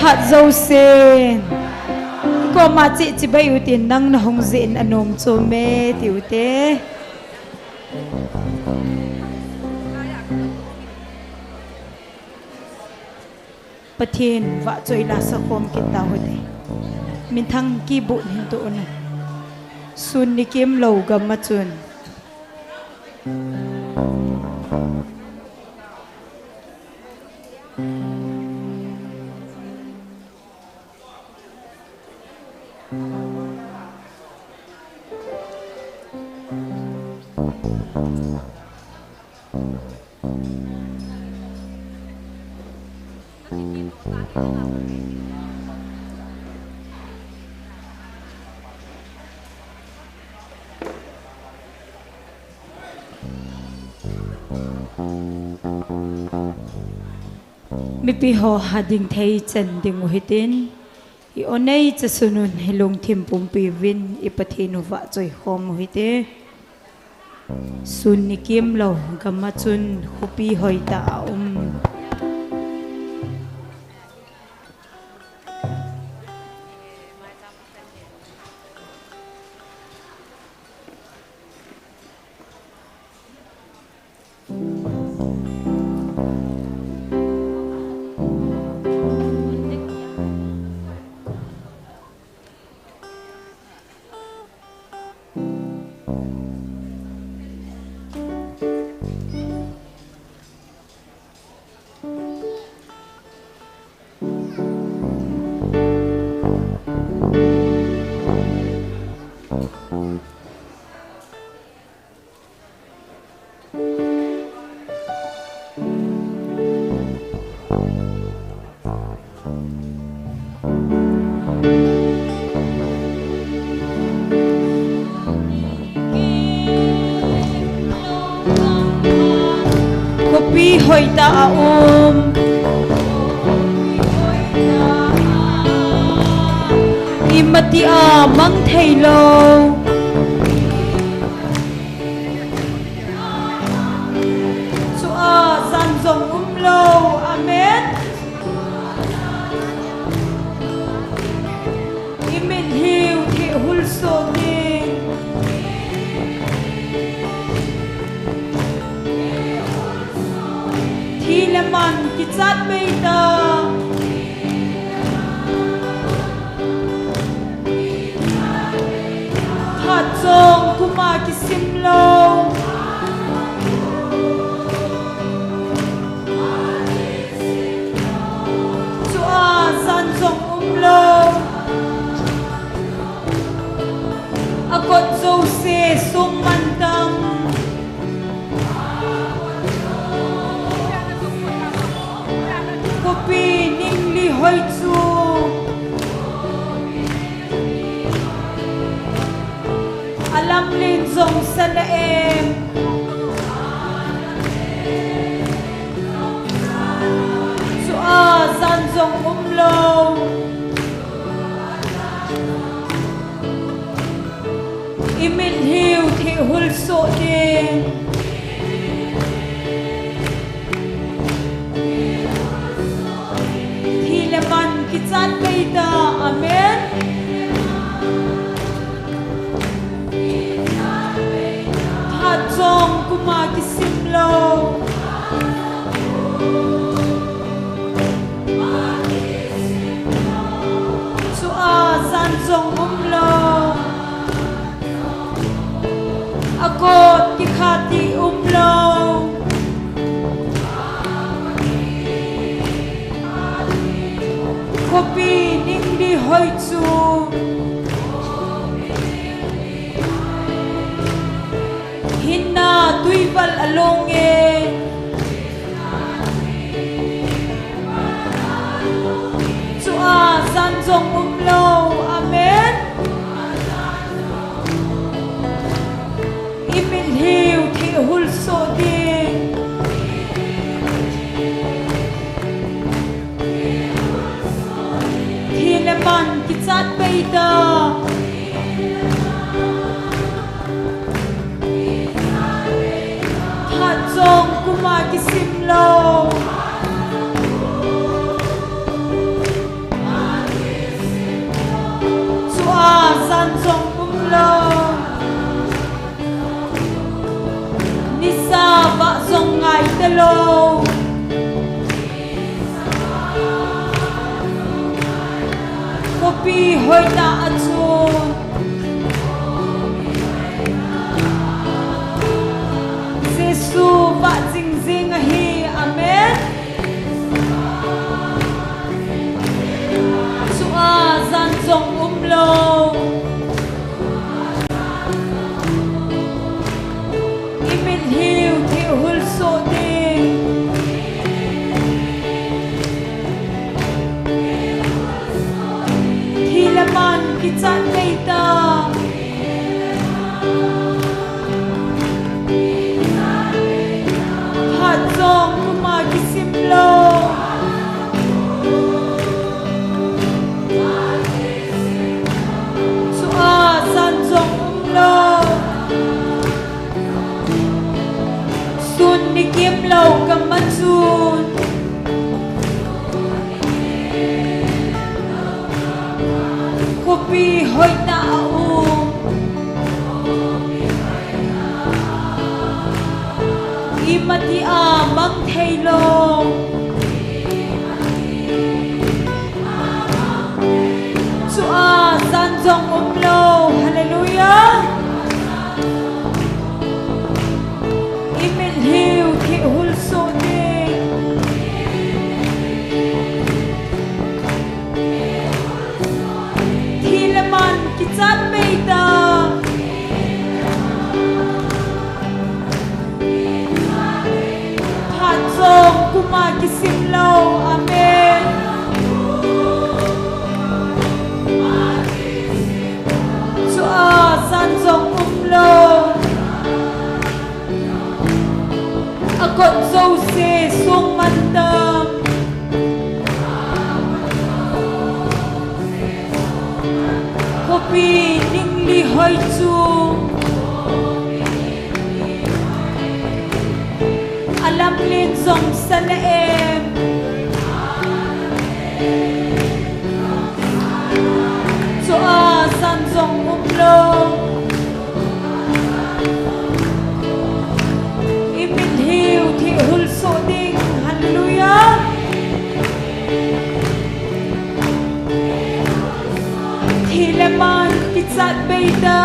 Hat dâu sen có mà chị bay ưu tiên năng nó hồng diện anh ôm cho mê tiểu tế Bà thiên vạ chơi là sa khom kita hồi đây Mình thăng kỳ bụn hình tụ nè Xuân đi kiếm lầu gầm mà chuồn mi pi ho hading thei chen ding hitin I onei cha sunun helong thim pum pi vin I pathinu wa choi khom hite sun ni kim lo gama chun khupi hoita Kopi hoita imati mang thei lo su san zong lo amen imin hiu thi hul so ni thi leman ki chat mei ta Chong kuma kisim lo Chua san chong lo Akot zo se sung mandang Kopi ning li hoi chu Alam lin zong sa laem Su zan zong lo Imin hiu thi hul so din Thi leman kichat kaita amen Chong kuma kisim lo Su san chong lo Akot ki khati lo Kopi ning di hoi chu Hinna tuibal alonge Chua san zong lo amen Imin hiu thi hul so din Thi leman ki chat peita Chong kuma kisim lo Kopi hoi ta achun Giêsu va jing jing hi amen Chua zan zong lo Imin hiu thi hul so ding Thi laman ki chan nei ta Phat zong kuma ki sim lo Chua zan zong lo Sun ni kim lo kam ma chun Kopi hoi ta Imati a mang thei lo Chua zan zong lo hallelujah Imin hiu thi hul so ding Thi laman ki chat mei ta Phat zong kuma ki sim lo amen Chua san zong lo Akot zo se sung man tam Kopi ning li hoi chu Alam lin zong sana em Chua san zong lo Imin hiu thi hul so ding hallelujah Thi laman ki chat bei ta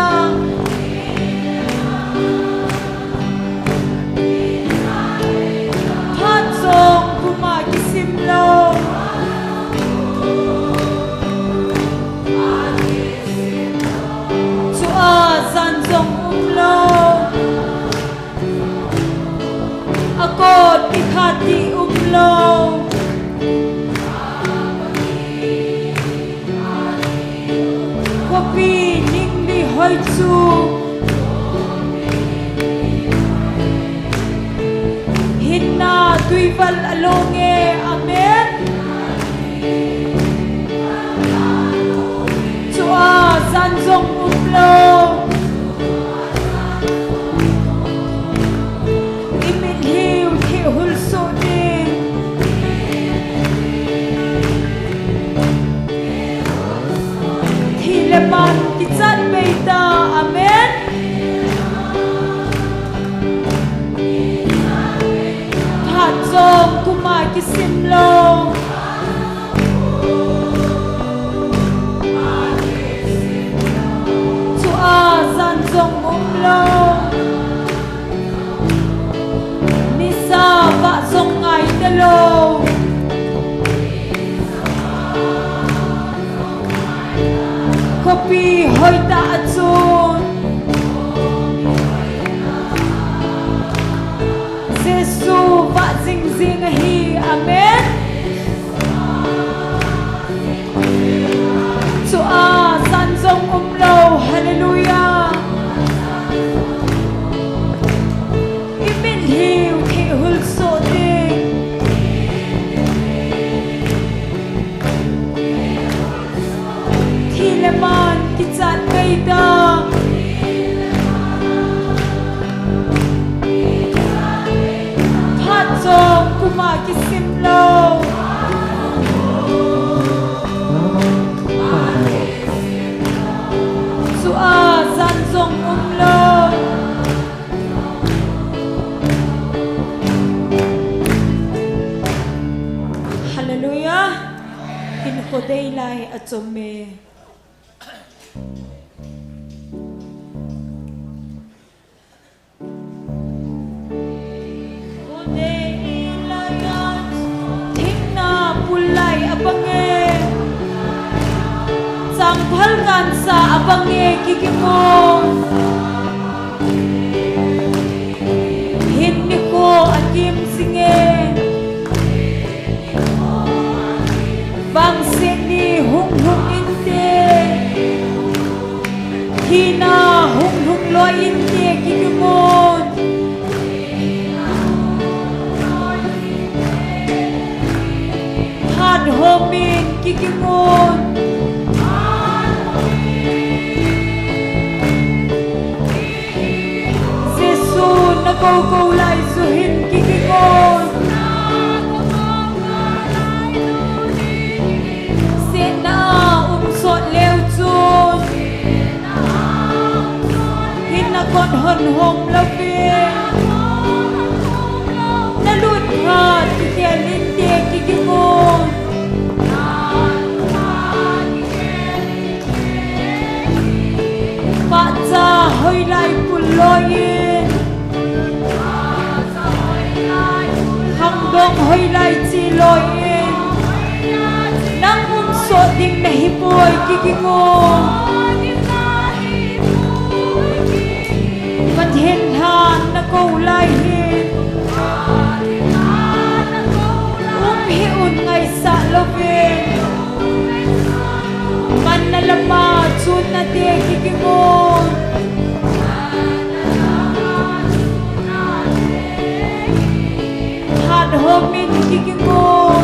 Phat zong kuma ki sim lo Chua zan zong lo Akot ikhati lo Kopi ning li hoi chu Hinna tuival alonge amen Chua zan zong lo Imin hiu thi hul so ding Thi laman ki chat mei ta amen Phat zong kuma ki sim lo Chua zan zong lo Nisa va zong ngai ta lo Kopi hoi ta achun Giêsu va jing jing hi amen Chua san zong lo hallelujah Imin hiu thi hul so ding Thi laman ki chat mei ta Phat zong kuma ki sim lo Chua zan zong lo hallelujah in khodei lai achome Halkan sa abange kikimon hindi ko akim singe bangsi ni hung hung inte hina hung hung lo inte kikimon had homin kikimon câu câu lại dù hình kinh ngôn sẽ na sọt leo chôn hình na còn hồn hồn lâu về na lụt hạt thì kẻ linh tiền kinh ngôn bạn già hơi lại buồn lôi dong hoy lai chi loi nang so ding na hipoy kikingo man hen han na ko lai hin hi un ngai sa love man na lama chun na te kikingo homin kikimon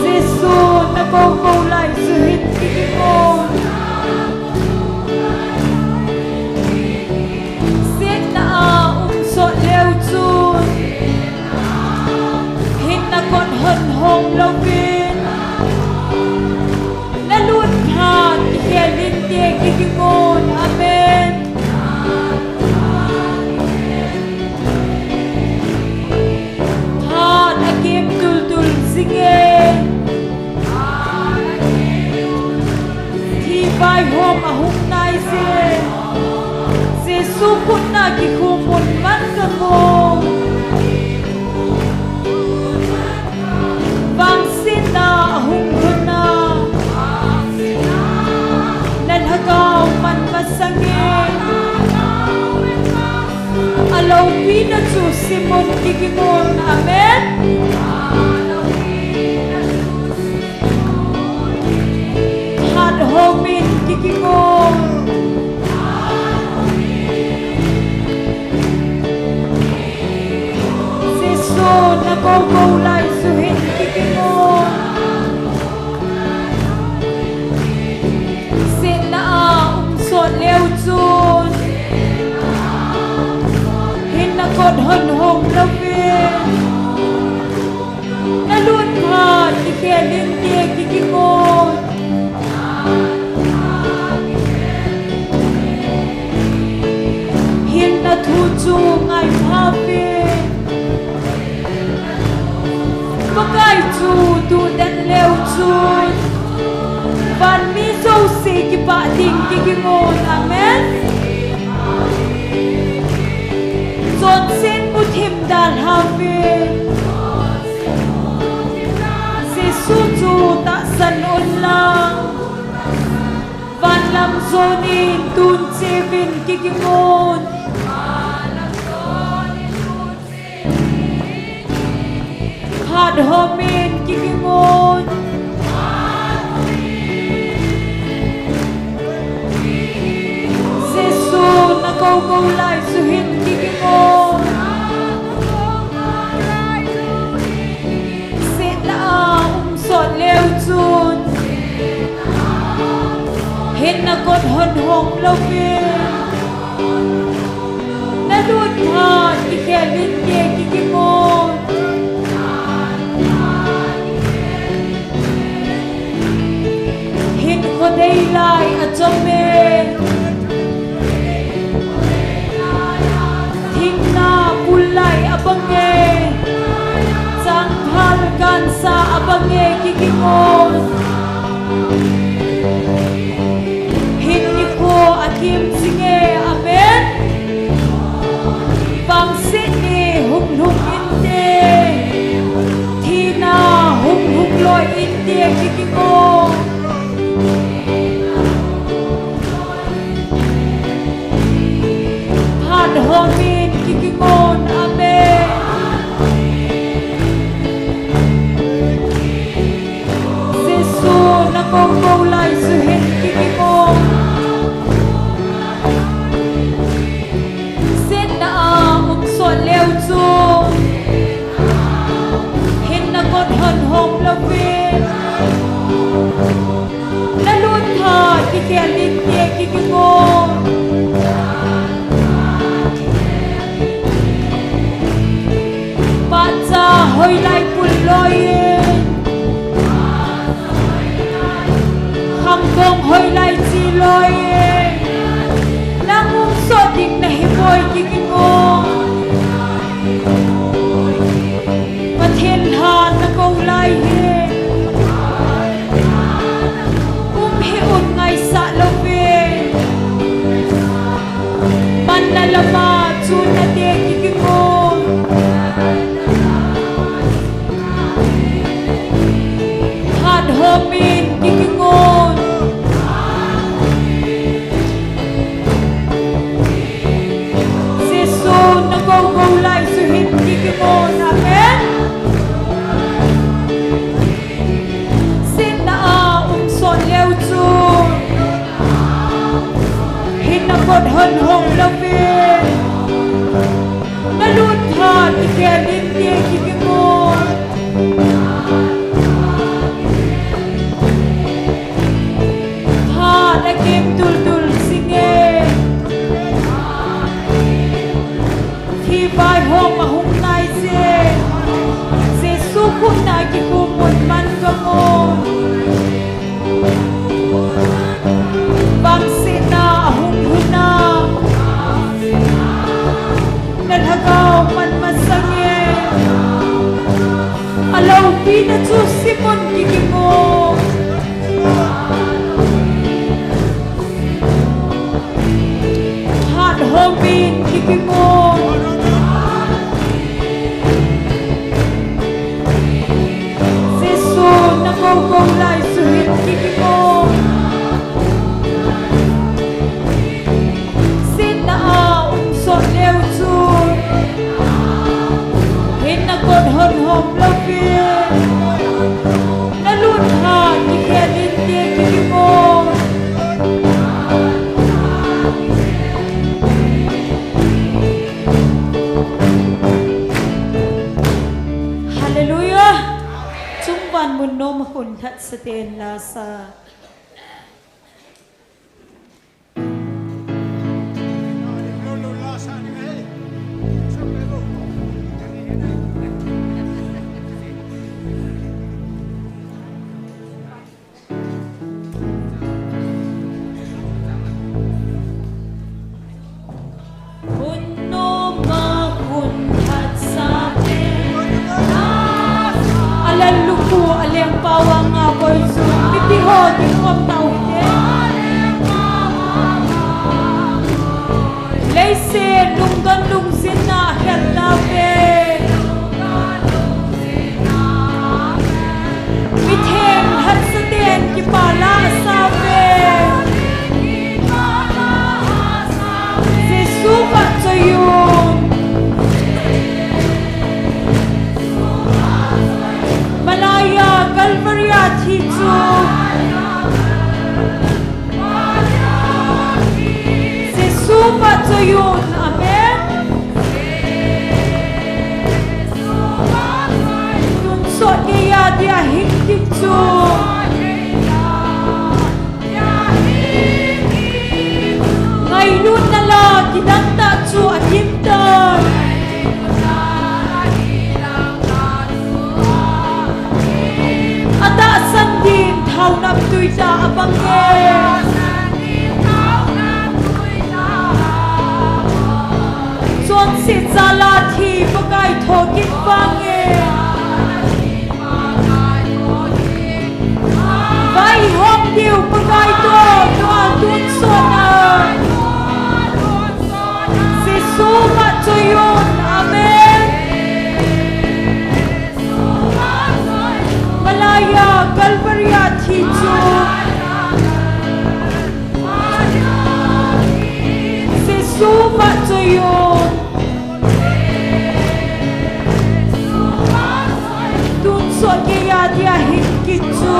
Giêsu na câu câu lại sự hít kikimon Siết na sọt leo chun Hít na con hân hồng lâu viên Na luôn hạt kìa linh tìa kikimon Amen Thì vai hôm hôm nay Giêsu cũng na ki khu một mắt cơ ngô vang xin na hung hơn na nên hagaw man masange alaw pina su Simon kikimon amen homin kikimon Giêsu na câu câu lại sự hình kikimon xin na sọt leo chun hin na cột hân hồng lâu viên na luôn hạt thì kẻ linh tia kikimon thu chu ngài pha về có cái chu tu đen leo chun van mi dâu xì ki ba ding ki ngon amen chọn xin mu thim đàn ha về Giêsu chu ta san on lang van lam zonin tun chevin ki ngon hạt homin kikimon Giêsu na câu câu lại sự hình kikimon sẽ na sọt leo chun hin na con hân hồng lâu viên na luôn hạt thì kẻ linh tia kikimon có đây lại ở trong mình thinh na pul lại ở băng nghề chẳng thal can sa kikingon hindi ko akim singe amen bangsit ni hung inte tina hung loy inte kikingon had homin kikingon amen Kong lai su hin kikingon Sin na so leo chu Hin na kon hon hom lavin Na lun tha kikia lim ye kikingon Pa cha hoi lai pul loyin Hong hoi lai chi loi Nang so ding na himoi kikingon Pathel ha na kou lai he hi un ngai sa love Man na lama chu na de kikingon Han homin kikingon Go lai su hin kikingon amen Sin na so leo chu Hin na kon hon hong lavin Na lun tha kikia lim ye kikingon Ha na kim tul tul singe Khi vai hôm mà hôm nay sẽ su khung nai ki khu một man ka mon Bang sina hung huna Nan hagaw man masange Alaw pina chu simon kikingon Han homin kikingon Go lai su hin kikingon Sin na so leo chu Hin na kon hon hom lavin Na lun ha kikia lim ye kikingon Hallelujah Ban mun no ma kun that saten la sa Aleng pawang ako'y su Pitiho, di kom tao ite Leise, lunggan lungsin na Akyat nape Bitheng, hat sa den Kipala sape Sesuka tayong Malaya Calvaria Titu Sesupa Toyon Amen Tunsot niya dia hingkik tu Ngayon na lang Kinanta tu at hintan Ata sandin thau nam tui ta abange Chuan si zala thi pakai thokin bange pagai to doa tun sona Jesu ma choyon amen Malaya Calvaria thichu Jesu ma choyon tun so ke ya dia hikichu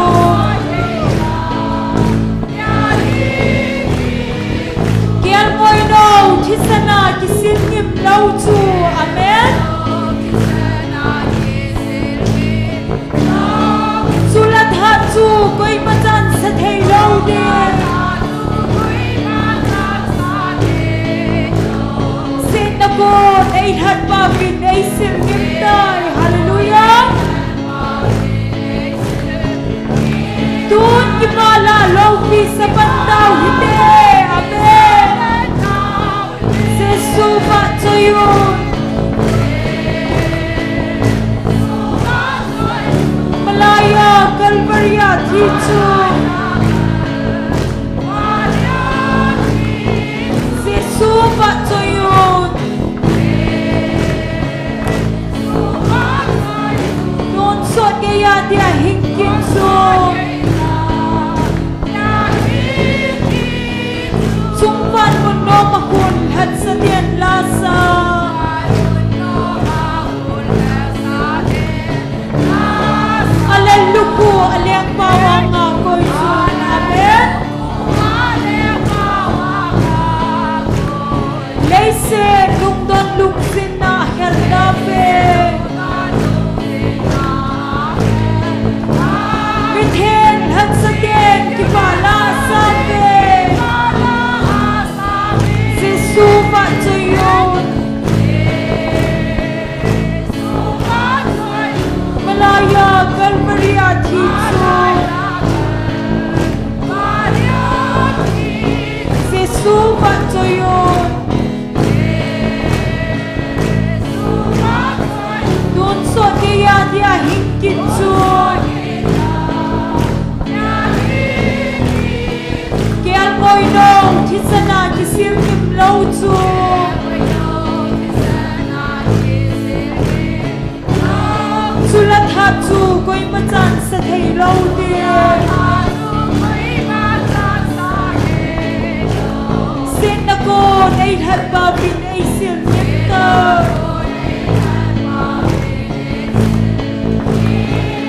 Moino kisana kisilnim lauchu amen sulat hatu koi matan sa thei laude sinako ei hat pa bin ei silnim dai hallelujah tun kimala lopi sa pantau hite amen Sufa choyon Malaya Calvaria thichu Sufa choyon Don so ke ya dia hingkin so Sumpan muno makun hat sa dian lasa Aleluku aleng bawang ako'y sun amen Leise lungdon lungsin na herdape Mithen hat sa dian kipala sape Sufa choyon Malaya Calvaria thichu Se sufa choyon Dun so ke ya dia hingkichu Ke al moino kisana kisilnim lauchu sulat hatu koi machan sa thei laude sinako ei hat ba bin ei sil nita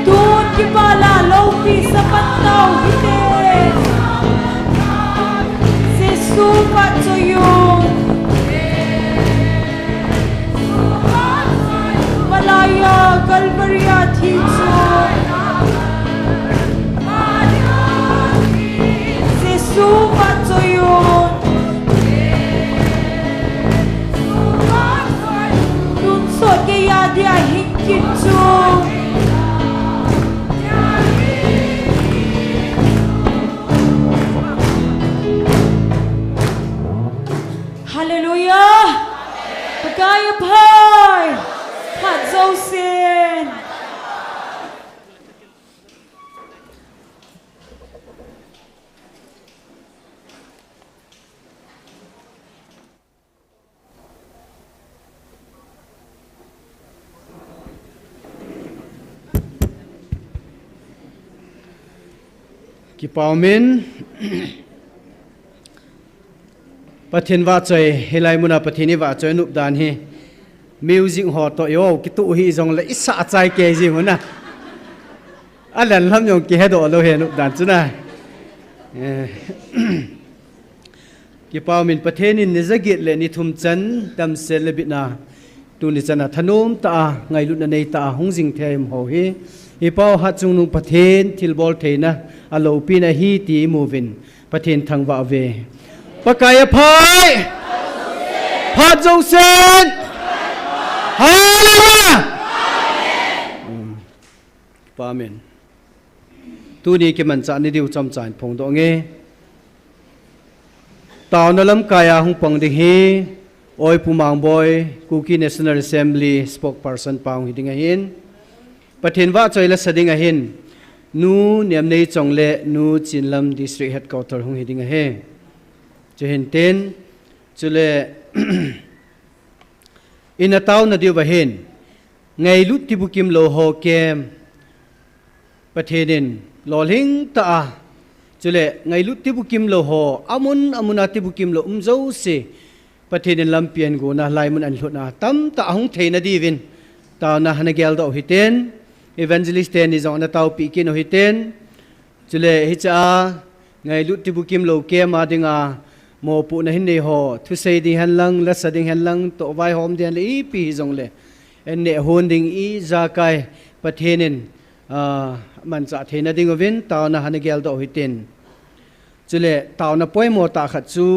tun ki bala lopi sa pantau hite Sufa choyon Malaya Calvaria thichu Sufa choyon Dun so ke ya dia hingkichu Hallelujah! Pagkaya pay! Hadzosin! Kipaumin Pathin va choi helai muna pathini va choi nup dan hi music ho to yo kitu hi jong la isa chai ke ji huna alan lam yong ki hedo lo he nup dan chuna Kipaumin pathenin ni zagit le ni thum chan tam sel le bina tu ni chana thanum ta ngai lu na nei ta hongjing them ho hi hi pau ha chung nu pathen thilbol theina alo pina hi ti movin pathen thangwa ve Pakaya phai Phat dâu sen Hallelujah Amen Tu ni ke man cha ni diu cham chan phong do nge Taw na lam kaya hung pang ding hi Oi pumang boy Kuki National Assembly spokesperson paung hi ding hin Pathin wa choi la sading hin nu niệm nei chong le nu Chinlam district headquarter hong hiding he cho hen ten chu le in a town na diu ba hen ngai lut ti bukim lo ho kem pathenin lolhing ta a chu le ngai lut ti bukim lo ho amuna ti bukim lo zo se pathenin lampian go na laimun an hluna tam ta hong theina divin ta na hanagel do hiten evangelist ten is on a tau pi kin hiten chule hi cha ngai lut ti bukim lo ke ma dinga mo pu na hin nei ho thu sei ding han lang la sa ding han lang to vai hom den le pi jong le en ne hon ding i za kai pathenin man cha thena ding ovin ta na hanagel do hiten chule ta na poi mo ta khat chu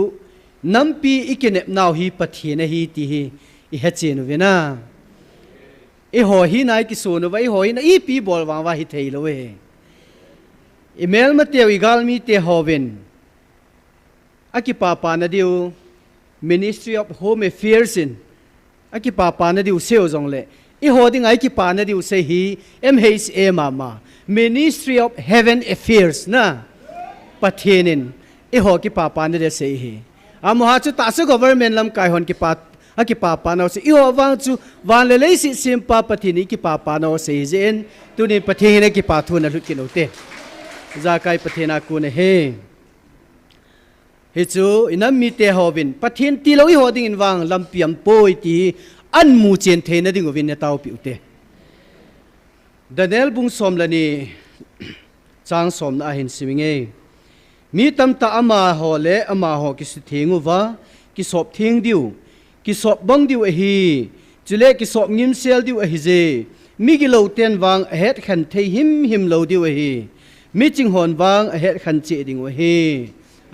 nampi ikinep naw hi pathina hi ti hi I ha chen vena e ho hi nai ki so no vai ho na I pi bol wa hi thei lo we email ma te igal mi te hoven aki papa na diu Ministry of Home Affairs in aki papa na diu seo jong le e ho ding ai ki pa na diu se hi MHA mama Ministry of Heaven Affairs na pathenin e ho ki papa na de se hi amoha chu ta se government lam kai hon ki pa aki papa na se I ho wang chu wan le le si sim pa pathini ki papa na se jen tu ni pathine ki pa thu na lut ki no te za kai pathina ku ne he he chu inam mi te hovin pathin ti lo I ho ding in wang lampiam poi ti an mu chen the na ding ovin ne tau pi te Daniel bung som la ni chang som na hin siminge mi tam ta ama ho le ama ho ki su thingu wa ki sop thing diu ki sop bang diu hi chule ki sop ngim sel diu hi je mi gi lo ten wang het khan thei him lo diu hi mi ching hon wang het khan che ding hi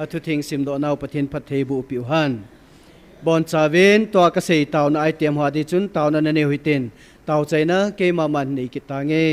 athu thing sim do naw pathin phat thei bu piu han bon chawen to ka sei taw na ai tem ha di chun taw na ne huiten taw chaina ke ma man nei ki ta nge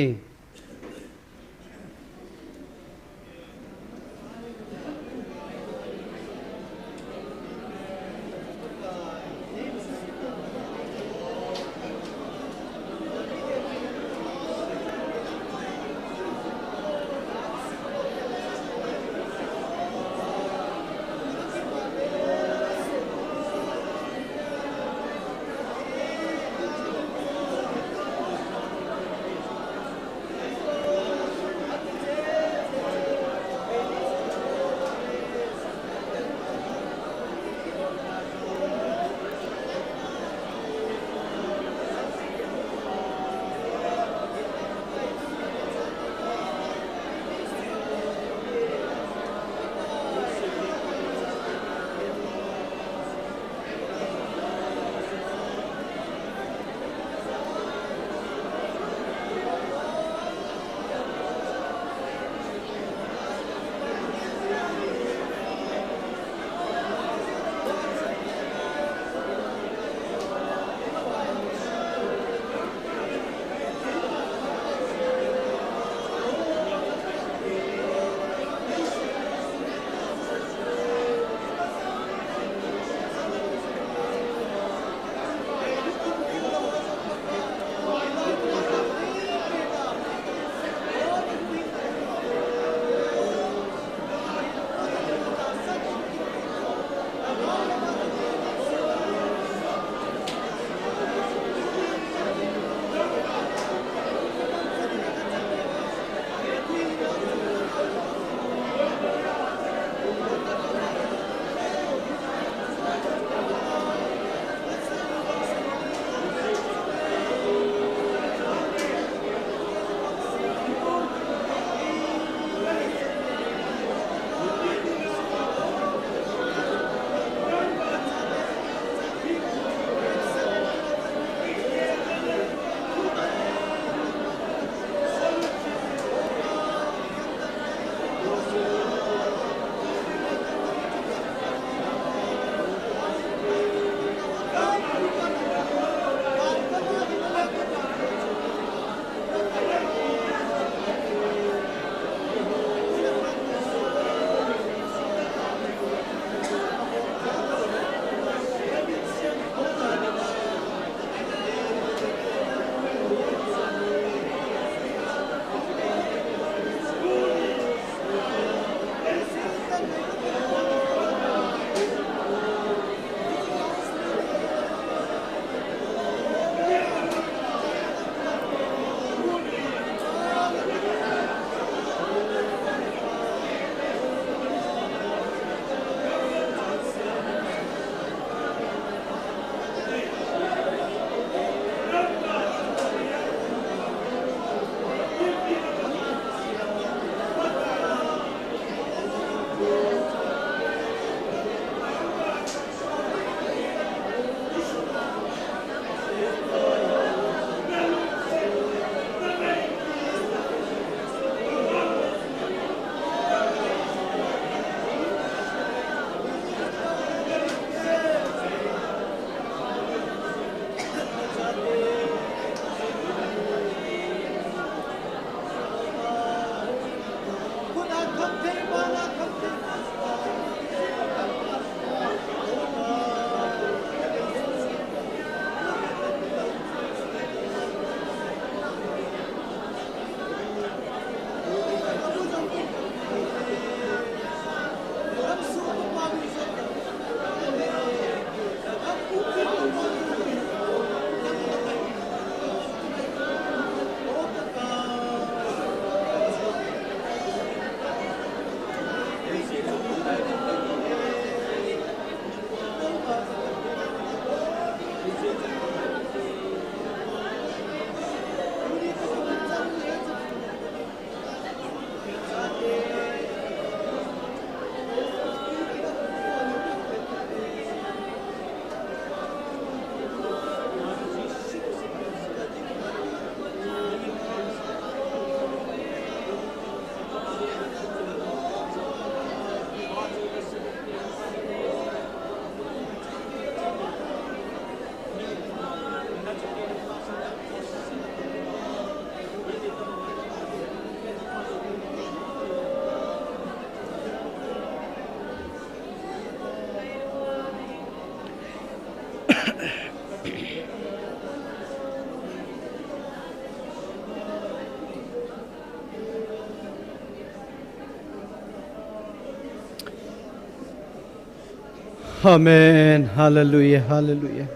Amen. Hallelujah. Hallelujah.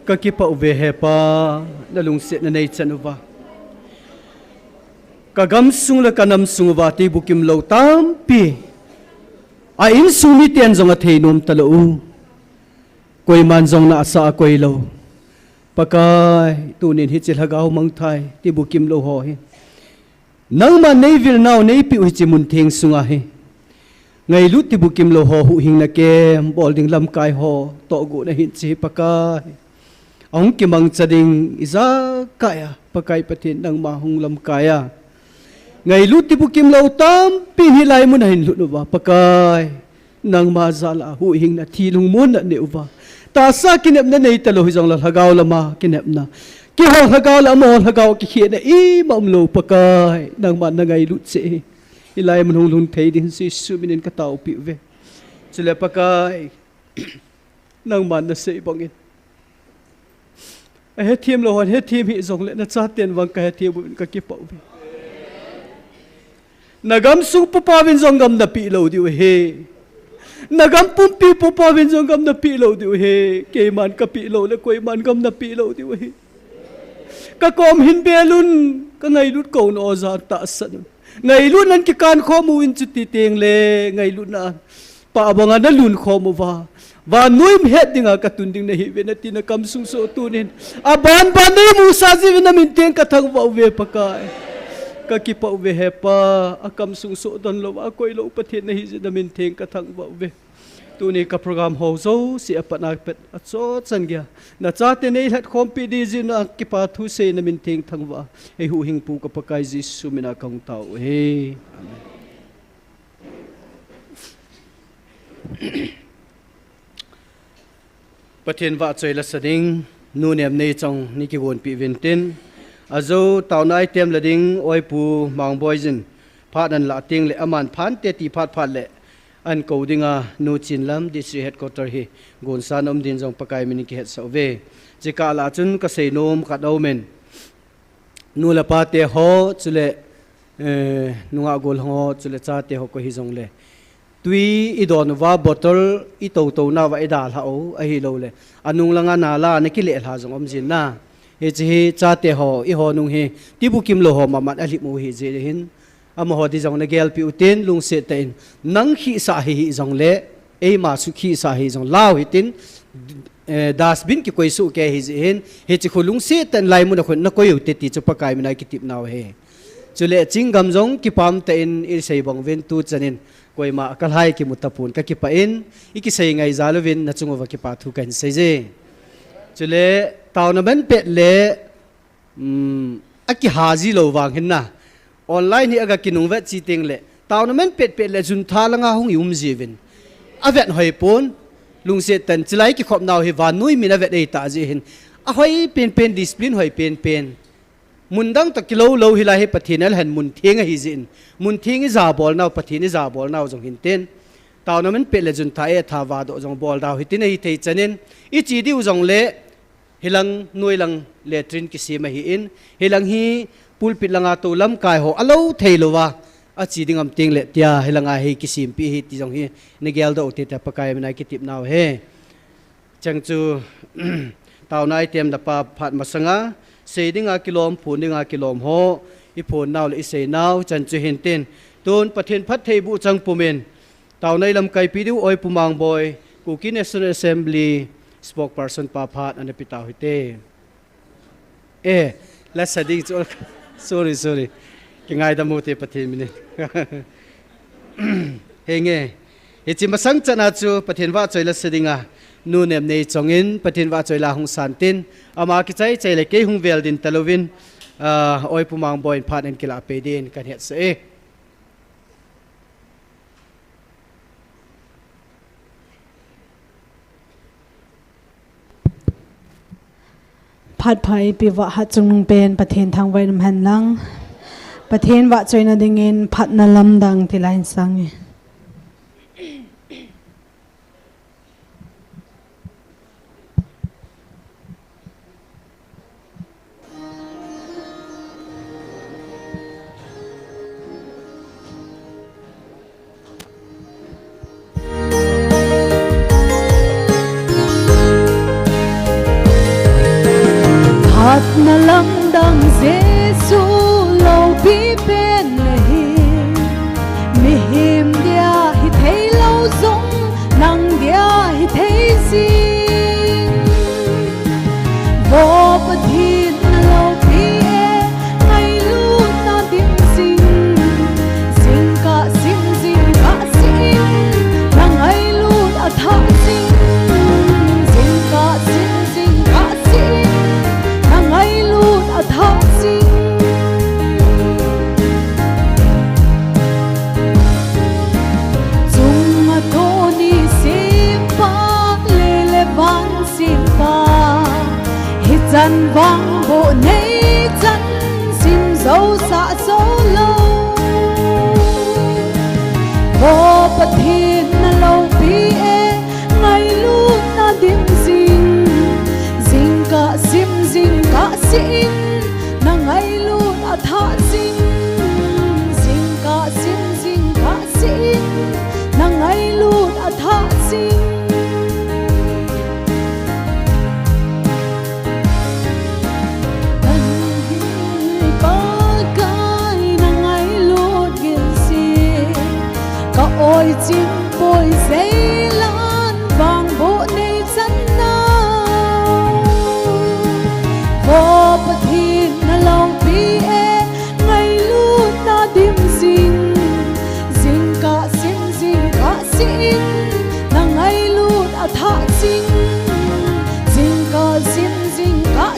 Kakipa uve hepa na lungsit na naitsanuva. Kagamsung la kanamsung uva ti bukim lau tampi. Ain sumitian zong at heinom talau. Koy manzong na asa akoy lau. Pakay tunin hitsil hagaw mang thai ti bukim lau hohi. Nang man naivil nao naipi uhichi munting sungahi. Ngay lut ti bukim lau ho huhing na kem bolding lam kai ho togu na hitsi pakay. Ông kimang chading isa kaya pakay patin nang mahung lam kaya. Ngay lut ti bukim lau tam pinhilay mo na hinlut ba pakay nang mazala huhing na tilong mo na ni uba. Ta sa kinep na naitalo hizang lalhagaw lama kinep na. Kihong hagaw lama hagaw kikit na imamlo pakay nang man na ngay lut si ilay mo nung luntay din si suminin katao piwe. Sila pakay nang man na sa ibangin. Hết thêm lo hết thêm hi zong le na cha tiền wang ka thêm bu ka ki pau bi nagam su pu pa vin zong gam na pi lo diu he nagam pum pi pu pa vin zong gam na pi lo diu he ke man ka pi lo le koi man gam na pi lo diu he ka kom hin belun ka ngai lut ko no za ta san ngai lut nan ki kan kho mu win chu ti teng le ngai lut na pa banga na lun kho mu va và nuôi hết đi ngã cả tuần đình này về nãy tin cầm sung số tuần à ban ban này musa gì về nãy mình tiếng cả thằng vào về pakai cả kipa về hepa à cầm sung số đòn lâu à coi lâu bắt hiện này gì nãy mình tiếng cả thằng vào về tuần này cả program hồ dâu si apa nak pet at so chân kia na cha tên này hết kompi đi gì na kipa thu se nãy mình tiếng thằng vào hay hu hình pu cả pakai Giêsu mình akong tao he Pathian va choi la sading nu nem nei chong ni ki won pi vintin azo tawnai tem lading oi pu mang boyjin phadan la ting le aman phan te ti phat phat le an ko dinga nu chin lam district headquarter hi gon san om din jong pakai mini ki het so ve jika la chun ka sei nom ka do men nu la pa te ho chule nunga gol ho chule cha te ho ko hi jong le tui idon wa bottle I to na wa idal hao a hi lo le anung langa na la ne ki le la jong om jin na he chi cha te ho I ho nung he ti bu kim lo ho ma mat a li mu hi je hin am ho di jong na gel pi utin lung se ten nang khi sa hi jong le e ma su khi sa hi jong lao hi tin dasbin ki koi su ke hi je hin he chi khulung se ten lai mu na khon na koi u te ti chu pakai mi na ki tip naw he chule chingam jong ki pam te in I sei bang ven tu chanin koi ma kalhai ki mutapun ka ki pa in iki sei ngai zalovin na chungwa ki pa thu kan sei je chule taw na ben pet le aki haji lo wang hin na online hi aga kinung vet chi ting le taw na men pet le jun tha langa hung yum jivin avet hoi pon lung se tan chilai ki khop naw hi van nui min avet ei ta ji hin a hoi pen discipline hoi pen mundang ta kilo lo hilai he pathinal han mun thinga hi jin mun thingi za bol naw pathini za bol naw jong hin ten taw na men pe le jun thae tha wa do jong bol daw hitin hi thei chanin I chi diu jong le hilang noi lang le trin ki sima hi in hilang hi pulpit langa to lam kai ho alo thei lo wa a chi ding am ting le tia hilanga hi ki sim pi hi ti jong hi ne gel do te ta pakai na ki tip naw he changchu taw nai tem da pa phat masanga sei dinga kilom phun dinga kilom ho I phun naw le I sei naw chan chu hin tin ton pathian phat thei bu chang pumen taw nai lam kai pi diu oi pumang boy Kuki National Assembly spokesperson pa phat an pitaw hite la sadi sorry ki ngai da mu te pathian mini henge he chi masang chana chu pathian wa choi la sadinga nu nem nei chongin pathian wa choi la hung san tin ama ki chai le ke hung vel din talovin oi pumang boy phat en kila pe din kan het se phat phai pi wa ha chung nung pen pathen thang vai nam han lang pathen wa choi na dingin phat na lam dang ti lain sang đăng Giêsu lâu bi bên lệ mi hiểm dia hi thấy lâu giống năng dia hi thấy gì vô bất thiên lâu bi ngày lúc ta tiếng xin xin cả xin cả xin năng ngày lúc ta thắp xin cả xin cả xin năng ngày lúc ta thắp xin dân vang bộ nấy dân xin dấu xạ dấu lâu vô bất thiên lâu bi ngày lúc ta tiếng xin xin cả xin na ngày lúc ta thả xin cả xin na ngày lúc ta thả xin ôi chim bồi dây lan vàng bộ này dân nào vô bất thiên lâu bi ngày lúc ta tìm xin cả xin na ngày lúc ta thả xin cả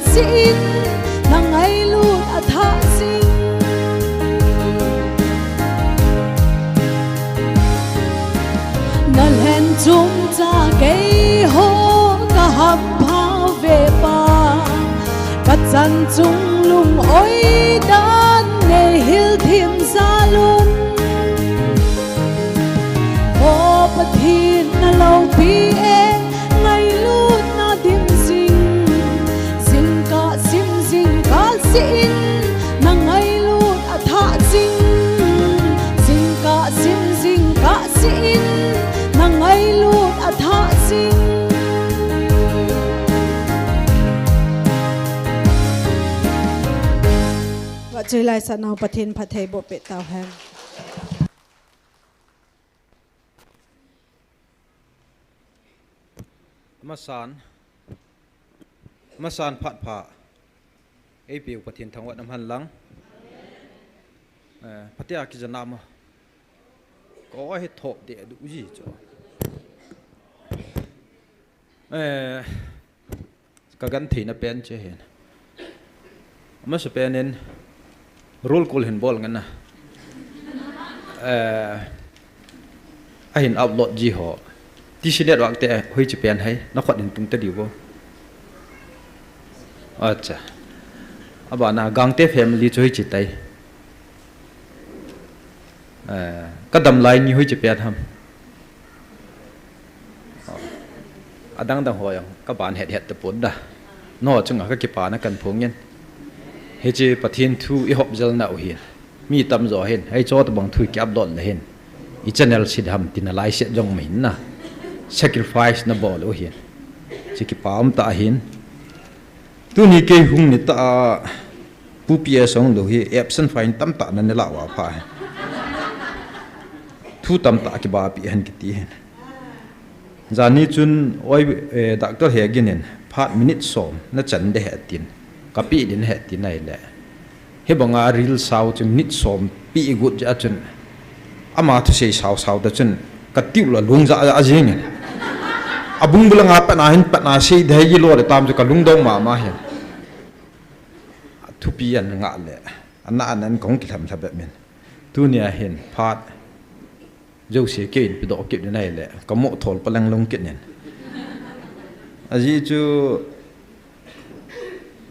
xin na ngày lúc ta thả xin hẹn chúng ta gây hô cả hầm phao về ba cắt dần chung lùng ôi đan để hill thêm ra luôn vô bất thiên lâu bi ngày lúc na tiếng xin cả xin na ngày lúc thả xin cả xin na ngày lúc thả xin và chơi lại sẵn nào bát thiên phát thầy bộ bệ tàu hàng masan phat pha ei piu pathin thangwa nam han lang patia ki jana ma có hết thọ để đủ gì cho cái gắn thì nó pen chơi hiện mà sẽ pen nên roll call hình ball ngân hình upload gì họ tí xin đẹp đoạn tệ hơi chỉ pen hay nó khoan đến tung tới điều vô acha bạn nào gang tê family chơi chỉ tay cái đầm lại như hơi chỉ biết ham, đang hỏi các bạn hết tập bốn đã, nó chung là các cái bạn nó cần phụng nhân, hết chỉ bắt thiên thu y học dân nào hiện, mi tâm rõ hiện, hay cho tập bằng thu kẹp đòn là hiện, ít channel xịt ham tin là lại sẽ trong mình na, sacrifice na bỏ lỗ hiện, chỉ cái bảo ta hiện, tu ni cái hung ni ta, bu bia sống lỗ hiện, absent fine tâm ta nên là vào phải. thu tam ta ki ba pi han ki ti hen zani chun oi doctor he ginen phat minute som na chan de he tin ka pi din he tin nai le he banga real sau chu minute som pi gut ja chun ama thu sei sau da chun ka tiu la lung za a jing abung bulanga pa na hin pa na sei dai gi lo de tam chu ka lung dong ma hen thu pi an nga le an kong ki tham thabe men tu nia hen phat dâu xế kênh bị đổ kịp như này lẽ có mộ thổi pa lăng lông kiện nhỉ gì chứ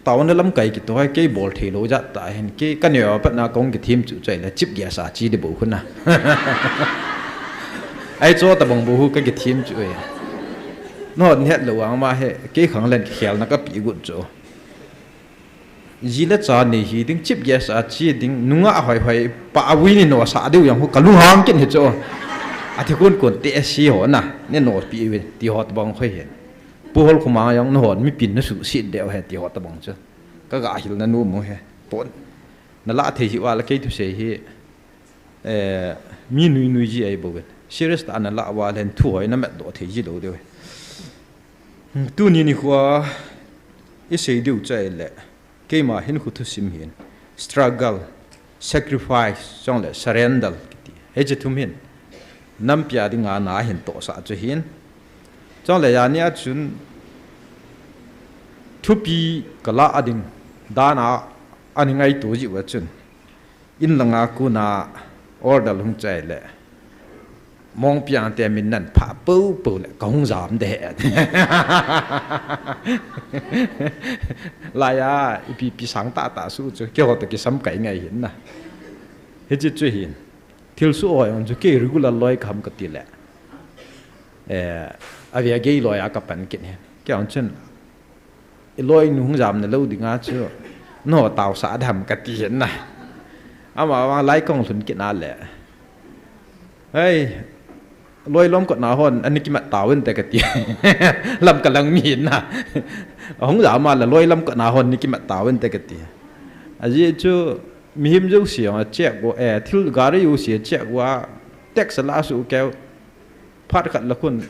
tao nó lắm cái tôi cái ball thì lối ra tại hình cái nhiều bạn nào công cái team chủ chạy là chip ghé xả chi để bổ hơn à ai cho ta bằng bổ cái team chủ nó hết là hoàng mà hệ cái kháng lên khéo nó có bị gụt chỗ gì là cho này thì tiếng chip ghé xả chi tiếng nung á hỏi bà vui nó xả đều yang cả lung hang kiện hết chỗ thì con tệ xí họ nè nên nó bị về thì họ tập bằng khơi hiện bố hol không mang yang nó họ mới pin nó sụt xịt đều hết thì họ tập bằng chứ ka ga hil na nu mo he pon na la the hi wa la ke tu se hi mi nui nui ji ai bo gen serious ta na la wa len thu hoi na met do the ji do de tu ni ni kwa i se diu chai le ke ma hin khu thu sim hin struggle sacrifice song le surrender ki he je thum hin nam pya di nga na hin to sa chu hin song le ya nia chun thu pi kala ading dana ani ngai tu ji wa chun in langa ku na order lung chai le mong piang te min nan pha pu pu le kong zam de la ya pi sang ta su chu kyo ta ki sam kai ngai hin na he ji chu hin thil su oi on chu ke regular loi kham ka ti le avia ge loi a ka pan kin he kya on chen loi nu zam na lo dinga chu no tao sa dham ka ti hin na ama lai kong thun kin a le hey lôi lom cột nào hòn anh ấy kia mặt tàu bên tay cái tiền làm cả lăng miền na không dám mà là lôi lom cột nào hòn anh kia mặt tàu bên tay cái tiền à gì chứ miếng dâu xiềng à chẹt của thiếu gà đấy yêu xiềng chẹt của Texas lá sủ kéo phát khẩn là con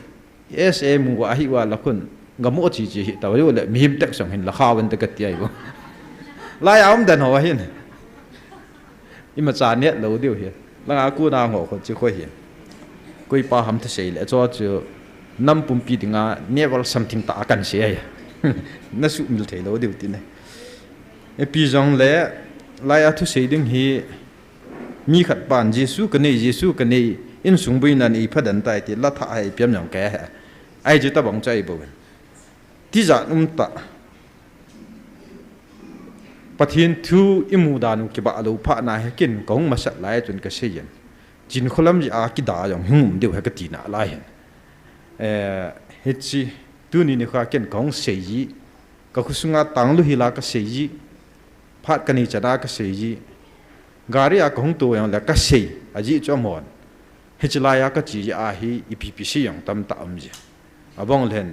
SM của ai qua là con ngắm mỗi chỉ tàu rồi lại miếng Texas hình là khao bên tay cái tiền của lai áo đàn họ hiền nhưng mà trả nét lâu điều hiền là ngã cua nào họ còn chưa khơi hiền coi pa ham thế sei le cho chu nam pum pi dinga never something ta kan se na su mil thei lo diu tin e pi jong le lai a thu sei ding hi mi khat ban jesu ka nei jesu ka nei in sung bui nan i phadan tai ti la tha ai piam nyang ka ai ju ta bang chai bo ti za ta pathin thu imu danu ki ba lo pha na he kin kong ma sat lai chun ka se yen jin kholam ji a ki da yong hum deu ha ka ti na lai hen he chi tu ni kha ken kong se ji ka khusunga tang lu hi la ka se ji phat ka ni chada ka se ji gari a kong to yang la ka se a ji cho mon he chi la ya ka ji a hi ipc yang tam ta am ji abong len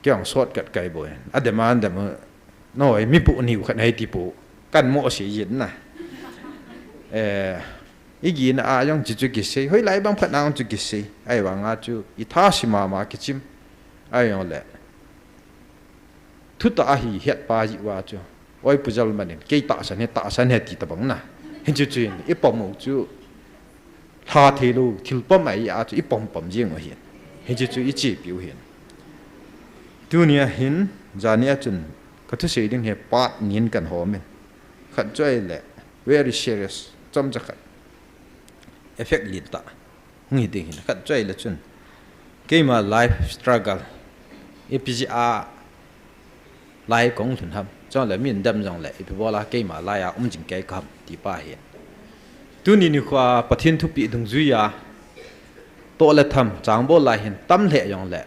kyang sot kat kai bo hen ademan da mo noi mi pu ni khan hai ti pu kan mo se yin na igi na a yang chu ki se hoi lai bang phat na chu ki se ai wa nga chu I tha sima ma ki chim ai yong le thu ta hi het pa ji wa chu oi pujal manin ke ta san he ti ta bang na hin chu chin I pom mo chu tha the lu thil pom ai a chu I pom jing wa hian hin chu I chi piu hian tu nia hin zania chun ka thu se ding he pat nin kan ho men khat choi le very serious chom cha khat effect lit ta ngi ding hin khat choi le chun ke ma life struggle epga lai kong thun ham cho le min dam jong le ipi bola ke ma la ya jing ke kam ti pa he tu ni khwa pathin thu pi dung zu ya to le tham chang bo la hin tam le yong le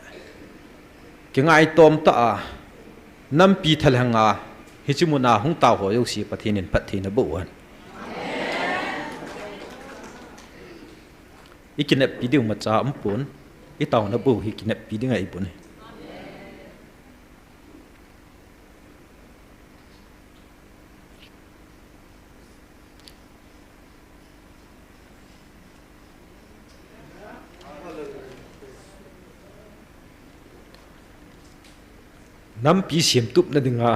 ke ngai tom ta nam pi thalanga hichimuna hung ta ho yo si pathin in pathin na bu an ikinep pi diu ma cha ampun I taw na bu hi kinep pi ding ai bun nam pi siam tup na dinga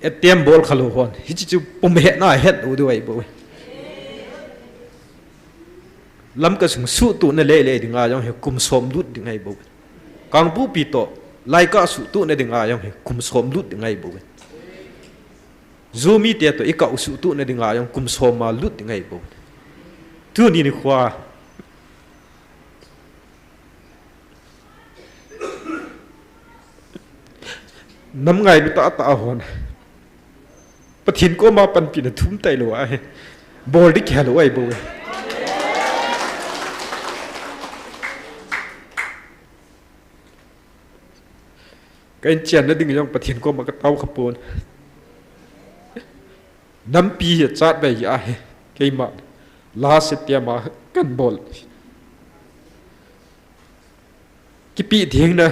atm bol khalo hon hi chu pum he na het u du ai bo lam ka sung su tu na le dinga jong he kum som lut dingai bo kang bu pi to lai ka su tu na dinga jong he kum som lut dingai bo zumi te to ika su tu na dinga jong kum som ma lut dingai bo tu ni khwa nam ngai lu ta hon pathin ko ma pan pi na thum tai lo ai bol dik hello ai bo cái chuyện nó đừng trong bát thiên qua mà cái tao khắp bốn năm pi hiện sát về gì ai cái mà lá sẽ tiêm mà cân bol cái pi thiên nè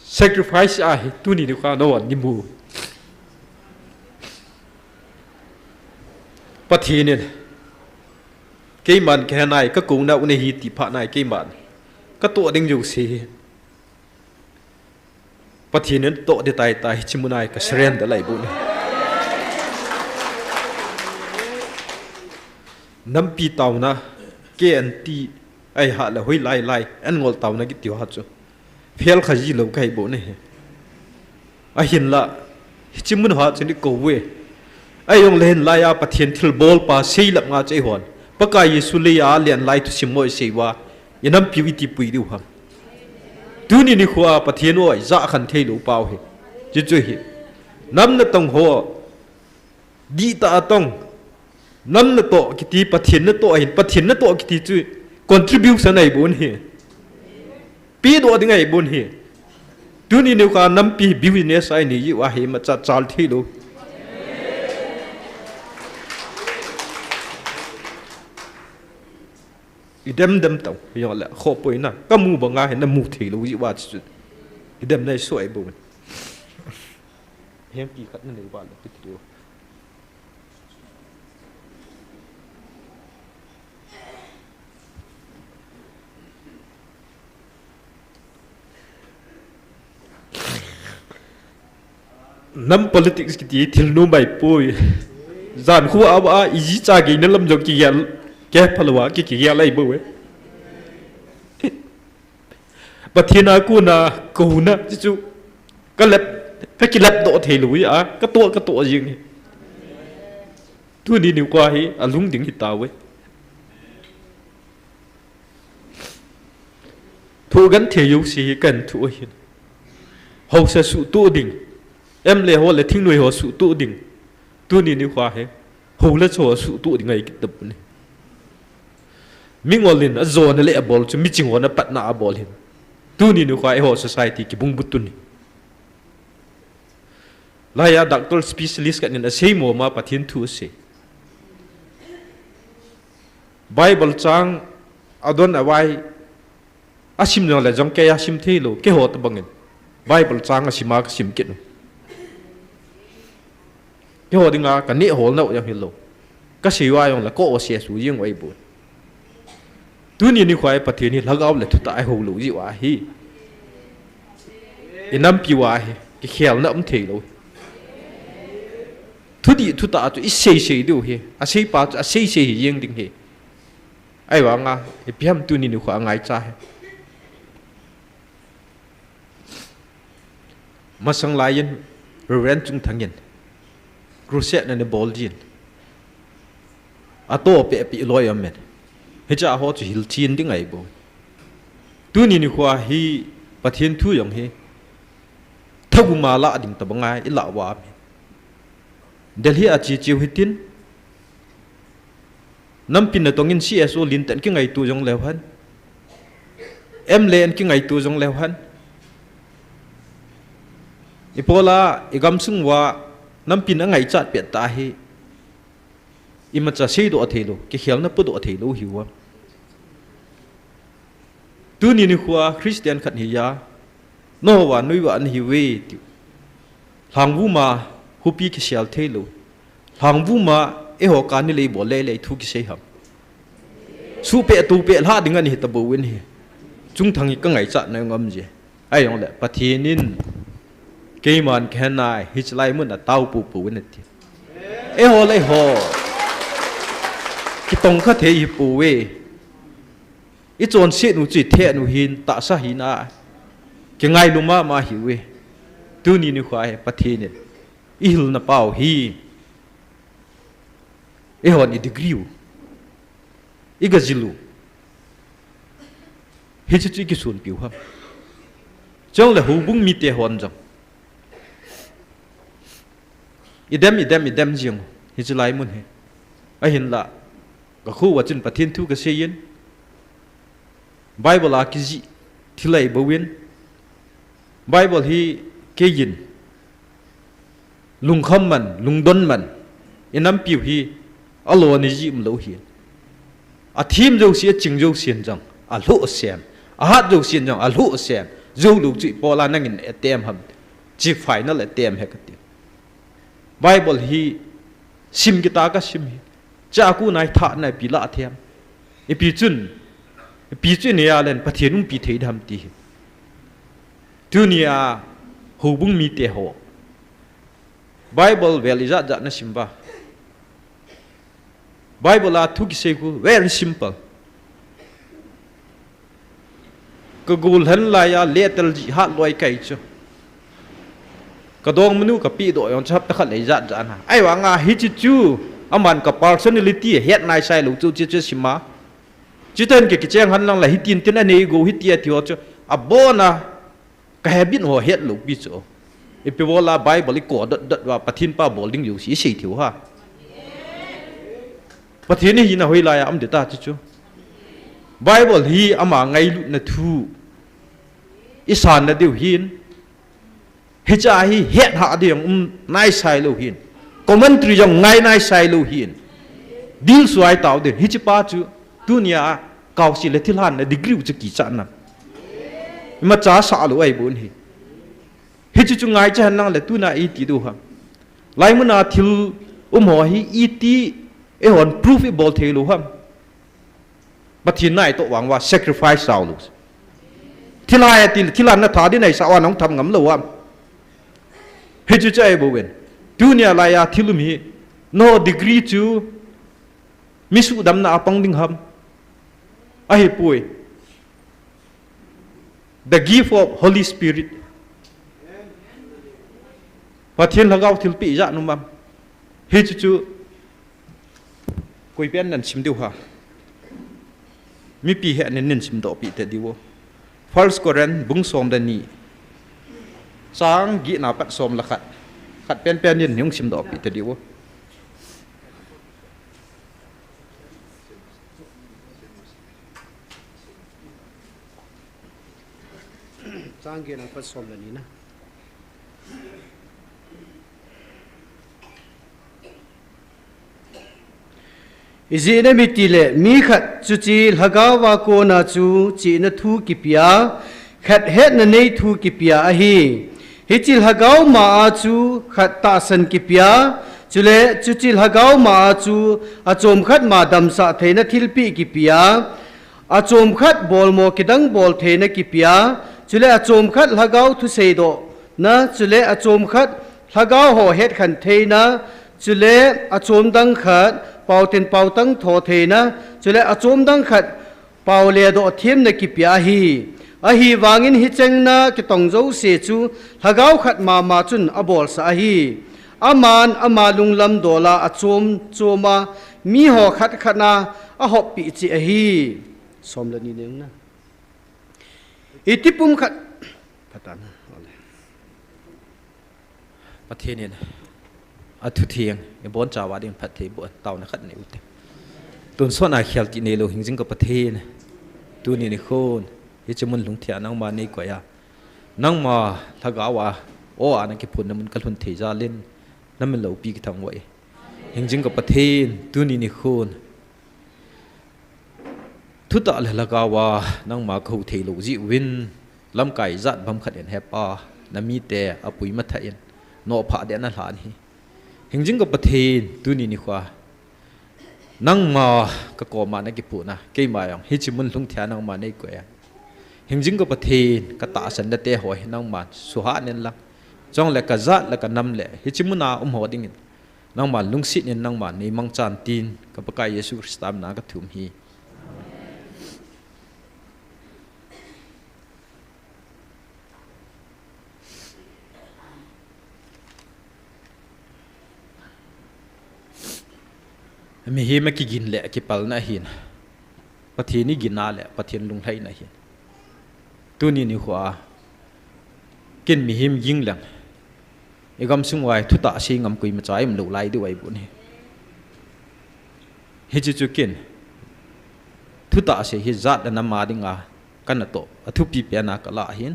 sacrifice ai tu ni được khá nó ni mu ปะทีเนี่ยเกมันแค่ไหนก็กูน่าอุณหิติพะไหนเกมันก็ตัวดึงอยู่สิปะทีเนี่ยโตเดตายชิมุนายก็เสรียนแต่ไหลบุญน้ำปีเต่านะเกอันตีไอหาละห้อยไล่อันงอลเต่านะกิติวฮัจจุเพียลขยี้เหลวไก่บุญเนี่ยไอเห็นละชิมุนหัดจะนี่กูเวไอยองเล่นไล่อาปะเทียนทิลบอลปาเสียหลักงาใจหวนปะกายสุเลยอาเลียนไล่ทุสิมวยเสียวายันน้ำผิวอิติปุยดูฮัมดูนี่นี่ขวาปะเทียนว่าจะขันเทลูเปล่าเหจุจุเหน้ำนั่นต้องหัวดีตาต้องน้ำนั่นโตกิติปะเทียนนั่นโตเห็นปะเทียนนั่นโตกิติจุ contribution ไอ้บุญเหปีตัวดึงไอ้บุญเหดูนี่นี่ขวาน้ำปีบิวเนสไอ้นี่ยี่ว่าเหมาจัดจาลเทลูอีเดมเต่าอย่างละขอบไปนะก็มูบังอาเห็นน้ำมูถีรู้ยี่ว่าสุดอีเดมได้สวยบุญเฮียปีขัดนั่นเลยว่าเลยทีเดียวน้ำ politics กิติทิลนุ่มใบปุยจานขัวอาว่าอีจีจากินนั่นลำจงกี่ยันแกพลวะกี่กี่อะไรบุ้ยปะเทียนากูนากูนะจู่ก็เล็บก็กินเล็บโตเทลุยอ่ะก็ตัวยิงตัวนี้นิ้วกว่าให้อารมณ์ดึงหิตาเว้ยทุกันเทียยุสีกันทุกคนเขาจะสู้ตัวดิ่งเอ็มเล่หัวเล่ทิ้งหน่วยหัวสู้ตัวดิ่งตัวนี้นิ้วกว่าให้เขาเล่ชัวสู้ตัวดิ่งไงกิตบุญมิงวอลินอโซนเล่บอลจะมิจิงวันปัตนาบอลินตัวนี้นึกว่าไอ้หัว society กิบุงบุตุนี่ลายาดักตัว specialist กันนี่นะเสียมัวมาปะเทียนทูเสีย Bible จังอดอนเอาไว้อาชิมนั่นแหละจังแกอาชิมเทโลแกหัวตะบังเงิน Bible จังอาชิมากชิมกินแกหัวดึงอากันนี่หัวเนาะยังเห็นโลก็สิว่าอย่างละก็เสียสูยิ่งไว้บุญตัวนี้นี่ควายปะเทียนี่ลักเอาเลยทุตไอหูหลูจีว่าฮีอิน้ำปีว่าฮีก็เขียวน้ำเทโลทุดีทุตาตัวอีเสียดูฮีอาเสียป้าอาเสียยิงดึงฮีไอ้ว่างาไอ้พี่ฮัมตัวนี้นี่ควายง่ายจ้ามาสังลายันเรนจุงทั้งยันครูเซตนั่นในบอลจีนอาโต้เปะปีลอยอเมนเฮจ้าหัวจะหิลชีนดิ้งไงบ่ตัวนี้นี่ขวาฮีปะเทียนทุยองเฮถ้ากูมาละดิ่งตะบังไงอิละวามีเดลฮีอาจีจิวฮิตินน้ำปินในตรงนี้ซีเอสโอลินแต่กี่ไงตัวจงเลวฮันเอ็มเลนกี่ไงตัวจงเลวฮันอีพอละอีกำซึ่งว่าน้ำปินอะไรจัดเปลี่ยนตาเฮอิมันจะเสียตัวเทโลเกี่ยวนับตัวเทโลหิวตัวนี้นี่ขวาคริสเตียนขัดหิยาโนวันนุยวันหิวติหางวูมาฮูปีกิเชียลเทโลหางวูมาเอหอการนี่เลยบ่เลยทุกเสียหับสู้เปะตูเปะลาดึงอันนี้ตะบูวินเฮจุงทางนี้ก็ไงจัดในงอมเจไอ้ยองแหละปะเทียนินเกมันแค่นายฮิจไลมันน่ะเต้าปูวินทีเอหอเลยหอกิตงข้าเทียปูเวอีจวนเสียหนูจีเทียหนูหินตาสะหินาเก่งไงลุมาหิวเวตัวนี้นี่ควายปะเทียนอีหลน่ะเป่าฮีเอหอนอีดีกริวอีกจิลูเฮจิจิกิส่วนผิวครับจังเลยหูบุ้งมีเตหอนจังอีเดมจังเฮจิไลมุนเฮไอเห็นละก็คู่ว่าจนปะเทียนทุกเสียนไบเบิลอากิจิที่ไหลบวินไบเบิลฮีเกยินลุงคำมันลุงดนมันอิน้ำผิวฮีอัลโลนิจิมโลฮีอาทีมโจเสียจิงโจเสียนจังอัลโลเสียมอาฮัดโจเสียนจังอัลโลเสียมโจลูกจิปอลานั่งอินเตมฮัมจีไฟนั่นแหละเตมเฮกติไบเบิลฮีซิมกิตาก็ซิมฮี จ้ากูนายท่านายปีละเทียมไอปีจุนเนี่ยเล่นประเทศนุ่งปีเทียมตีทุนเนี่ยหูบุ้งมีเตะหัวไบเบิลเวลิจะนะชิมบ้าไบเบิลทุกสิ่งกู very simple ก็กูเห็นลายเลี้ยตลจิฮัดลอยไก่จ้ะก็ดองมนุษย์กับปีโดยองชับตะขัดเลยจัดจ้ะนะไอ้ว่างาฮิจิจูอามันกับ personality เฮ็ดนายใส่ลูกจูเจชิมาจิตเต็นเกี่ยกิจยังหันหลังเลยฮิตินตินอันนี้กูฮิตเตียที่ว่าจ้ะอับบนะก็เฮบินหัวเฮ็ดลูกบิจูอีพิวลาไบเบิลก็ดัดว่าปะทินป้าบอลดิ้งอยู่สีสีถิวฮะปะทินนี่หินะหอยลายอัมเดตาจิจูไบเบิลฮีอามาไงลุนะทูอิสานนะเดียวหินเฮจ่าฮีเฮ็ดหาเดียงนายใส่ลูหินคอมเมนตรียังไงนายใส่ลูหินดิลสวยต่อเดียฮิจิป้าจูตุนียเก่าสิเลทิลานนะดีกรีวจะกี่จันนะมาจ้าสาลูไอ้บุญฮีฮิจิจูไงจะหันนั่งเลยตุนาอีตีดูฮะไลมุนาทิลหัวฮีอีตีเอหอนพรูฟอีบอลเทลูฮะบัดทีนายตัวหวังว่า sacrifice สาวลูกที่ลายที่ลานนัทธาที่ไหนสาวน้องทำงำลูกเฮจิใจบุเวนดูเนี่ยลายที่ลุมี no degree จูมิสุดำนาปังดิ้งฮัมไอ้ป่วย the gift of Holy Spirit พอเทียนละเก้าทิลปีจะนุ่มเฮจิจูกุยเป็นนั่นชิมดิวฮะมีปีเหตุนั้นนินชิมดอกปีแต่ดิวFirst Koran บุ้งสมดันนี้สางกีนาปัดสมละขัดเป็นยินยุ่งชิมดอกปีแต่ดิวสางกีนาปัดสมดันนี้นะอิจินมิติเลมีขัดจุจีลฮกาวาโกนาจูจีนทูกิปยาขัดเฮ็ดนเนทูกิปยาฮีฮิจิลฮกาวมาอาจูขัดตาสันกิปยาจุเลจุจิลฮกาวมาอาจูอาจมขัดมาดัมสะเทนทิลปีกิปยาอาจมขัดบอลโมกิดังบอลเทนกิปยาจุเลอาจมขัดฮกาวทุเซโดนะจุเลอาจมขัดฮกาวโหเฮ็ดขันเทนะจุเลอาจมดังขัดเป่าเต็นเป่าตั้งโถเทนะจุเลอาจมดังขัดเป่าเลียดอเทียมในกิปยาฮีอาฮีวางินฮิจังนะกิตองเจ้าเสียจูฮากาวขัดมาจุนอบอลสาฮีอามาลุงลำโดลาอาจมโจมามีหอขัดขนาอาหอบปีจิอาฮีสมละนี่เองนะอิติปุ่มขัดพัฒนาประเทศนี้อัตุเทียงไอ้บอนจาวาดิ่งพัดเทบวนเต่านะขัดเนี่ยอุตตุนส่วนอาเขียลจีเนโลหิงจิงกับประเทศตัวนี้นี่โคนที่จะมันหลงเถียนั่งมาในกว่าyaนั่งมาถ้ากาวาโอ้อันนั้นกิพุนนั่นมันก็ลุนเทียจะเล่นนั่นมันเหลวปีกทั้งไว้หิงจิงกับประเทศตัวนี้นี่โคนทุตตะเลยละกาวานั่งมาเขาเทียโลจิวินลำไก่จัดบำขัดเอ็นแฮปป้านั่นมีแต่อปุยมัทเอ็นโนผาเดนนั่นหลานี่หิงจิงกับประเทศตัวนี้นี่ขวานั่งมาก็ก่อมาในกิปุนะเกี่ยมาอย่างฮิจิมุนลุงเทียนั่งมาในกว่าหิงจิงกับประเทศก็ตาสันเดเตหอยนั่งมาสุหาเนี่ยละจ้องเล็กกะจัดเล็กกะนำเละฮิจิมุนาหัวดิ่งนั่งมาลุงสิเนี่ยนั่งมาในมังจานตีนกับพระกายเยซูคริสต์ตามนาก็ถุมฮีมีเฮไม่กินแหละกิปัลน่ะเห็นประเทศนี้กินน่าแหละประเทศลุงไทยน่ะเห็นตัวนี้นี่หัวกินมีเฮมยิงแหละไอ้กำซึ่งไว้ทุตตะเชียงำกุยมาจ่ายมันหลุดไหลด้วยบุญเฮจิกินทุตตะเชียเฮจัดและน้ำมาดิ่งอ่ะกันน่ะโตทุบปีเปียนักละเห็น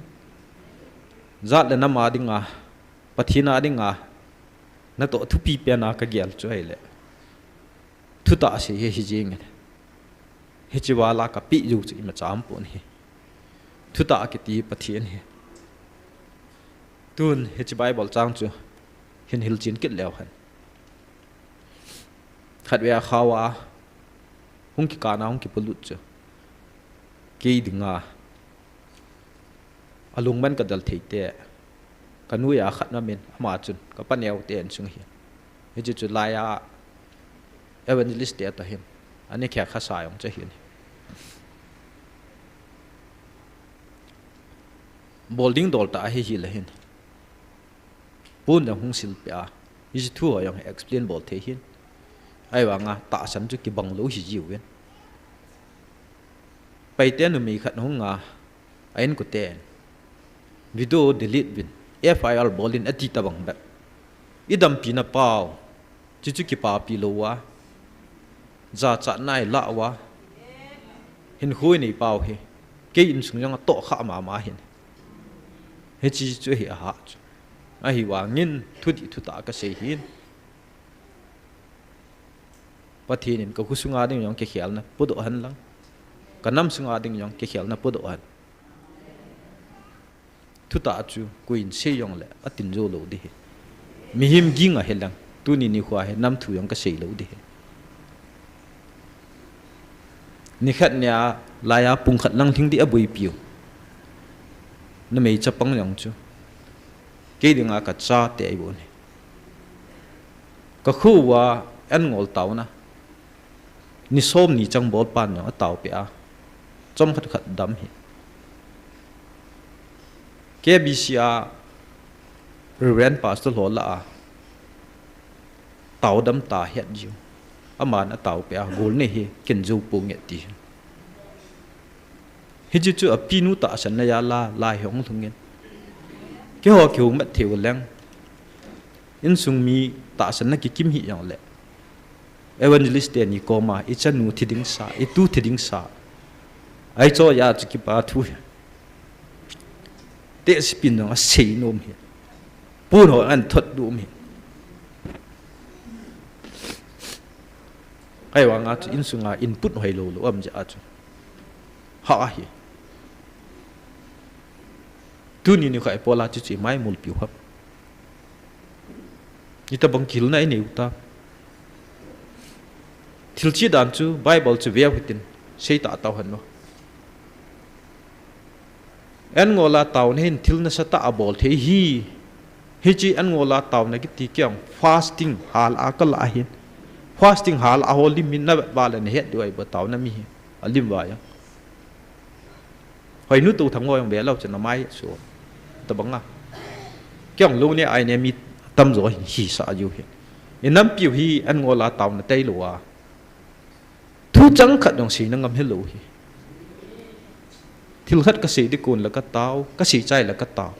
จัดและน้ำมาดิ่งอ่ะประเทศน่ะดิ่งอ่ะน่ะโตทุบปีเปียนักก็เกี่ยวช่วยเลยทุตาเสียฮิจิงฮิจิวาลากับปีอยู่จะมาจามปนเฮทุตากิตีปะเทียนเฮตุนฮิจิไบเบิลจางจูเห็นฮิลจินกิดแล้วฮัน khát về khao à hung kỳ cá na hung kỳ polut chứ kỳ đừng à alung man cả dal thấy thế cái nuôi à khát nó mình mà chun cái pan eo tiền sung hiền cái chú lai à evangelist thế ta hiền anh ấy kia khá sai ông chứ hiền bolding dol ta hi là hiền bún đang hung sil pe à ý thua yang explain bol thế hiền ai bảo nga ta sẵn chút cái bằng lối gì dịu viên bây tên người khát hung nga anh có tên video delete viên FIR bolin ati ta bang ba idam pina pau chu ki pa pi lo wa za cha nai la wa hin khui nei pau he ke in sung yang to kha ma hin he chi chu hi ha a hi wa ngin thu di thu ta ka se hin pathin ko kusunga ding yang ke khial na podo han lang kanam sunga ding yang ke khial na podo han thu ta chu kuin se yong le atin zo lo di mi him ging a helang tu ni khwa he nam thu yong ka sei lo di ni khat nya la ya pung khat lang thing di abui piu na mei chapang yong chu ke dinga ka cha te ai bon ka khu wa an ngol taw na ni som ni chang bol pan yong taw pe a chom khat khat dam hi KBCA Reverend Pastor Lola tàu đâm ta hiện diệu aman a tàu pe gol ne hi ken ju pu nge ti hi chu chu apinu ta san na ya la lai hong thung ngen ke ho kyu mat thiu lang in sung mi ta san na ki kim hi yang le evangelist ni koma I chanu thiding sa I tu thiding sa ai cho ya chu ki pa thu te spin no sei nom hi pu no an thot dum hi ai wa nga in sunga input hoi lo lo am ja chu ha hi tu ni khai pola chu chi mai mul piu hap ita bang kil nai ne uta thil chi dan chu bible chu ve hitin sei ta taw han no an ngola taw ne hin thil na sa ta abol the hi chi an ngola taw na ki ti kyang fasting hal akal a hin fasting hal a holy min na ba le ne het duai ba taw na mi alim wa ya hoi nu tu thang ngoi be lo chen na mai so ta banga kyang lu ne ai ne mi tam zo hi sa yu hi inam piu hi an ngola taw na tai lo wa thu chang khat dong si na ngam hello hi thil khat ka si di kun la ka taw ka si chai la ka taw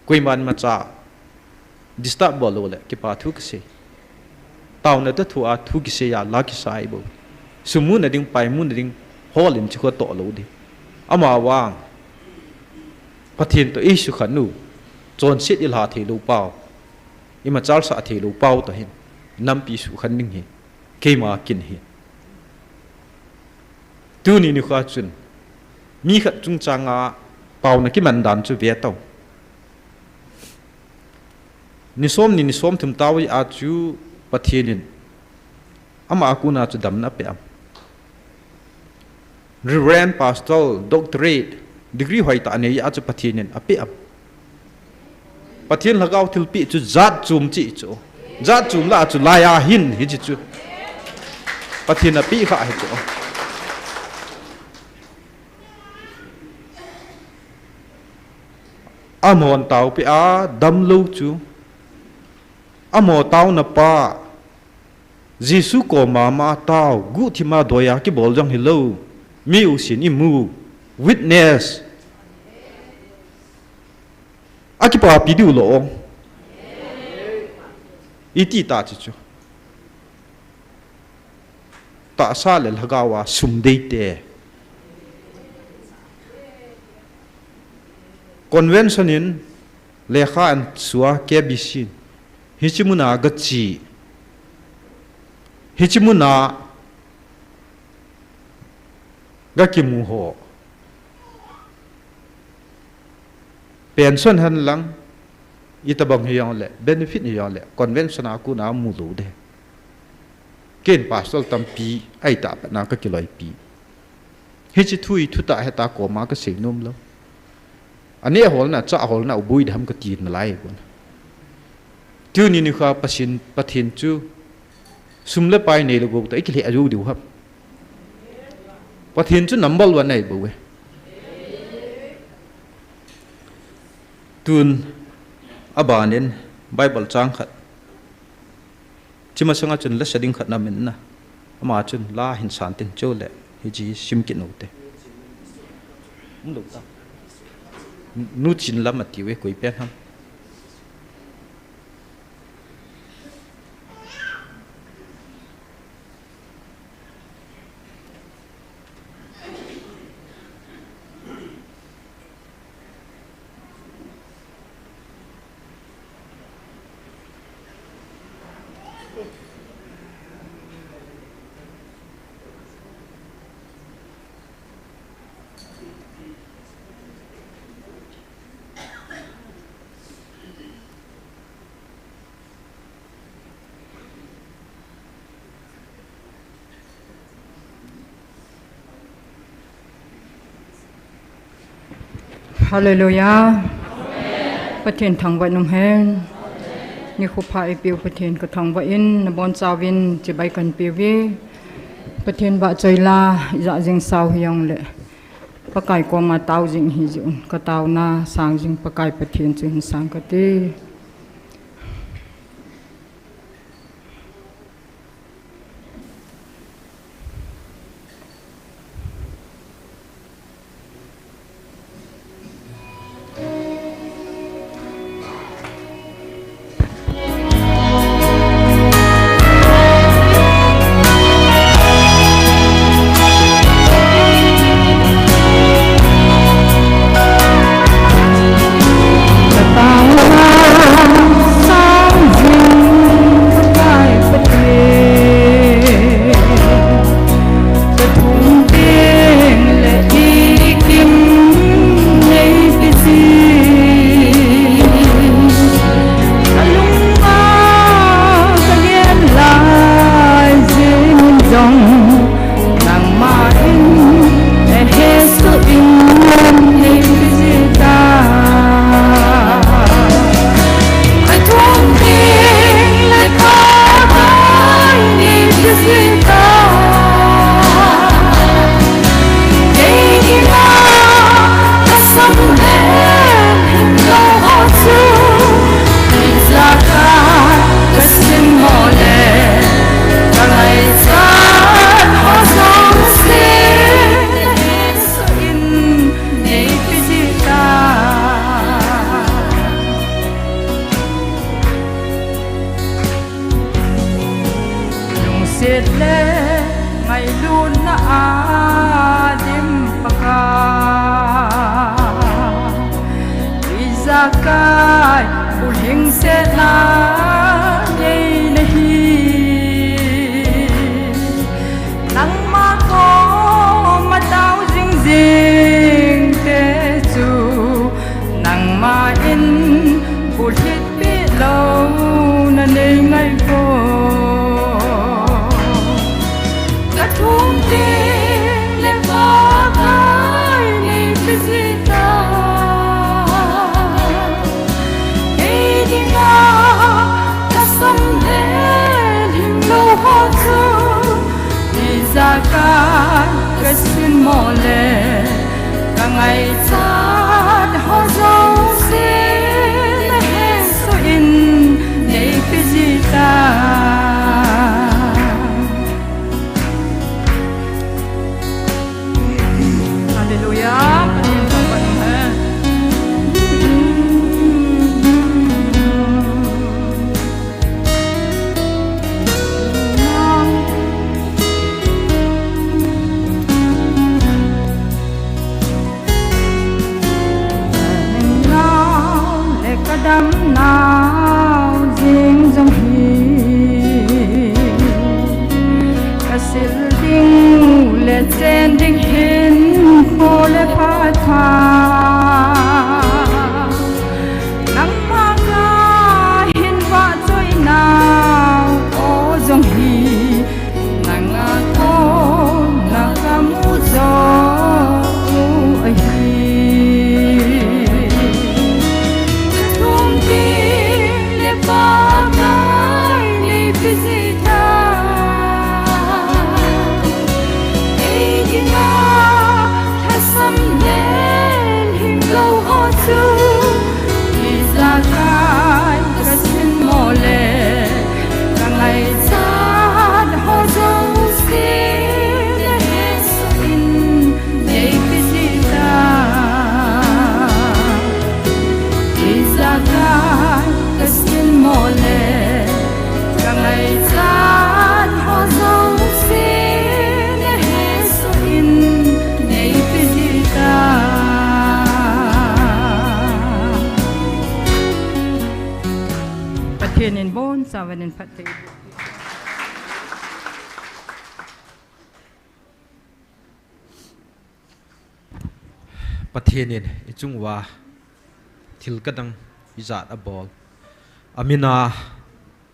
koi man ma cha disturb bolo le ki pa thu ka si taw na ta thu a thu ki se ya la ki sai bo sumu na ding pai mu na ding holin chi ko to lo di ama wang pathin to isu khanu chon sit il ha the lu pau ima chal sa the lu pau to hin nam pi su khan ning hi ke ma kin hi tu ni kha chun mi khat chung changa pau na ki man dan chu ve taw ni som thum tawi a chu pathinin ama ku na chu dam na pe am Reverend Pastoral Doctorate degree hoi ta ne ya chu pathinin ape am pathin lagaw thil pi chu zat chum chi chu zat chum la chu la ya hin hi chi chu pathin a pi kha hi chu amon taw pi a dam lo chu amo taw na pa Jisu ko mama taw gu thima doya ki bol jang hello mi u sin I mu witness aki pa pi du lo iti ta chu ta sa le lagawa sum dei te convention in lekha an suwa KBC hichimuna gachi hichimuna gakimu ho pension han lang itabang hiyang le benefit hiyang le convention aku na mu lo de ken pasal tampi ai ta na ka kiloi pi he chi thui thu ta he ta ko ma ka sei nom lo ane hol na cha hol na ubui dham ka tin na lai bon tu ni kha pasin pathin chu sumle pai nei lo go ta ikli aju du hap pathin chu number 1 nei bo we tun abanin bible chang khat chima sanga chun la sading khat na min na ama chun la hin san tin chole hi ji sim ki no te nu chin lam ati we koi pen ham Hallelujah. Pathin thang vai num hen. Ni khu phai piu pathin ka thang vai in na bon chawin chi bai kan piwi. Pathin ba choila za jing saw hyong le. Pakai ko ma taw jing hi jun ka taw na sang jing pakai pathin chin sang ka ti. sawanin phathei Pathianin ichungwa thil kadang izat abol amina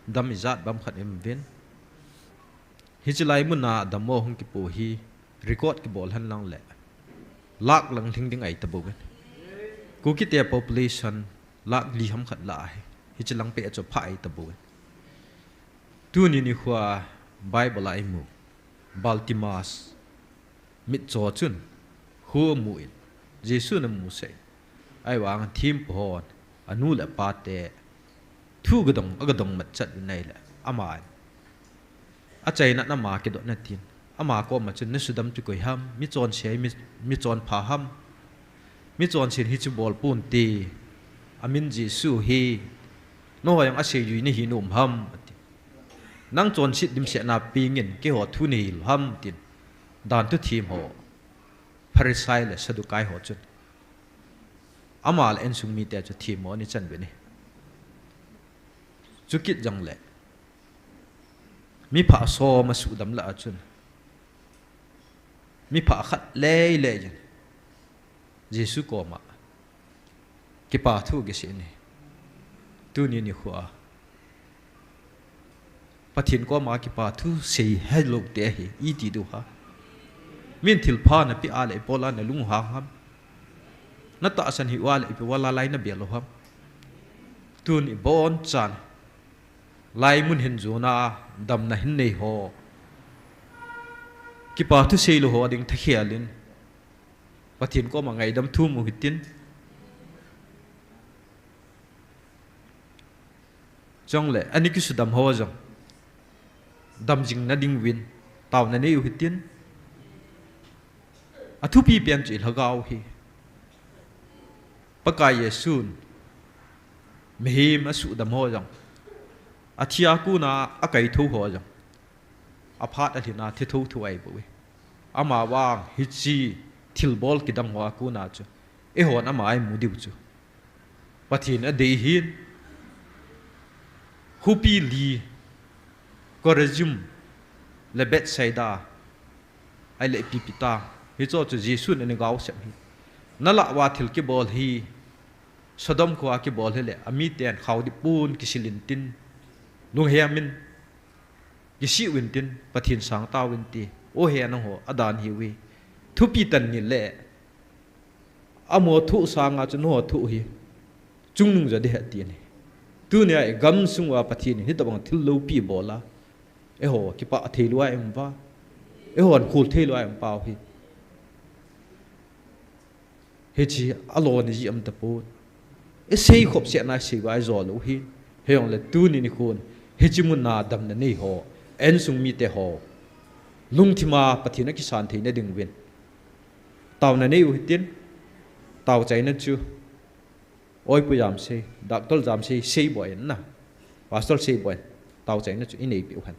dam izat bam khat emvin hijilai muna damo hung ki pu hi record ki bol han lang le lak lang thing ding ai tabu ben ku ki te population lak li ham khat la hai hijilang pe cho pha ai tabu tu ni ni khwa bible ai mu baltimas mit cho chun hu mu in Jesu na mu se ai wang thim phon anu la pa te thu gadong mat chat nei la ama a chai na ma ke do na tin ama ko ma chun na sudam tu koi ham mi chon se mi chon pha ham mi chon sin hi chu bol pun ti amin Jesu hi no yang a se yu ni hi num ham nang chon sit dim se na pingin ke ho thu ni ham tin dan tu thim ho Pharisai le Sadukai ho chun amal en sung mi te chu thi mo ni chan be ni chukit jang le mi pha so ma su dam la chun mi pha khat le le jan Jesu ko ma ki pa thu ge se ni tu ni ni khwa pathin ko ma ki pa thu sei hello te hi I ti du ha min thil pha na pi ale pola na lung ha ham na ta san hi wal pi wala lai na belo ham tun I bon chan lai mun hin zuna dam na hin nei ho ki pa thu sei lo ho ding thakhialin pathin ko ma ngai dam thu mu hitin chong le ani ki su dam ho jong dam jing na ding win taw na nei hitin Athu pi pian chi lagaw hi pakai Yesun mehim asu dam ho jang athia ku na akai thu ho jang aphat athina thi thu thu ai boi ama wang hi chi thil bol ki dam wa ku na chu e hon ama ai mu diu chu pathin a dei hin hupi li korajum le bet saida ai le pipita hi cho chu Jesu ne gaw sem hi nala wa thil ki bol hi Sodom ko ki bol hele ami ten khawdi pun ki silin tin lung he min ki si win tin pathin sang ta win ti o he na ho adan hi wi thu pi tan ni le amo thu sanga chu no thu hi chung nung ja de ha ti ni tu ne ai gam sung wa pathin ni tabang thil lo pi bola e ho ki pa theiluwa em wa e hon khul theiluwa em pau hi Hechi alone ji am tapu e sei khop se na sei wai zo lo hi heong le tu ni khun hechi mun na dam na nei ho en sung mi te ho lung thima pathina ki san theina ding win taw na nei u tin taw chai na chu oi pu yam se doctor jam se sei boy na pastor sei boy taw chai na chu inei pi han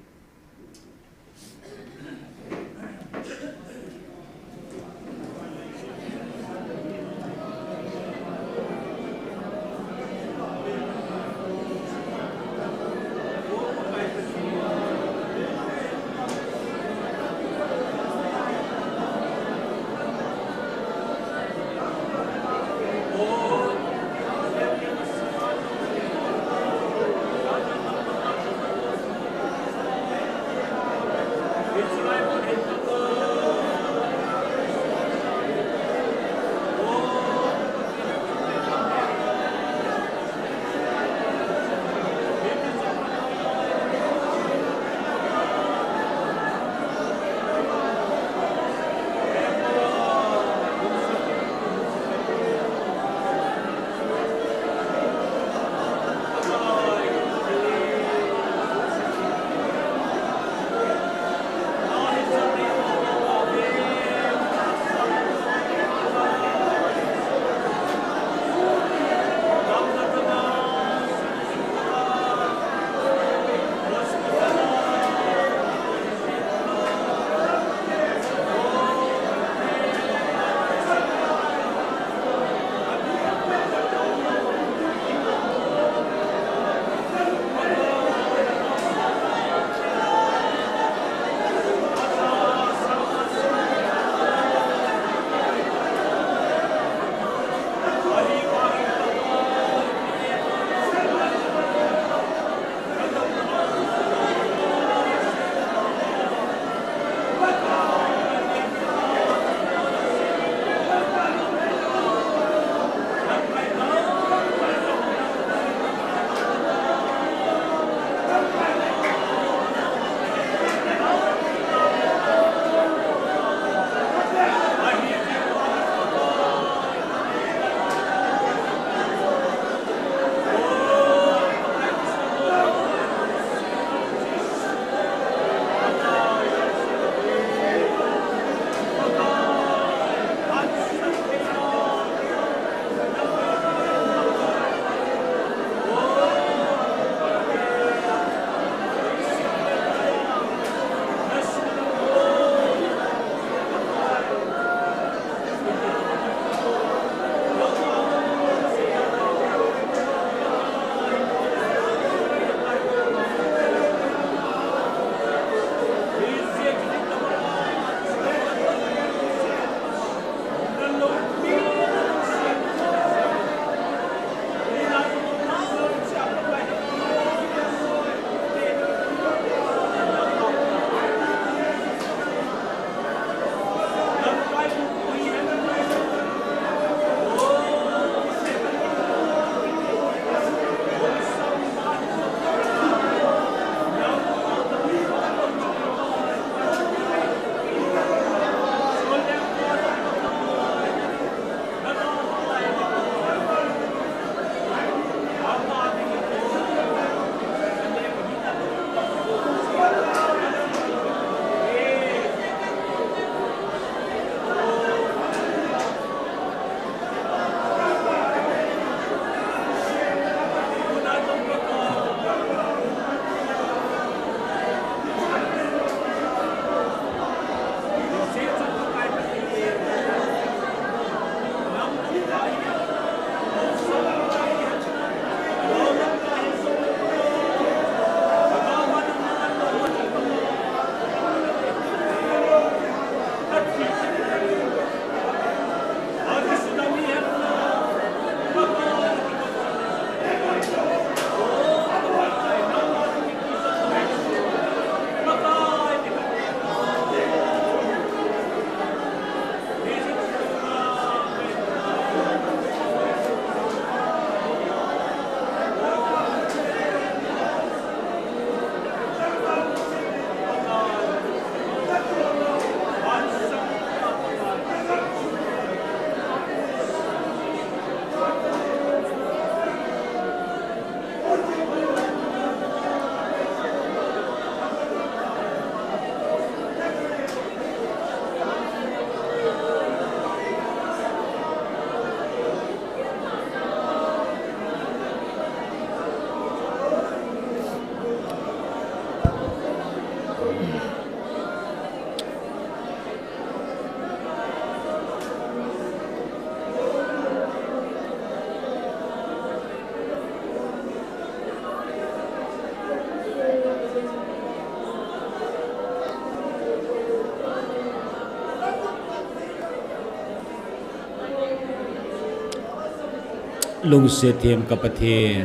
ลุงเสียเทียมกับประเทศ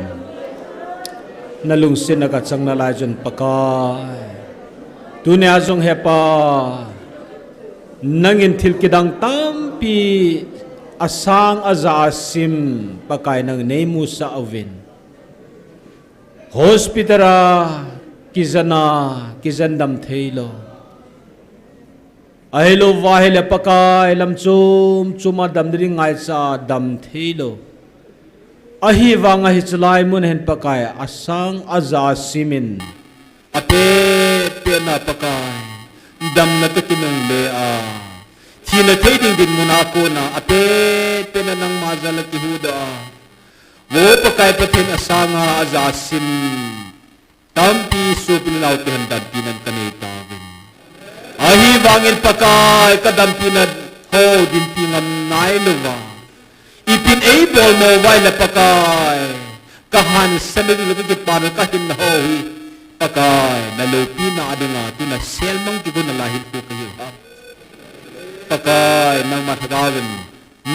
นั่นลุงเสียนักจังนาลายจนปะกายตัวเนี้ยจงเฮปานังอินทิลกิดังตัมปีอาสังอาซาซิมปะกายนังเนมุสาวินฮอสพิทากิจันดัมเทโลไอโลวาเฮเลปะกายลำจุมาดัมดิงไงซาดัมเทโลahi wanga hi chlai mun hen pakai asang aza simin ate pena pakai dam na takinang le a thina thading din muna ko na ate pena nang mazala ki huda wo pakai pathin asanga aza sim tampi supin naw te handan pinan kanita bin ahi wangin pakai kadam pinan ho din pingan nailuwa ipin able mo wai la pakai kahan sanadi lu ki par ka hin na hoi pakai na lo pina adinga tu na sel mang ki ko na lahil ko kayo ha pakai nang mathagawin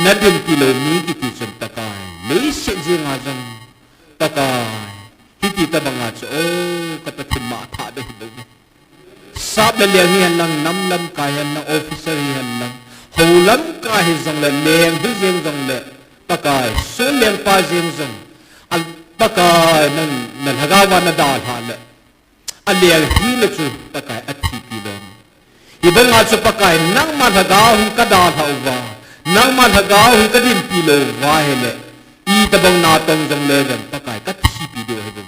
nadin kilo mi ki ti chen pakai me se je nga jang pakai hiti ta banga cho o katatin ma tha de hido sab le liang hian nang nam lam kayan na officer hian nang holam ka hi zong le leng hi jeng zong le pakai sun leng pa jeng zong al pakai nang hagawa na dal ha le aliang hi le chu pakai athi pilon ibang nga chu pakai nang man hagaw hi ka dal ha wa nang man hagaw hi ka din pilo wa hele I tabang na tong zong le gan pakai ka thi pi do he be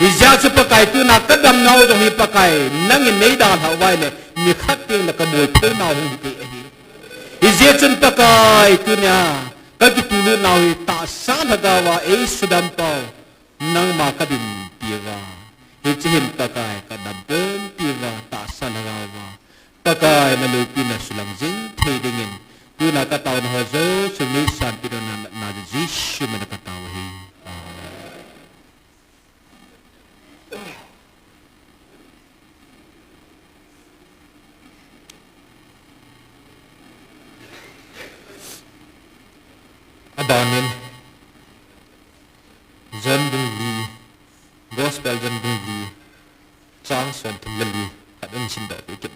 izya chu pakai tu na kadam naw zong hi pakai nang in nei dal ha wa le ni khat ting na ka moy phe na hu hi izya chun pakai tu nya kaki tulu nawi ta san hagawa sudan pau nang ma kadin piwa hichihin pakai kadabon piwa ta san hagawa pakai na lupi na sulang jin thedingin tu na kataw na hozo sumi san pino na jishu na kataw hi Abanin Jan Bung Li Gospel Jan Bung Li Chang Son Thum Li Adon Sin Da Pe Kep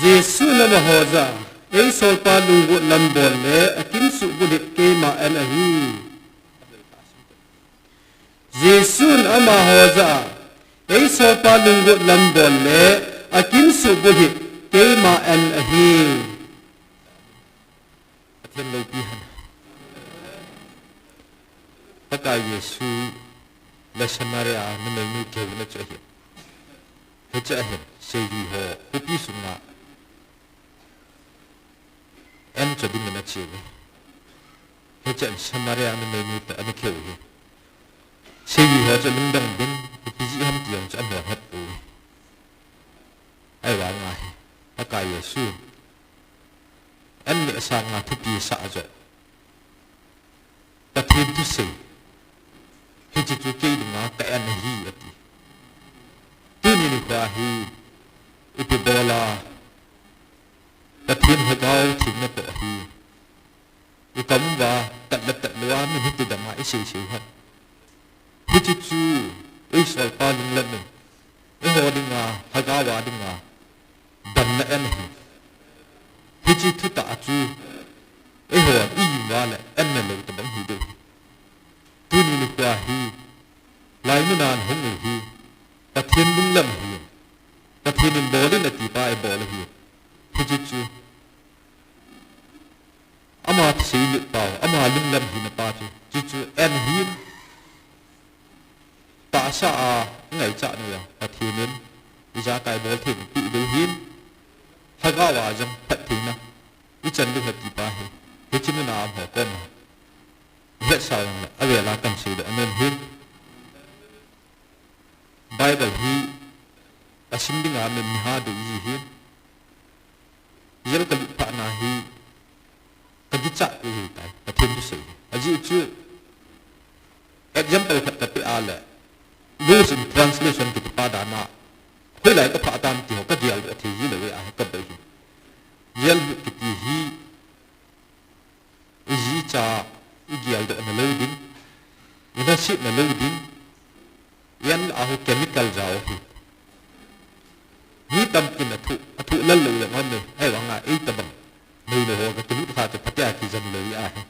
Jesu na mahoza ei solpa lunggu lambol le akin su gudit ke ma anahi Jesu na mahoza ei solpa lunggu lambol le akin su gudit ke ma anahi athen lo pi han paka Yesu la Samaria na mai nu ke na chahi he chahi sei ho pi sunga em cho đi mình chịu hết trận Samaria mình này như anh kêu gì xây gì hết cho mình đồng bên cái gì ham tiền cho anh hết rồi ai bảo ngài ta cài Giêsu anh mẹ sang ngài thức gì sợ rồi ta thêm thứ gì hết chỉ chú cây đừng ngã cái anh hi ở đi tôi nhìn qua hi ít bò la ta thiên hơi cao thì nó bỏ hi cái cấm và tận loa mình hết từ đằng mãi xì hết hết chú ấy soi pa lưng lên mình ấy hồ đi ngà hơi cao và đi ngà đầm lại anh hi hết chú tạ chú ấy hồ ý và lại anh là lâu tận đằng hi được tôi nhìn qua hi lại nó nàn không ngủ hi ta thiên lưng lâm hi ta thiên nên bỏ đến là chỉ ba bỏ là hi Hijitu ama si lit tao ama lung lam hin pa chu jitu en hin ta sa a ngai cha no ya pathinin ija kai bol thin pi do hin haga wa jam pathin na I chan du hati pa he hichin na am ho kon he sa la ave la kan si da amen hin Bible hi asim ding a men ha do yi hin yel ka lu pa na hi ka gi cha u hi tai ka thêm tu sei aji chu example khat ka pe ala rules in translation ki pa da na khoi lai ka pha tan ti ho ka dial de thi ji le we a ka be hi yel ki ti hi ji cha igial de na lo din ina ship na lo din yan a ho chemical jaw hi ni tam kin thu lal lo le ngon ne ai wa nga ai tabang nei lo ho ka tu kha te patya ki jan lo ya he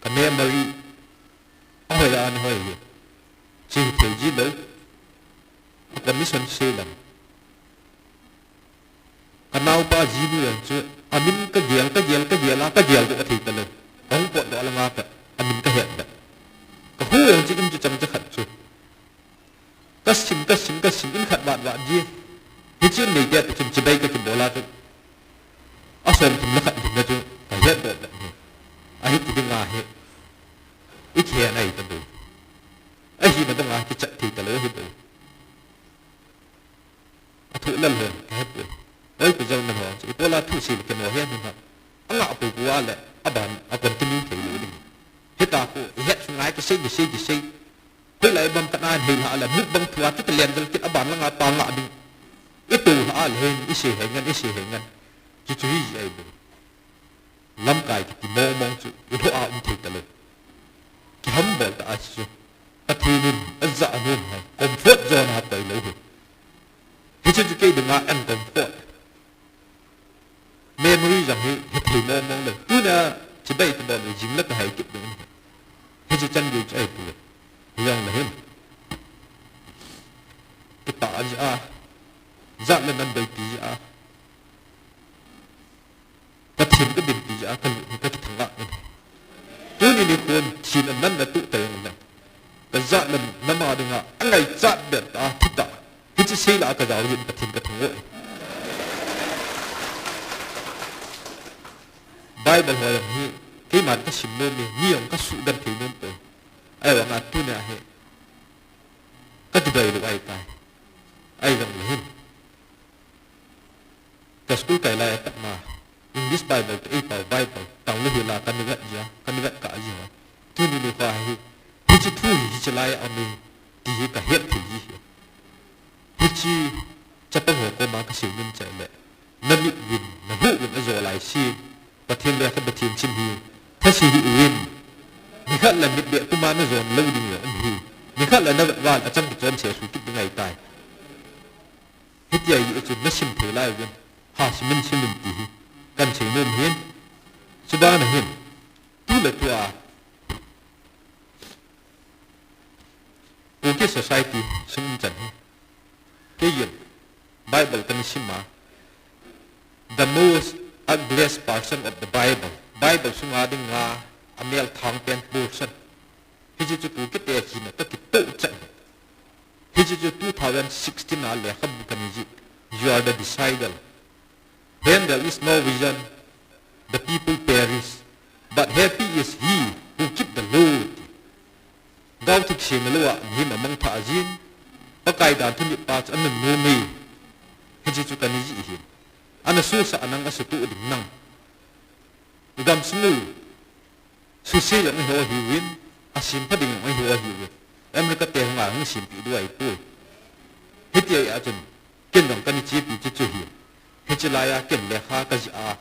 ka memory a ho ya an ho hi chi the ji lo ka mission se lam ka nau pa ji bu yan chu amin ka gial de thi ta lo ong po do la nga ka amin ka het da ka hu yang chi kim chu cham cha khat chu ka sim in khat bat ji hi chin nei de chim chi bai ka chim bola chu asam chim la khat chim na chu ka het da ni a hi ti nga he I khe nai ta do a hi na da nga ki chat thi ta lo hi do a thu lal ho ka het do oi ku jong na ho chi bola thu si ke no he ni ma anga apu ku ala aban a continue ke lo ni hita ko het sungai ke sei khoi lai bam kana hei ha ala muk bang thua tu len dal kit aban nga ta nga ding itu ha al hen isi hengan chu chu hi ai bu lam kai ki mo mong chu u a thei ta le ki ham bol ta chu athinin azza nun ha comfort zone ha tai lo hi chu chu ke de nga an comfort memory jang hi thei mo mong le tu na chi bai ta bol jing la ka hai kit ni hi chu chan yu ai bu yang lain kita aja zat le nan bai pi a ka thim ka bin pi a ka thang la tu ni kon chin nan na tu ta yang na ka zat le na ma dinga angai zat de ta thita hi chi sei la ka jaw yin ka thim ka thang oi bible ho yang hi ke man ka sim no ni yang ka su dan thei non to ai wa nga tu na he ka ti bai lu ai tai ai dang le hin ka school kai lai tak ma English bible to ai tau bible tau le hi la kan ni gat ka ji ha tu ni ka hi hi chi thu hi chi lai a ni ti hi ka het thi hi hi chi cha pa ho ko ma ka sim nin chai le na mi win na hu win a zo lai si pa thiên le ka ba thiên chim hi tha si hi win ni khat la mit be tu ma na zon lo ding an hi ni khat la na wa a chang ki chon che su kit ngai tai hit ya yi chu na sim the lai wen ha sim min sim min ti kan che nem hin su ba na hin tu le tu a okay society sum chan ke yin bible kan sim ma the most ugliest person of the bible sung ading nga amel thang pen portion hiji chu ku kete chi na ta ki to chan hiji chu 2016 al le khab kan ji you are the decider when there is no vision the people perish but happy is he who keep the law gaw tik sim lo wa hi ma mang tha jin pa kai da thun pa chan nu mi hiji chu kan ji hi ana su sa anang asu tu ding nang gam snu su se yang ho hi win asim pa ding mai ho hi win america te nga ng sim pi duai pu hiti ya chun ken dong kan chi pi chu hi he chi la ya ken le kha ka ji a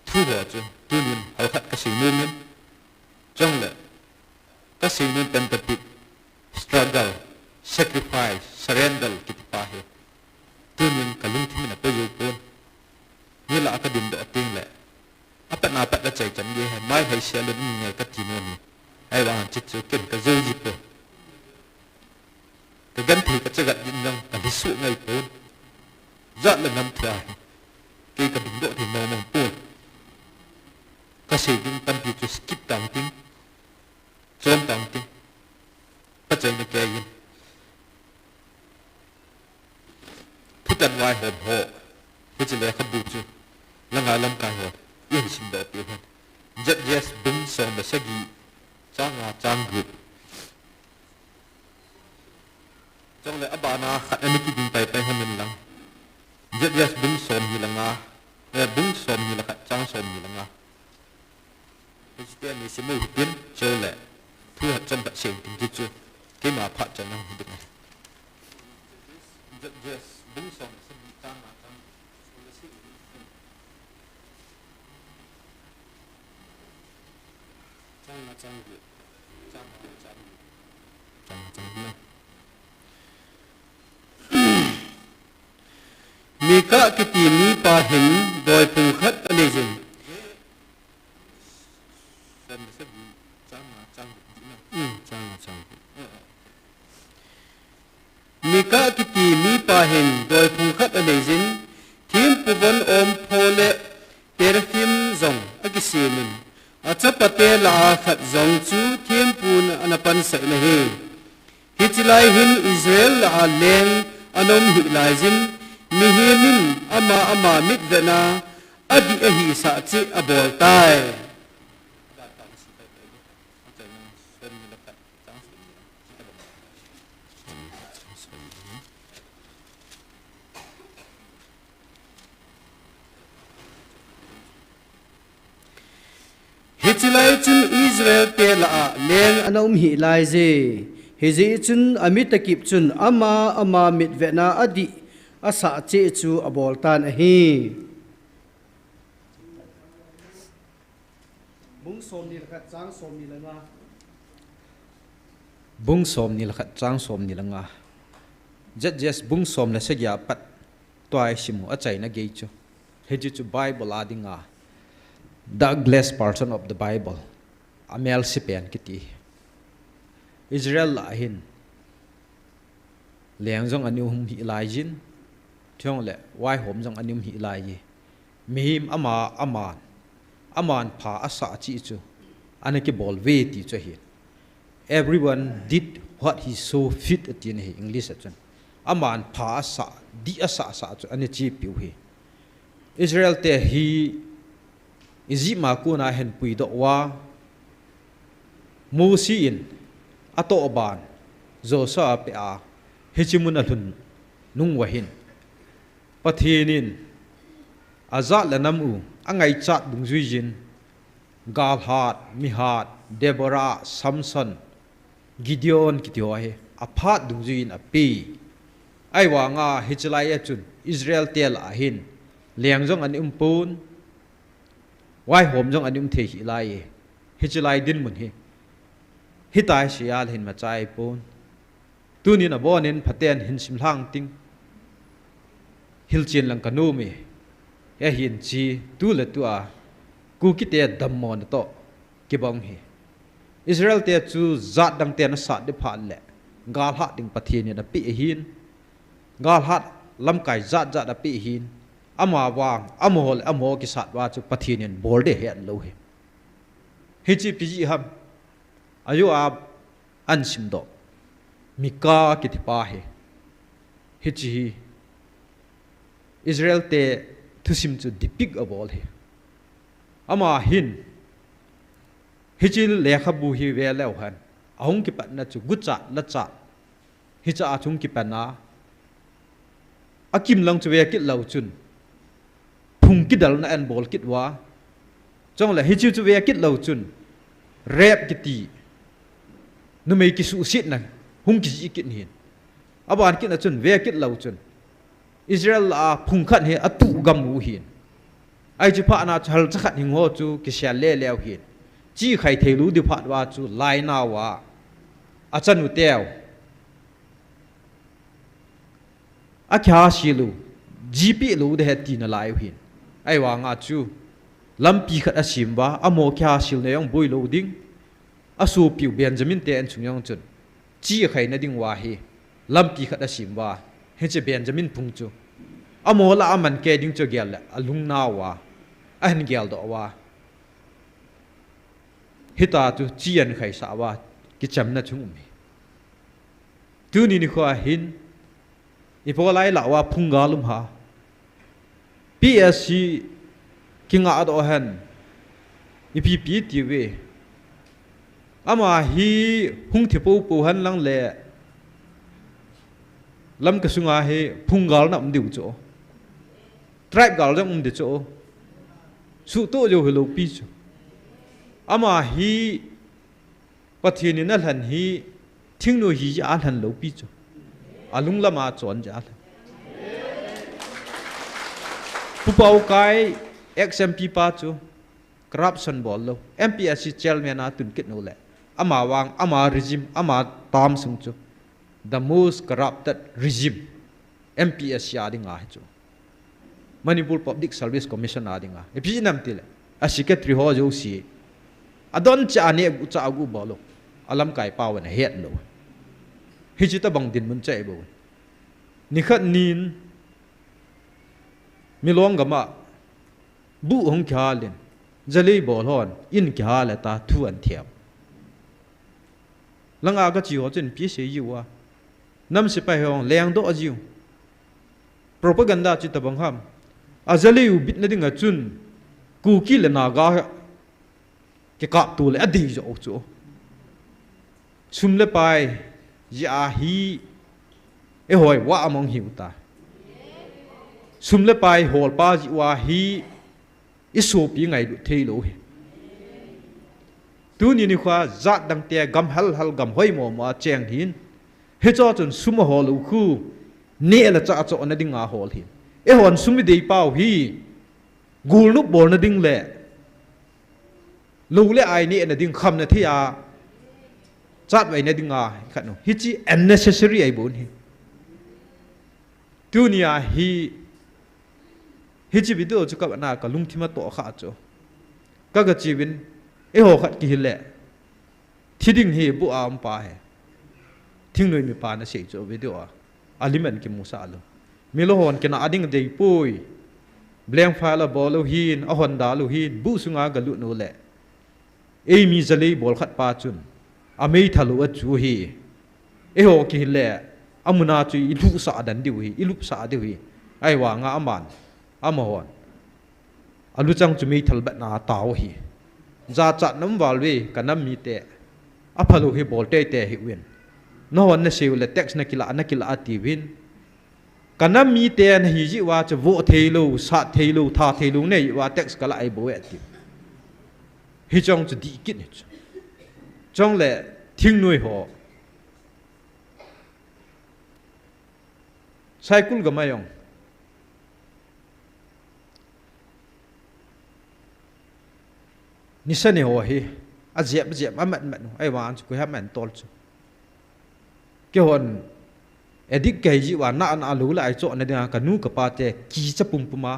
thu ho chu tu nin ho khat ka sim nun chong le ka sim nun ten ta pi struggle sacrifice surrender ki pa he tu nin ka lung thi na pe yo pon ni la ka dim da ting le apa na pa da chai chan ye hai mai hai se le ni ka ti no ni ai wa han chit chu ken ka zo ji pe ka gan thi ka chagat din nang ka li su ngai pon za le nam thra ke ka dim do thi mo mong pon ka se din tam pi chu skip tang ting chom tang ting pa chai na ke yin putan wai hom ho ke chi le ka bu chu la nga lam ka ho yin sim da pi han jet yes bum so ma sagi cha nga chang gu chong le abana khat ani ki din pai pai han lang Just bung som hilanga bung som hilaka chang som hilanga Christian ni simu pin chole thu hat chan bat sing ting chu ke ma phat chan nang dik just bung som sim tang ma tang Mika kiti mi pa hin doi pung khat anejin Mika kiti mi pa hin doi pung khat anejin thim puvon om phole terfim zong akisimin achapate la khat zong chu thim pun anapan sa na he hichilai hin Israel la leng anom hi laizin mihimin ama mitvena adi ahi sa chi abol tai hichilai chun Israel te la leng anom hi lai je hezi chun amit takip chun ama mit vena adi asa che chu abol tan a hi bung som ni la chang som ni la nga bung som ni la khat chang som ni la nga just bung som la se gya pat toy simu a chai na ge chu heji chu bible adinga Douglas Parson of the Bible amel sipen kiti Israel la hin leng jong anu hum hi lai jin thiong le wai hom jong anim hi lai yi mihim aman pha asa chi chu anaki bol ve ti chu hi everyone did what he so fit at in English at aman pha asa di asa chu ani chi piu hi Israel te hi izi ma ku na hen pui do wa musi in ato ban zo sa pe a hichimun alhun nung wahin pathinin azat lanamu angai chat bungzuijin galhat mihat Deborah Samson Gideon kitiohe aphat dungzuin api aiwa nga hichlai achun Israel tel ahin lengjong an umpun wai hom jong anim the hi lai hichlai din mun hi hitai sial hin ma chai pon tunin abonin phaten hin simhlang ting hilchin lang kanu mi ya hin chi tu le tu a ku ki te dammon to kibong hi Israel te chu zat dang te na sa de phan le gal ha ding pathin na pi hin gal hat lam kai zat da pi hin ama wang amo ki sat wa chu pathin bol de he lo he hi chi pi ji ham ayu a an sim do mika ki ti pa he hi chi Israel te thusim chu dipik abol he ama hin hichil lekha bu hi ve lew han ahung ki pat na chu gucha la cha hi cha achung ki pana akim lang chu ve ki law chun phung ki dal na an bol kit wa chong la hichu chu ve ki law chun rep ki ti nu mei ki su sit na hung ki ji kit hin aban ki na chun ve ki law chun Israel a phung khat he atu gam u hin ai chi pha na chal chakhat hing ho chu ki sha le lew hin chi khai thelu di phat wa chu lai na wa achanu tew a kya shilu gp lu de he ti na lai hin ai wa nga chu lampi khat asim wa amo kya shil ne yong boi lo ding asu piu Benjamin te an chung yong chun chi khai na ding wa hi lampi khat asim wa heche Benjamin phung chu amo la aman ke ding chu gel alung na wa an gel do wa hita tu chian khai sa wa ki cham na chung mi tu ni ni kho hin ipolai la wa phunga lum ha PSC kinga ado han ipi pi ti we ama hi hung thipo po han lang le lam ka sunga he phungal nam diu cho tribe gal jang de cho su to jo helo pi chu ama hi pathin in alhan hi thing no hi a han lo pi chu alung lama chon ja pu pau kai XMP pa chu corruption bol lo MPSC chairman a tun kit no le ama wang ama regime ama tam sung chu the most corrupted regime MPSC adinga chu Manipur Public Service Commission adinga epi nam til a secretary ho jo si adon cha ne bu cha gu bolo alam kai paw na het lo hi chi ta bang din mun chai bo ni khat nin milong gama bu hong kha len jali bol hon in kha la ta thu an thiam langa ga chi ho chen pi se yu wa nam se pa hong leng do ajiu propaganda chi ta bang ham azali u bit na dinga chun ku ki le na ga ke ka tu le adi jo chu sum le pai ya hi e hoi wa among hiu ta sum le pai hol pa ji wa hi isu pi ngai du thei lo tu ni ni kha zat dang te gam hal gam hoi mo ma cheng hin he cho chun sum ho lu khu ne la cha cho na dinga hol hin e hon sum mi dei pau hi gul nu bol na ding le lu le ai ni na ding kham na thia chat vai na dinga khat no hi chi unnecessary ai bon hi tu nia hi chi video chu ka na ka lung thima to kha cho ka ga chi win e ho khat ki le thiding hi bu am pa he thing noi mi pa na sei cho video a aliman ki musa lo milo hon ke na ading dei pui bleng fa la bolo hin a hon da lu hin bu sunga ga lu no le e mi zali bol khat pa chun a mei thalu a chu hi e ho ki le amuna chu i lu sa dan diu hi i lu sa diu hi ai wa nga aman amahon alu chang chu mei thal ba na taw hi za cha nam wal we kanam mi te a phalu hi bol te te hi win no hon na seu le text na kila ati win kanam mi te na hi ji wa cha vo theilu sa theilu tha theilu nei wa text kala ai bo ati hi chong chu di kit ni chong le thing nuôi ho cycle ga mayong ni sane ho hi a jep amat ai wan chu ko ha man tol chu ke hon edik kai ji wa na an alu la ai cho na da ka nu ka pa te ki cha pum puma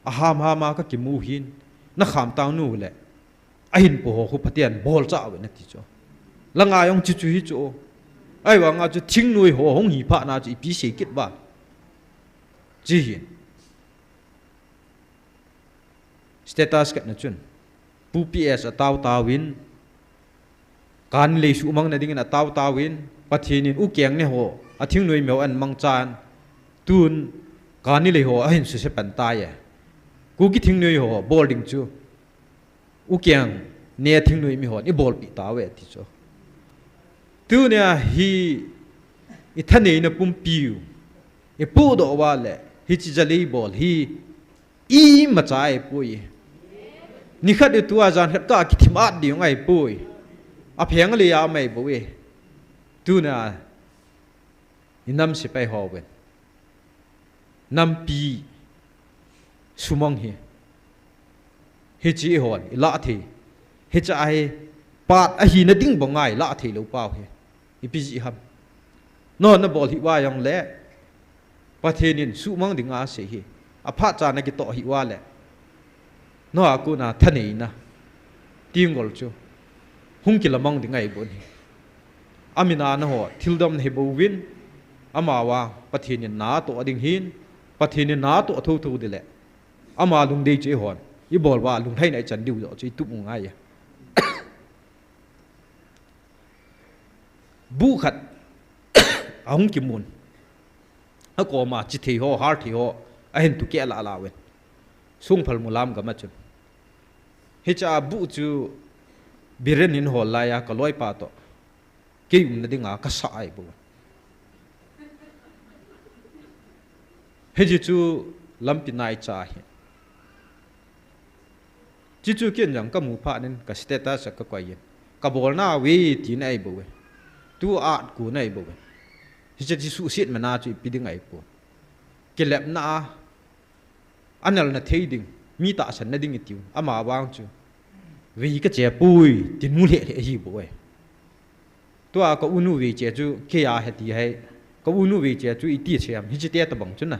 a ha ma ka ki mu hin na kham taw nu le a hin po ho khu patian bol cha we na ti cho langa yong chu hi chu ai wa nga chu thing nuôi ho hong hi pha na chu pi se kit ba ji hin status ka na chun pu ps a taw win kan le su mang na ding na taw win pathinin u keng ne ho a thing nuôi meo an mang chan tun kan ni le ho a hin se pan ta ye ku ki thing nuôi ho boarding chu u keng ne thing nuôi mi ho ni bol pi ta we ti cho tu ne hi i thane na pum piu e pu do wa le hi chi jali bol hi i ma chai pui ni khat de tua jan khat ka ki thimat di ngai pui a pheng le ya mai bo we tu na inam si pai ho wen nam pi sumong hi chi hon i la thi hi cha ai pat a hi na ding bo ngai la thi lo pau hi i pi ji ham no na bol hi wa yong le pathenin sumong dinga se hi a pha cha na ki to hi wa le no aku na thani na tingol chu hung ki lamang dingai bon hi amina na ho thildom he bo win amawa pathenin na to ading hin pathenin na to thu thu dile ama lung dei che hon i bol wa lung thai nai chan diu jo chi tu mu ngai ya bu khat ahung ki mun a ko ma chi thei ho har thi ho a hen tu ke la wen sung phal mulam ga ma chu hi cha bu chu biren in ho la ya ka loi pa to ke um na dinga ka sa ai bu he ji chu lampi nai cha hi chi chu kian jang ka mu pha nen ka status ka kwai yen ka bol na we ti nai bo we tu art ku nai bo we hi chi su sit ma na chu pi ding ai po ke lep na anal na thei ding mi ta san na ding tiu ama wang chu vì cái chế bùi tin mu lệ lệ gì bùi tôi có unu vì chế chú kia hay thì hay có unu vì chế chú ít tiền xem hết tiền tập bằng chút nè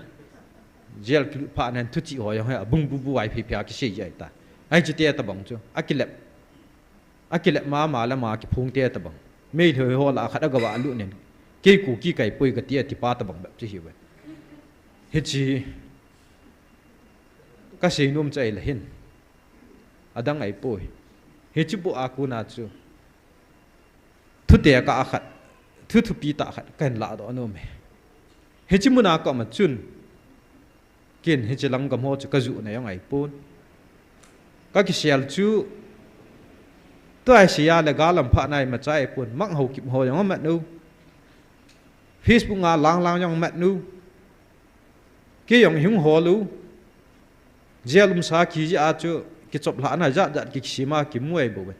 giờ cái bạn nên thu chi hỏi hay bung bung bung ai phi phi cái gì vậy ta ai chỉ tiền tập bằng chú akilep mà là mà cái phung tiền tập bằng mấy thời họ là khát cái bạn luôn nên cái cú cái bùi cái tiền thì ba tập bằngแบบgì vậy hết chi cái gì nôm chạy là hin adang ai bùi hết chú bộ aku na chú thu tiền cả khát thu pi ta khát cái lạ đó nó mày hết chú muốn aku mà chun kiên hết chú lăng cầm hoa chú cái dụ này ông ai bùn các cái sẹo chú tôi ai sẹo là gà làm phá này mà trái bùn mắc hậu kịp hồi ông mẹ nu Facebook ngà lang lang ông mẹ nu cái ông hiung hồ lu giờ lùm sa kỳ gì à chú cái chụp lại này dạt cái xí mà cái muối bộ vậy,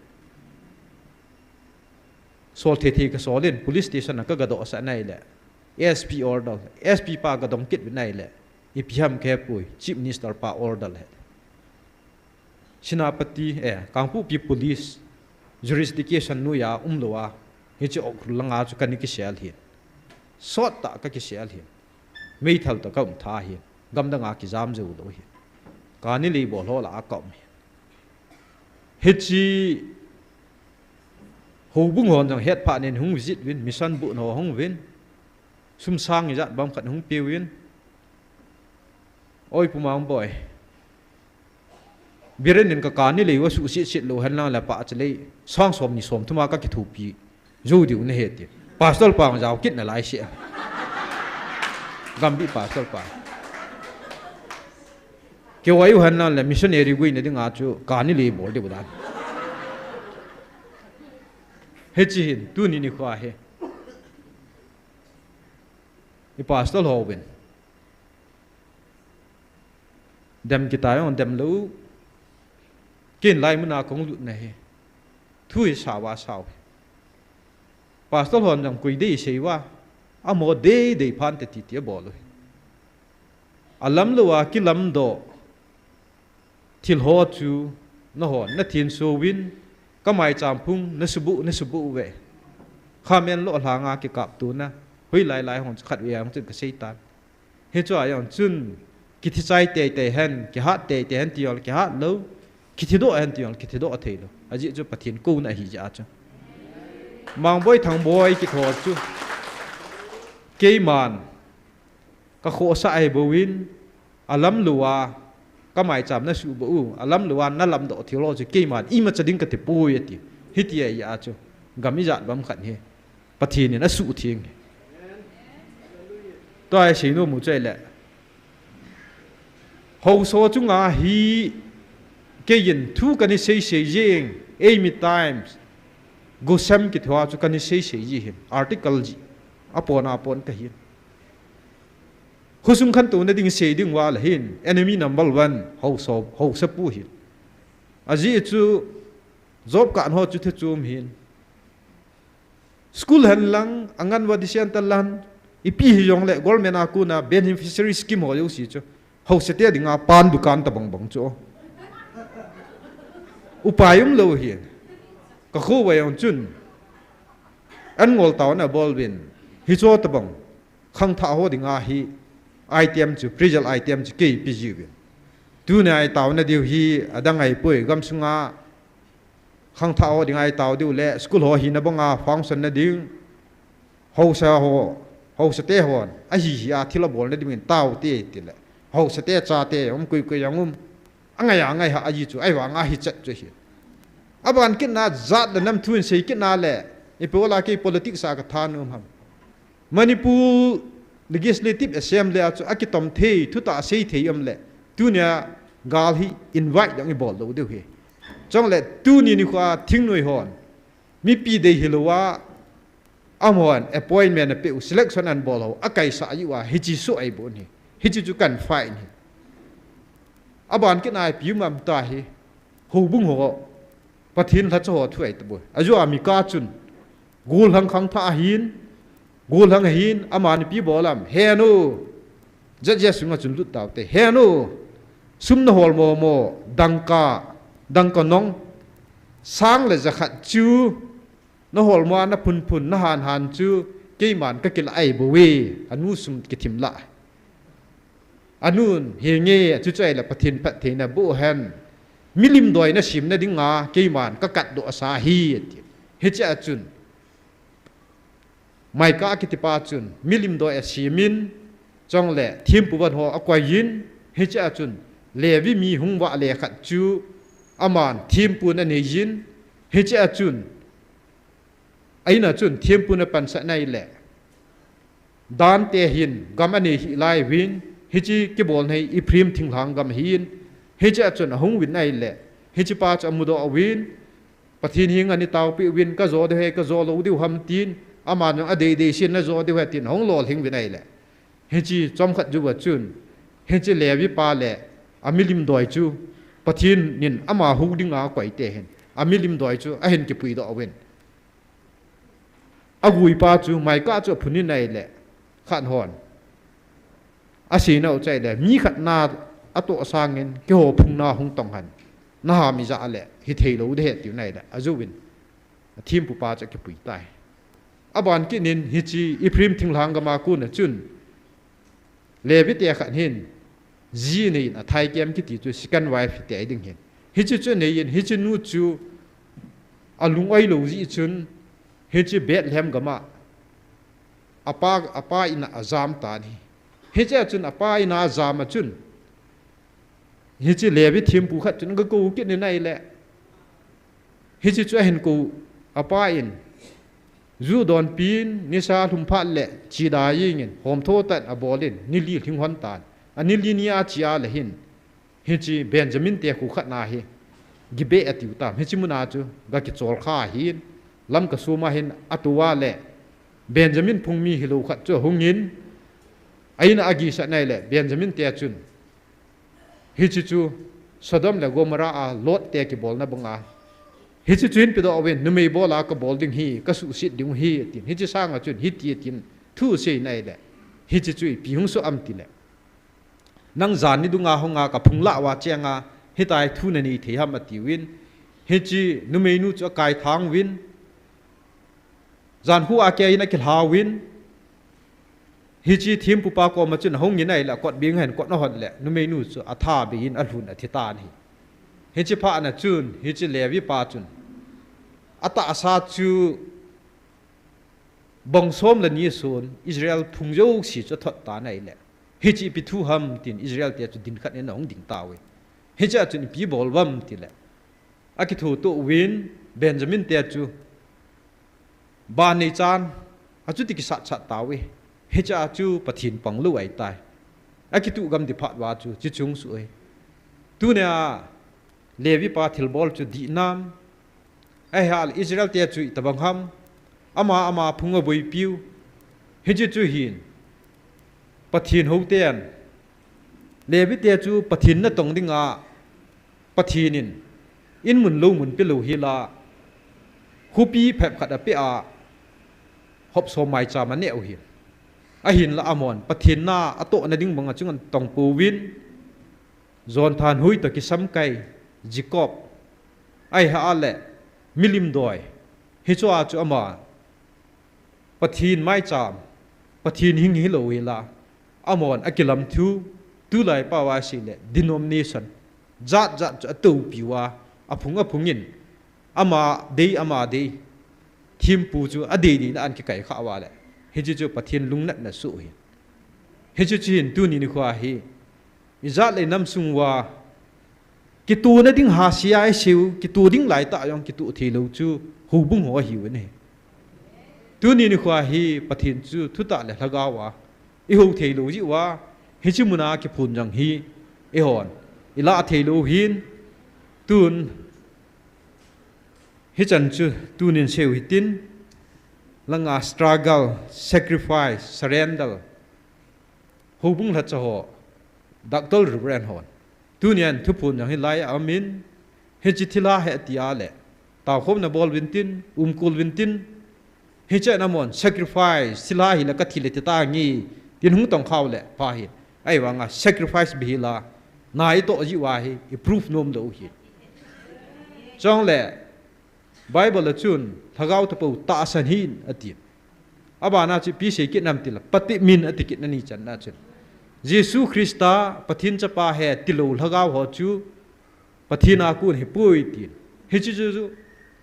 sol thì cái sol lên police station là cái gado sa này lệ, SP order, SP pa cái đồng kết bên này lệ, IPM cái bùi, chief minister pa order lệ, sinapati càng phụ pi police, jurisdiction nuya loa, cái chỗ lăng áo cho cái cái sẹo hiện, sót ta cái sẹo hiện, mấy thằng ta cái tha hiện, gam đang cái giam dầu đó hiện, cái này lấy bỏ lo là cọm hết chi hồ bung hồn rằng hết phá nên hung giết viên mission bộ nó hung viên sum sang như dạng bom khẩn hung tiêu viên ôi phù mang boy biren nên cái này lấy vào sự giết lô hành lang là phá chỉ lấy sang xóm ni xóm thuma các cái thủ pi dù điều này hết đi pastor pang giáo kết là lại sẽ gam bị pastor pang kêu ai hắn là missionary queen này đi ngã chú cả ní lì bỏ đi bữa đó hết chi hin tu ní ní khoa hết cái pastor hồ bên đem cái tay on đem lú kiên lại mình nào cũng lụt này thui sao wa sao pastor hòn rằng quỳ đi xí wa amo de phan te ti ti bỏ rồi alam lua ki lam do thil ho chu na hon na thin so win ka mai cham phung na subu ve khamen lo la nga ki kap tu na hui lai hon khat we ang chun ka seitan he chu ayang chun ki thi chai te hen ki ha te hen tiol ki ha lo ki thi do hen tiol ki thi do thei lo aji chu pathin ko na hi ja chu mang boy thang boy ki tho chu ke man ka kho sa ai bo win alam luwa ka mai cham na su bu alam luwa na lam do thilo chu ke man i ma chading ka te pui ati hitia ya chu gami jat bam khan he pathi ni na su thing to ai sei no mu chai le ho so chu nga hi ke yin thu ka ni sei jing Amy Times go sam ki thwa chu ka ni sei ji hin article ji apon ka hin khusum khan tu na ding sei ding wa la hin enemy number 1 ho sa pu hin aji chu job kan ho chu the chum hin school han lang angan wa disian talan ipi hi yong le government aku na beneficiary scheme ho yo si chu ho se te dinga pan dukan ta bang chu upayum lo hin ka khu wa yong chun an ngol taw na bolwin hi cho ta bang khang tha ho dinga hi item chu fragile item chu ke pg bi tu na ai taw na diu hi adang ai poi gam sunga khang tha ho dinga ai taw diu le school ho hi na banga function na ding ho sa te hon a hi a thila bol na ding taw te ti le ho sa te cha te kui yang angai ha aji chu ai wa nga hi chat chu hi aban kin na zat da nam thuin sei kin na le ipola ke politics sa ka than ham Manipur legislative assembly chu akitom the thu ta sei the am le tunia gal hi invite yang bol lo de he chong le tu ni khwa thing noi hon mi pi de hilowa amon appointment pe selection and bol ho akai sa yu wa hi chi so ai bo ni hi chi chu kan fai ni aban ke nai pi mam ta hi hu bung ho pathin la cho thuai ta bo ajo ami ka chun gul hang khang tha hin gul hang hin aman pi bolam he no ja sunga chun lut taw te he no sum na hol mo dangka nong sang le za khat chu na hol mo na phun na han chu ke man ka kil ai bo we anu sum ki thim la anun hi nge chu chai la pathin phat the na bu han milim doi na sim na dinga ke man ka kat do sa hi he cha chun mai ka ki ti pa chun milim doi a simin chong le thim pu ban ho akwai yin he cha chun le vi mi hung wa le khat chu aman thim pu na ne yin he cha chun aina chun thim pu na pan sa nai le dan te hin gam ani hi lai win hi chi ki bol nei i phrim thing hang gam hin he cha chun hung win nai le he chi pa cha mu do win pathin hing ani taw pi win ka zo de he ka zo lo di ham tin aman ang ade de sin na zo de he tin hong lol hing win nai le he chi chom khat ju wa chun he chi le wi pa le amilim doi chu pathin nin ama hu dinga kwai te hen amilim doi chu a hen ki pui do wen agui pa chu mai ka chu phunin nai le khan hon asi na chai le mi khat na ato sangin ke ho phung na hung tong han na ha mi za le hi thei lo de he tiu nai le azu win thim pu pa cha ki pui tai aban ki nin hi chi iprim thinglang ga ma ku na chun le bi te khan hin ji nei na thai kem ki ti chu second wife te ding hin hi chu nei yin hi chu nu chu alung ai lo ji chun hi chi Bethlehem ga ma apa ina azam ta ni hi cha chun apa ina azam chun hi chi le bi thim pu khat chun ga ko ki nei le hi chi chu hin ko apa in zu don pin ni sa thum phat le chi da yin hom tho tat abolin ni li thing hon tan ani linia chia le hin hi chi Benjamin te khu khat na hi gibe atiu tam hi chi muna chu ga ki chol kha hin lam ka suma hin atuwa le Benjamin phungmi hilu khat chu hungin aina agi sa nai le Benjamin te chun hi chi chu Sodom le Gomora a Lot te ki bol na banga hi chi chuin pe do awen numei bola ka bol ding hi ka su sit ding hi tin hi chi sang a chun hi ti tin thu sei nai le hi chi chui pi hung so am ti le nang zan ni dunga honga ka phungla wa chenga hitai thu na ni the ham ati win he chi numei nu cho kai thang win zan hu a ke ina kil ha win hi chi thim pu pa ko ma chun hong ni nai la kot bing hen kot na hot le numei nu cho atha be in alhun athita ni he chi pha na chun hi chi lewi pa chun ata asa chu bong som la ni son Israel phungjo si cho thot ta nai le hi chi pi thu ham tin Israel te chu din khat ne nong ding ta we hi cha chu pi bol wam ti le aki thu to win Benjamin te chu ba nei chan a chu ti ki sa cha ta we hi cha chu pathin pang lu ai tai aki tu gam di phat wa chu chi chung su ai tu ne a levi pa thil bol chu di nam ai hal Israel te chu tabang ham ama phunga boi piu hi chu hin pathin ho ten levi te chu pathin na tong dinga pathinin in mun lo mun pe lo hi la khupi phep khat a pe a hop so mai cha ma ne o hi a hin la amon pathin na ato na ding banga chungan tong pu win zon than hui to ki sam kai Jacob ai ha ale milim doi hi chu a chu ama pathin mai cham pathin hing hi lo hi la amon akilam thu tu lai pa wa si le denomination zat tu piwa aphungin ama de thim pu chu ade ni an ki kai kha wa le he chu pathin lungnat na su hi he chu chin tu ni khwa hi izat le nam sung wa ki tu na ding ha sia ai siu ki tu ding lai ta yong ki tu thi lo chu hu bung ho hi ne tu ni khwa hi pathin chu thu ta le laga wa i ho thei lo ji wa hi chu muna ki phun jang hi e hon ila thei lo hin tun hi chan chu tunin seu hitin langa struggle sacrifice surrender ho bung la cho dakdol rubren hon tu nian thu phun yang hi lai amin he chi thila he tia le ta khom na bol vintin kul vintin he cha namon sacrifice sila hi la ka thile ta ngi tin hung tong khaw le pa hi ai wanga sacrifice bi la nai to ji wa hi proof nom do hi chong le bible la chun thagau ta pu ta san hin ati abana chi pi se kit nam til pati min ati kit nani chan na chen Jesus Christa pathin cha pa he tilo thagau ho chu pathina kun hi pui tin hi chu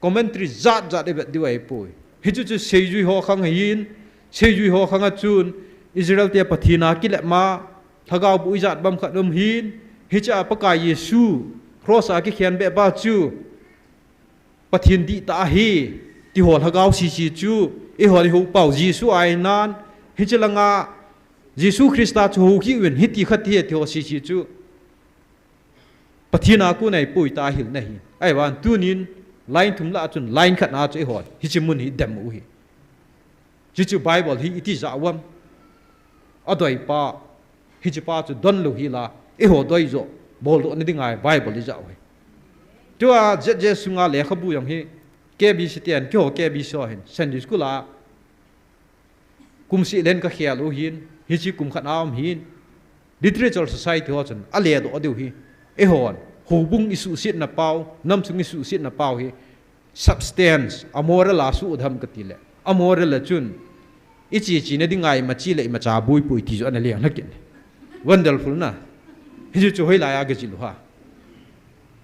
commentary zat zat de diwai pui hi chu seijui ho khang hin seijui ho khang a chun Israel te pathina ki le ma thagau bu izat bam khat dum hin hi cha paka Yesu cross a ki khian be ba chu pathin di ta hi ti hol thagau si chu e hol hu pau Jesu ai nan hi chalanga Jesu Christa chu hu ki wen hi ti khat hi ti ho si chu pathina ku nei pui ta hil na hi ai wan tunin line thum la chun line khat na chu e hol hi chi mun hi dem u hi chu Bible hi iti za wam adoi pa hi chi pa chu don lu hi la e ho doi zo bol do ni dingai Bible li za we tu a je sunga le khabu yang hi ke bi sitian ke ho ke bi so hen Sunday school la kum si len ka khia lu hin hi chi kum khat am hin literature society ho chun a le do adu hi e hon ho bung isu sit na pau nam chung isu sit na pau hi substance amora la su dham ka tile amora la chun ichi ne dingai ma chi le ma cha bui pui ti zo na le na ken wonderful na hi chu hoi la ya ga chi lu ha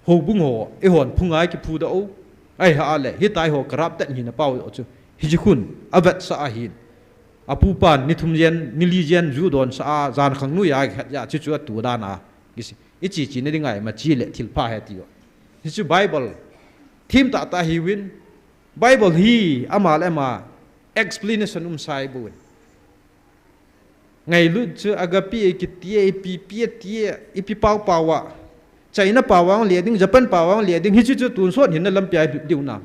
ho bung ho e hon phungai ki phu da o ai ha le hi tai ho karap ta ni na pau chu hi ji khun avat sa hin apu pan ni thum yen ni li yen ju don sa zan khang nu ya khat ya chu chu tu da na gisi ichi ne dingai ma chi le thil pha he ti yo hi chu Bible thim ta hi win Bible hi amal ema explanation sai bu ngai lu chu agapi ki tie pi tie ipi pau pawa China pawang le ding Japan pawang le ding hi chu tun so hin na lam pya diu na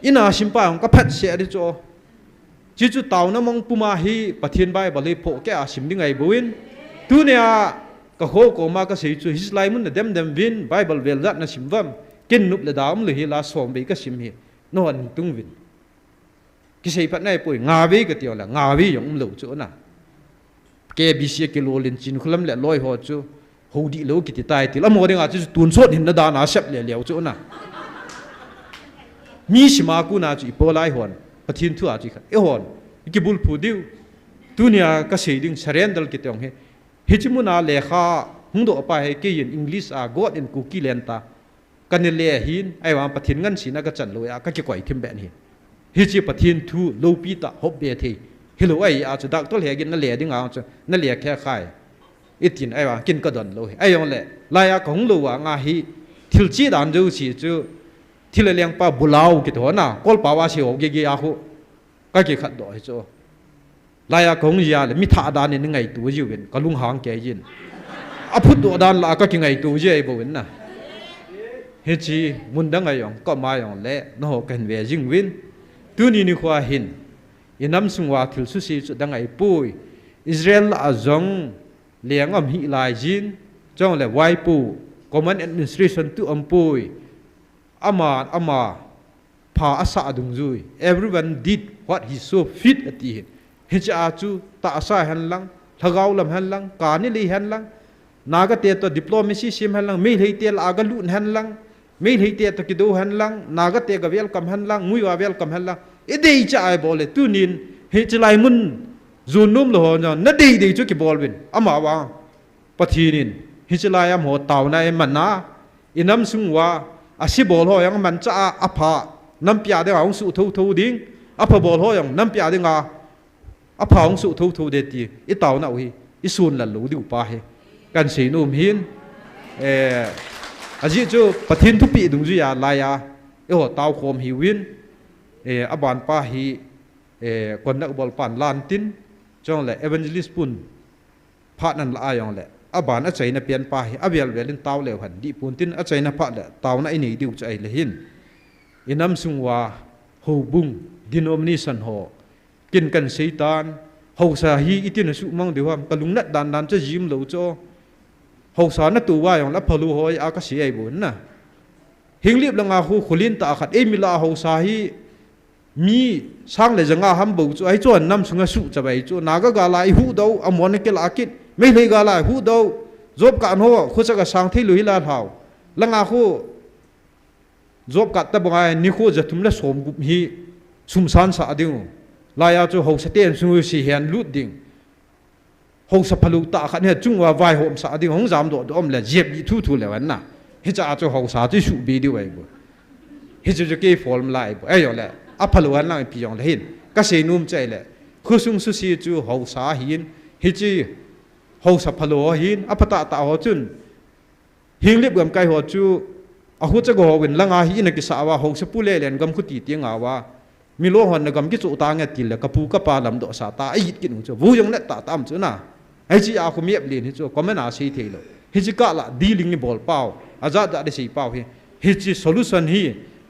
ina simpa ka phat se ri cho chi chu taw na mong puma hi pathin Bible le pho ke a sim ding ai buin tu ne a ka ho ko ma ka sei chu his lai mun dem win Bible vel zat na simwam kin nup le dam le hi la som be ka sim hi no an tung win ki sei phat nai pui nga ve ka tio la nga ve yong lo chu na ke bi sia ke lo lin chin khulam le loi ho chu ho di lo ki ti tai ti la mo de nga chu tun sot hin na da na sep le leo chu na mi sima ku na chu po lai hon pathin thu a chi kha e hon ki bul phu diu tunia ka sei ding surrender ki tong he hichimuna lekha hungdo pa he ke in English a God in cookie lenta kan le hin ai wa pathin ngan sina ka chan lo ya ka ki koi thim ben hi hi chi pathin thu lo pi ta hop be the hello ai a chu dak tol he gin na le ding a chu na le khe khai itin ai wa kin ka don lo ai yong le la ya kong lo wa nga hi thil chi dan jo chi chu thil leng pa bulau ki to na kol pa wa si ho ge a hu ka ki khat do hi chu la ya kong ya le mi tha da ni ngai tu ji wen ka lung hang ke yin a phut do dan la ka ki ngai tu je ai bo wen na he chi mun dang ai yong ko ma yong le no ho kan ve jing win tu ni ni khwa hin inam sungwa thil su si chu dang ai pui Israel a zong liang am hi lai jin chong le wai pu common administration tu am pui ama pha asa dung zui everyone did what he so fit at the he cha chu ta asa han lang thagau lam han lang ka ni li han lang naga te to diplomacy sim han lang me hei tel aga lu han lang me hei te to kido han lang naga te ga welcome han lang ngui wa welcome han lang e dei cha ai bole tu nin he chlai mun zunum lo no na dei chu ki bol win ama wa pathinin hi chlai am ho taw na e man na inam sungwa asi bol ho yang man cha apha nam pya de ong su thu ding apha bol ho yang nam pya de nga apha ong su thu de ti i taw na hi i sun la lu diu pa he kan sei num hin aji chu pathin thu pi dung ju ya la ya e ho taw khom hi win aban pa hi kon na bol pan lan tin chong le evangelist pun pha nan la ayong le aban a chaina pian pa hi abial velin taw le han di pun tin a chaina pha le taw na ini diu chai le hin inam sungwa ho bung denomination ho kin kan seitan ho sa hi itin su mang de ham kalung nat dan dan cha jim lo cho hậu sa na tu wa yong la phalu hoi a ka si ai bun na hing lip langa khu khulin ta khat e mi la hậu sa hi mi sang le janga ham bu chu ai chuan nam sunga su chabai chu naga ga lai hu do amon ke la kit me le ga lai hu do job ka no khu cha ga sang thei lui la thau langa khu job ka ta bangai ni khu jathum la som gup hi sumsan sa ading laya chu ho saten su si hian lut ding ho sa phalu ta khat ne chungwa vai hom sa ading hong jam do dom le jeb bi thu thu le wan na hi cha chu ho sa chi su bi di wai bu hi chu ke form lai bu ai yo le a phalu an lang pi yong le hin ka se num chai le khu sung su si chu ho sa hin hi chi ho sa phalu hin a phata ta ho chun hing lip gam kai ho chu a hu cha go win langa hi na ki sa wa ho sa pu le len gam khu ti ti nga wa mi lo hon na gam ki chu ta nga til le kapu ka pa lam do sa ta ai ki nu chu vu yong le ta tam chu na ai chi a khu miep lin hi chu comment a sei thei lo hi chi ka la dealing ni bol pau aza da de sei pau hi chi solution hi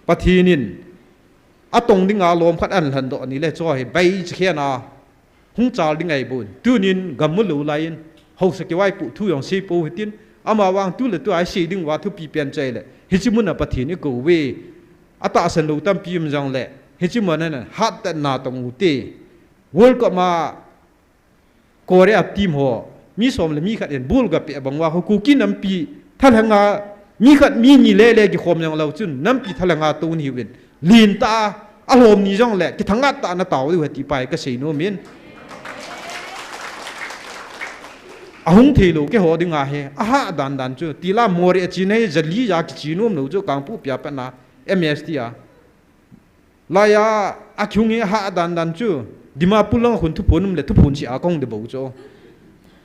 pathinin atong dinga lom khat an han do ni le cho hi bai chi khiana hung chal ding ai bun tunin gam mu lu lain ho sa ki wai pu thu yong sei pu hitin ama wang tu le tu ai sei ding wa thu pi pen chai le hi chi mun na pathini ko we ata san lu tam pi m jang le hi chi mon na hat ta na tong u te world cup ma korea team ho mi som le mi khat en bul ga pe bang wa ko ku kin nam pi thalanga mi khat mi ni le le ki khom yang lo chun nam pi thalanga tu ni win lin ta alom ni jong le ki thangat ta na taw ri ti pai ka sei no min ahung thelo ke ho dinga he aha dan dan chu tila mori chi nei jali ya ki chi nom no chu kang pu pya pa na mst a la ya akyung ha dan dan chu dimapur lang hun thu punum le thu pun chi a kong de bo cho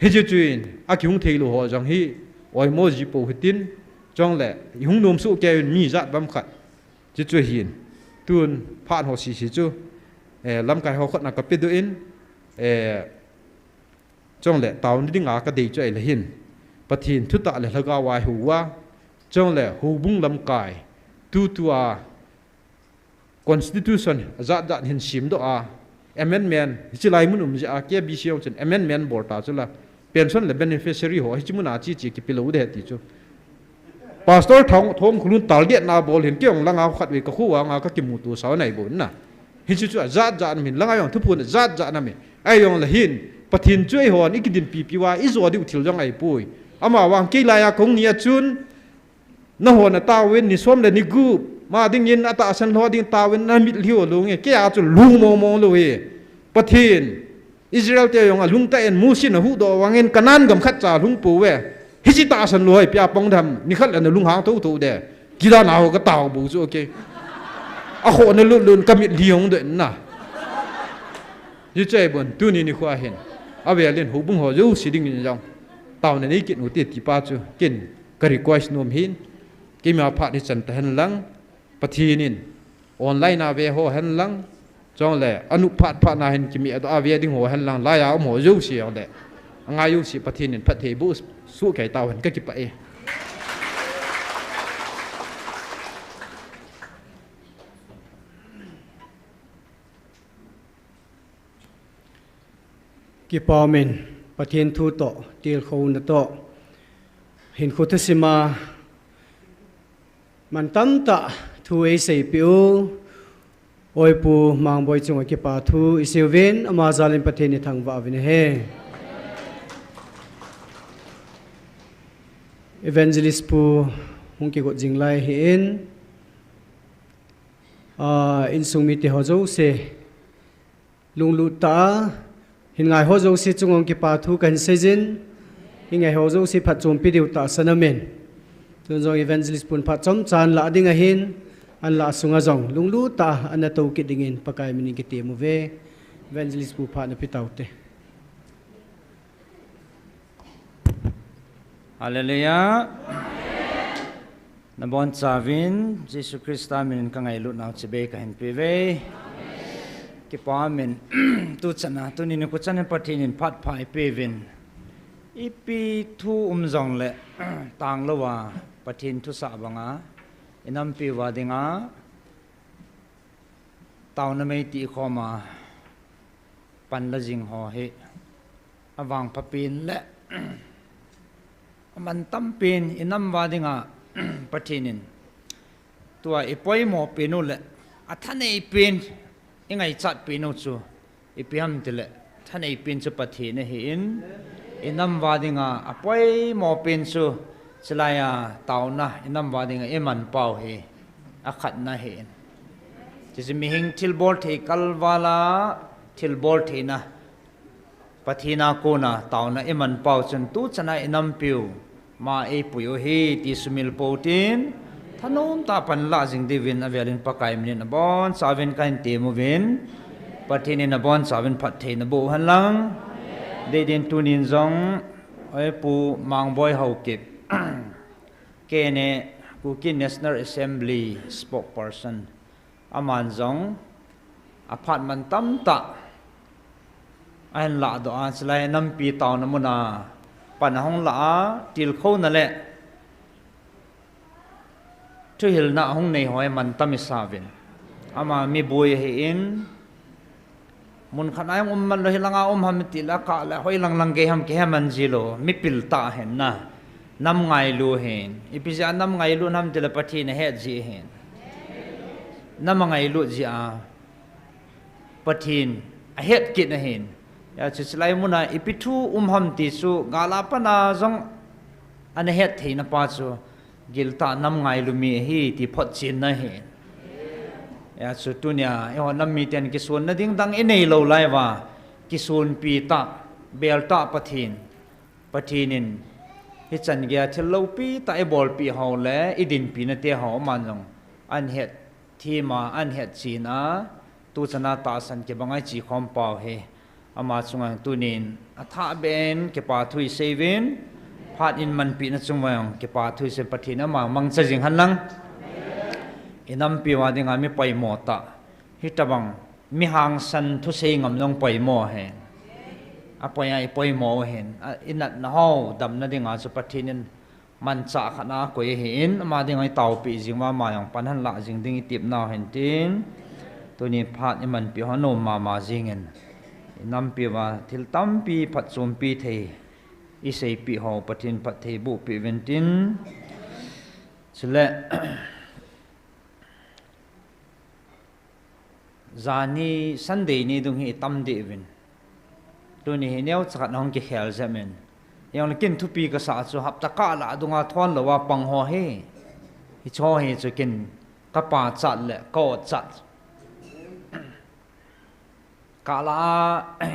he je chuin akyung thelo ho jang hi oi mo ji po hitin chong le hung nom su ke mi zat bam khat ji chu hin tun phan ho si si chu lam kai ho khat na ka pe do in chong le taw ni dinga ka dei chai le hin pathin thu ta le laga wai huwa chong le hu bung lam kai tu tua constitution zat zat hin sim do a amendment chi lai mun ja ke bi siong chen amendment bor ta chula pension le beneficiary ho chi mun a chi chi ki pilo de ti chu pastor thong khulun target na bol hin ke ong langa khat we ka khuwa nga ka ki mu tu saw nai bon na hi chu chu zat zat min langa yong thu pun zat zat na me ai yong le hin pathin chui hon ikidin pi wa izo di uthil jang ai pui ama wang ke la ya kong nia chun na hon na ta wen ni som le ni gu ma ding yin ata san lo ding ta wen na mit liu lo nge ke a chu lu mo mo lo he pathin israel te yong a lung ta en mu sin hu do wangen kanan gam khat cha lung pu we hi chi ta san lo hai pya pong dham ni khat la na lung hang to to de ki da na ho ka taw bu chu okay a kho na lu lun kamit liong de na yu chai bon tu ni khwa hen awe len hu bung ho ju siding ni jong taw ne ni kin u ti ti pa chu kin ka request nom hin ki ma pha ni chan ta han lang pathinin online awe ho han lang chong le anu phat pha na hen ki mi ado awe ding ho han lang la ya mo ju si ong de anga yu si pathinin phat the bu su kai taw han ka ki pa e ki pa men pathin thu to til kho na to hin khu ta sima man tam ta thu e sei piu oi pu mang boi chung ki pa thu isiven ama zalim pathin ni thang wa vin he evangelist pu hung ki go jinglai hi in sung mi te ho zo se lung lu ta hin ngai ho zo si chungong ki pa thu kan sejin hi ngai ho zo si phat chom pi diu ta sanamen tun zo evangelist pun phat chom chan la ding a hin an la sunga zong lung lu ta an to ki dingin pakai mini ki te mu ve evangelist pu pha na pi taute Hallelujah. Nabon Savin, Jesus Christa min ka ngai lut naw chibe ka hin pive. Ki pa min tu chana tu ni ko chana pathin phat phai pevin. Ipi thu zong le tang lawa pathin thu sa banga inam pi wa dinga taw na mai ti khoma pan la jing ho he awang papin le มันตั้มเป็นอินน้ำวาดิงาปะทินินตัวไอ้ปอยหมอเป็นนู่นแหละท่านไอ้เป็นยังไงจัดเป็นนู่นจูไอ้พิมติแหละท่านไอ้เป็นจูปะทินเห็นอินน้ำวาดิงาปอยหมอเป็นจูสลายเต่านะอินน้ำวาดิงามันเป่าเฮขัดนะเห็นจะมีหิงทิลบอลเทกัลวาลาทิลบอลเทนะปะทินาโกนะเต่านะมันเป่าจนตู้ชนะอินน้ำปิวมาปุยเฮติสมิลโปตินท่านุ่มตาปันละจิงดีวินอเวลินปะไกมินนบอนสาวินกันเตมูวินปะทินินนบอนสาวินพัดเทนบุหันลังเดดินตุนินจงปูมังบอยเฮาเก็บเกเนกูกิน National Assembly spokesperson อามันจงอพาร์ตมันตั้มตะอันละดอกสลายน้ำปีเต่านมุนาปัญหาละติลเข้านั่นแหละช่วยเห็นหน้าห้องในหอยมันตั้มมิสาวินอามามีบุยเห็นมุนขณะมันเลยลังอาหำติละกะละหอยลังเกหำมันจิโลมีปิลตาเห็นนะน้ำไงลูเห็นอีพิจารน้ำไงลูน้ำติละปะทีนเฮ็ดจีเห็นน้ำไงลูจีอาปะทีนเฮ็ดกินเห็นยาจุดสลายมุนาอิปิทูหำติสุกาลาปนาจงอันเฮ็ดที่นับปัจจุกิลตาน้ำไงลูมีฮีที่พอจินนะเห็นยาสุดตุเนี่ยไอ้หัวน้ำมีเตียนกิส่วนนั่นดิ้งดังอินเนโลไลว่ากิส่วนปีตาเบลตาปะทีนินฮิจันเกียเทลปีตาไอบอลปีเฮาและอิดินปีนั่นเตะเฮามันจงอันเฮ็ดที่มาอันเฮ็ดจีนะตูชนะตาสันเก็บบังไอจีคอมเปาเฮอามาจงอังตุนินอัฐาเบนเก็บปาทุยเซเวนพาดอินมันปีนั่นจงวังเก็บปาทุยเซปทีนะมังจะจิงหันลังอินำปีว่าดิงามีไปหมอตาฮิตบังมีหางสันทุเซงำลงไปหมอเห็นอภัยไอ้ปอยหมอเห็นอินัดนะฮาวดำนั่นดิงาสุปฏินินมันจะขนาดก็เห็นมาดิงไอ้เต่าปีจิงว่ามาอย่างปันหันละจิงดิงติบนาเห็นตินตัวนี้พาดอิมันปีฮานมมาจิงเงินนำปีว่าทิลตั้มปีผัดสมปีเทอิเซปีหอปฏินปัดเทบุปีเวนตินสุดละจานีสันเดย์นี้ตรงนี้ตั้มเดวินตัวนี้เนี้ยสักน้องกิเฮลเซมินยังกินทุปีกษัตริย์สุหับตะกาละดงอาทอนหรือว่าปังหัวเฮฮิชอเฮจะกินกระปาจัดและก็จัดกาลา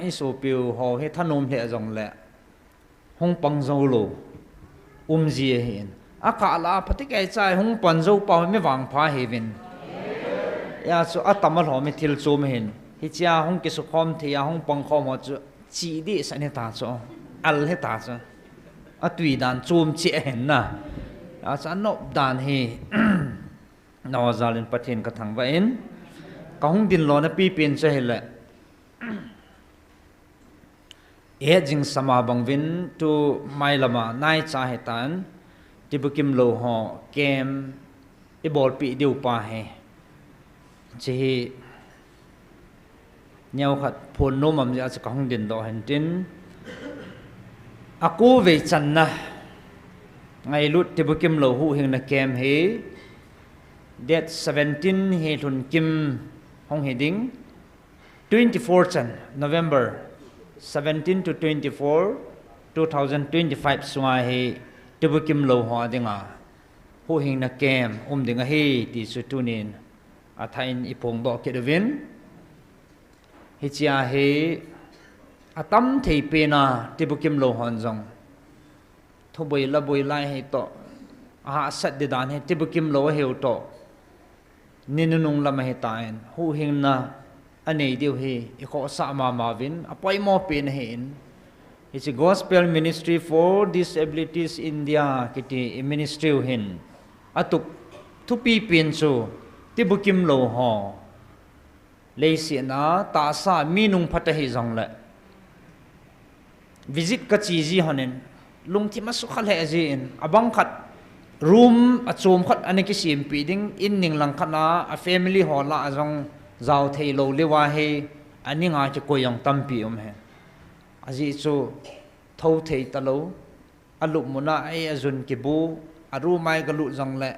อิสุปิวหัวเฮท่านมเหจงและห้องปังโซโลจีเห็นอากาลาปฏิกิริยาห้องปังโซเป่าไม่วางพาเฮวินยาสุอัตมาหล่อไม่ทิลซูมเห็นฮิจาห้องกิสุคอมที่ยาห้องปังคอมว่าจะจีดีสันนิษฐานจ้ะอัลเฮตาจ้ะอัตวีดานซูมเจเห็นนะอาจารย์นบดานเฮนาวซาลินปะเทนกระทั่งว่าเอ็นก็ห้องดินหล่อนะปีเป็นเจเห็นแหละจิงสมาบังวินตูไม่ละมานายจ่าเหตันที่บุกิมโลหอเกมอีบอลปีเดียวป่าเฮจีเนียวขัดพลโนมัมจะกองดินดอเห็นจินอากูเวจันนะไงลุดที่บุกิมโลหูเฮงนักเกมเฮเดท17เฮทุนกิมห้องเฮดิ้ง24 จัน November 17 to 24 2025 suai he tibukim lo ho dinga hu hing na kem dinga he ti sutunin athain ipong do kedvin hichia he atam thei pena tibukim lo hon jong thoboi la boi lai he to a sat de dan he tibukim lo he to ninunung lam he tain hu hing naอันนี้เดียวเฮอีกข้อสามมาวินอภัยมอเป็นเห็น It's a Gospel Ministry for Disabilities India กิติ Ministry เห็นอตุกทุปีเปลี่ยนสูที่บุกิมโลหอเลยเสียนะตาสามีนุงพัตเหจังละ Visit กัจจีจีฮันเนนลุงที่มาสุขเลจีนอบังขัดรูมอจูมขัดอันนี้กิสิมปีดิ้งอินหนึ่งหลังขณะ Family Hall ละจังเจ้าเทโลเลวาเฮอันนี้งาจะกุยยังตั้มปีเฮอาจิจูทูเทตโล alu muna ai azun kibu aru mai galu jong le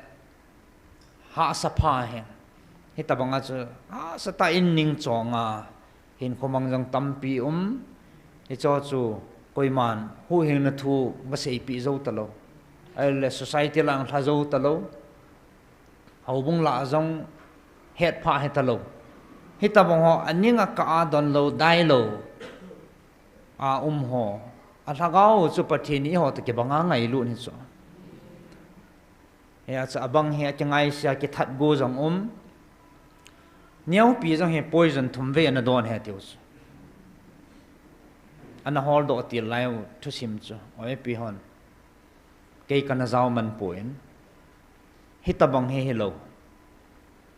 ha sapa he hi tabanga chu ha sata in ning chonga hin khomang jong tampi hi cho chu koiman hu hing na thu ma sei pi zo talo ai le society lang tha zo talo hobung la jong het pha he talo hi tabang ho aninga ka don lo dai lo a ho athagao chu pathini ho te ke banga ngai lu ni chu he cha abang he changai sia ke that go jong niau pi jong he poison thum ve na don he tiu chu ana hol do ti lai thu sim chu oi pi hon ke kana zau man poin hitabang he hello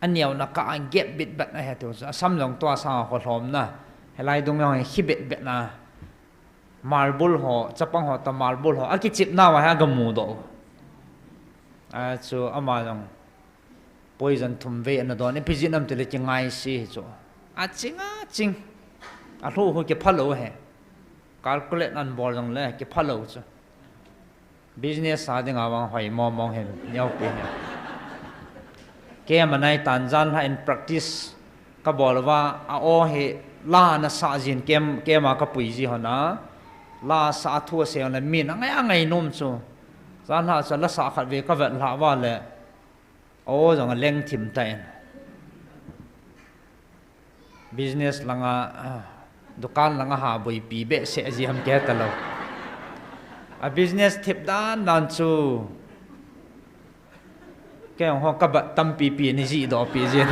aniaw na ka an get bit bat na he tiu chu sam long to sa ho hlom na helai dong yong he bit bet na marble ho chapang ho ta marble ho aki chip na wa ha gamu do a chu ama long poison thum ve na don epijinam tele chingai si chu a chinga ching a thu ho ke phalo he calculate an bol jong le ke phalo chu business sa ding awang hoi mo mong hen nyau pe ke manai tan jan ha in practice ka bol wa a o he la na sa jin ke ma ka pui ji hona la sa thu se on mi na ngai nom chu zan ha cha la sa khat ve ka vet la wa le o jong leng thim tai business langa dukan langa ha boi pi be se ji ham ke talo a business thip dan dan chu ke ho ka ba tam pi pi ni ji do pi jen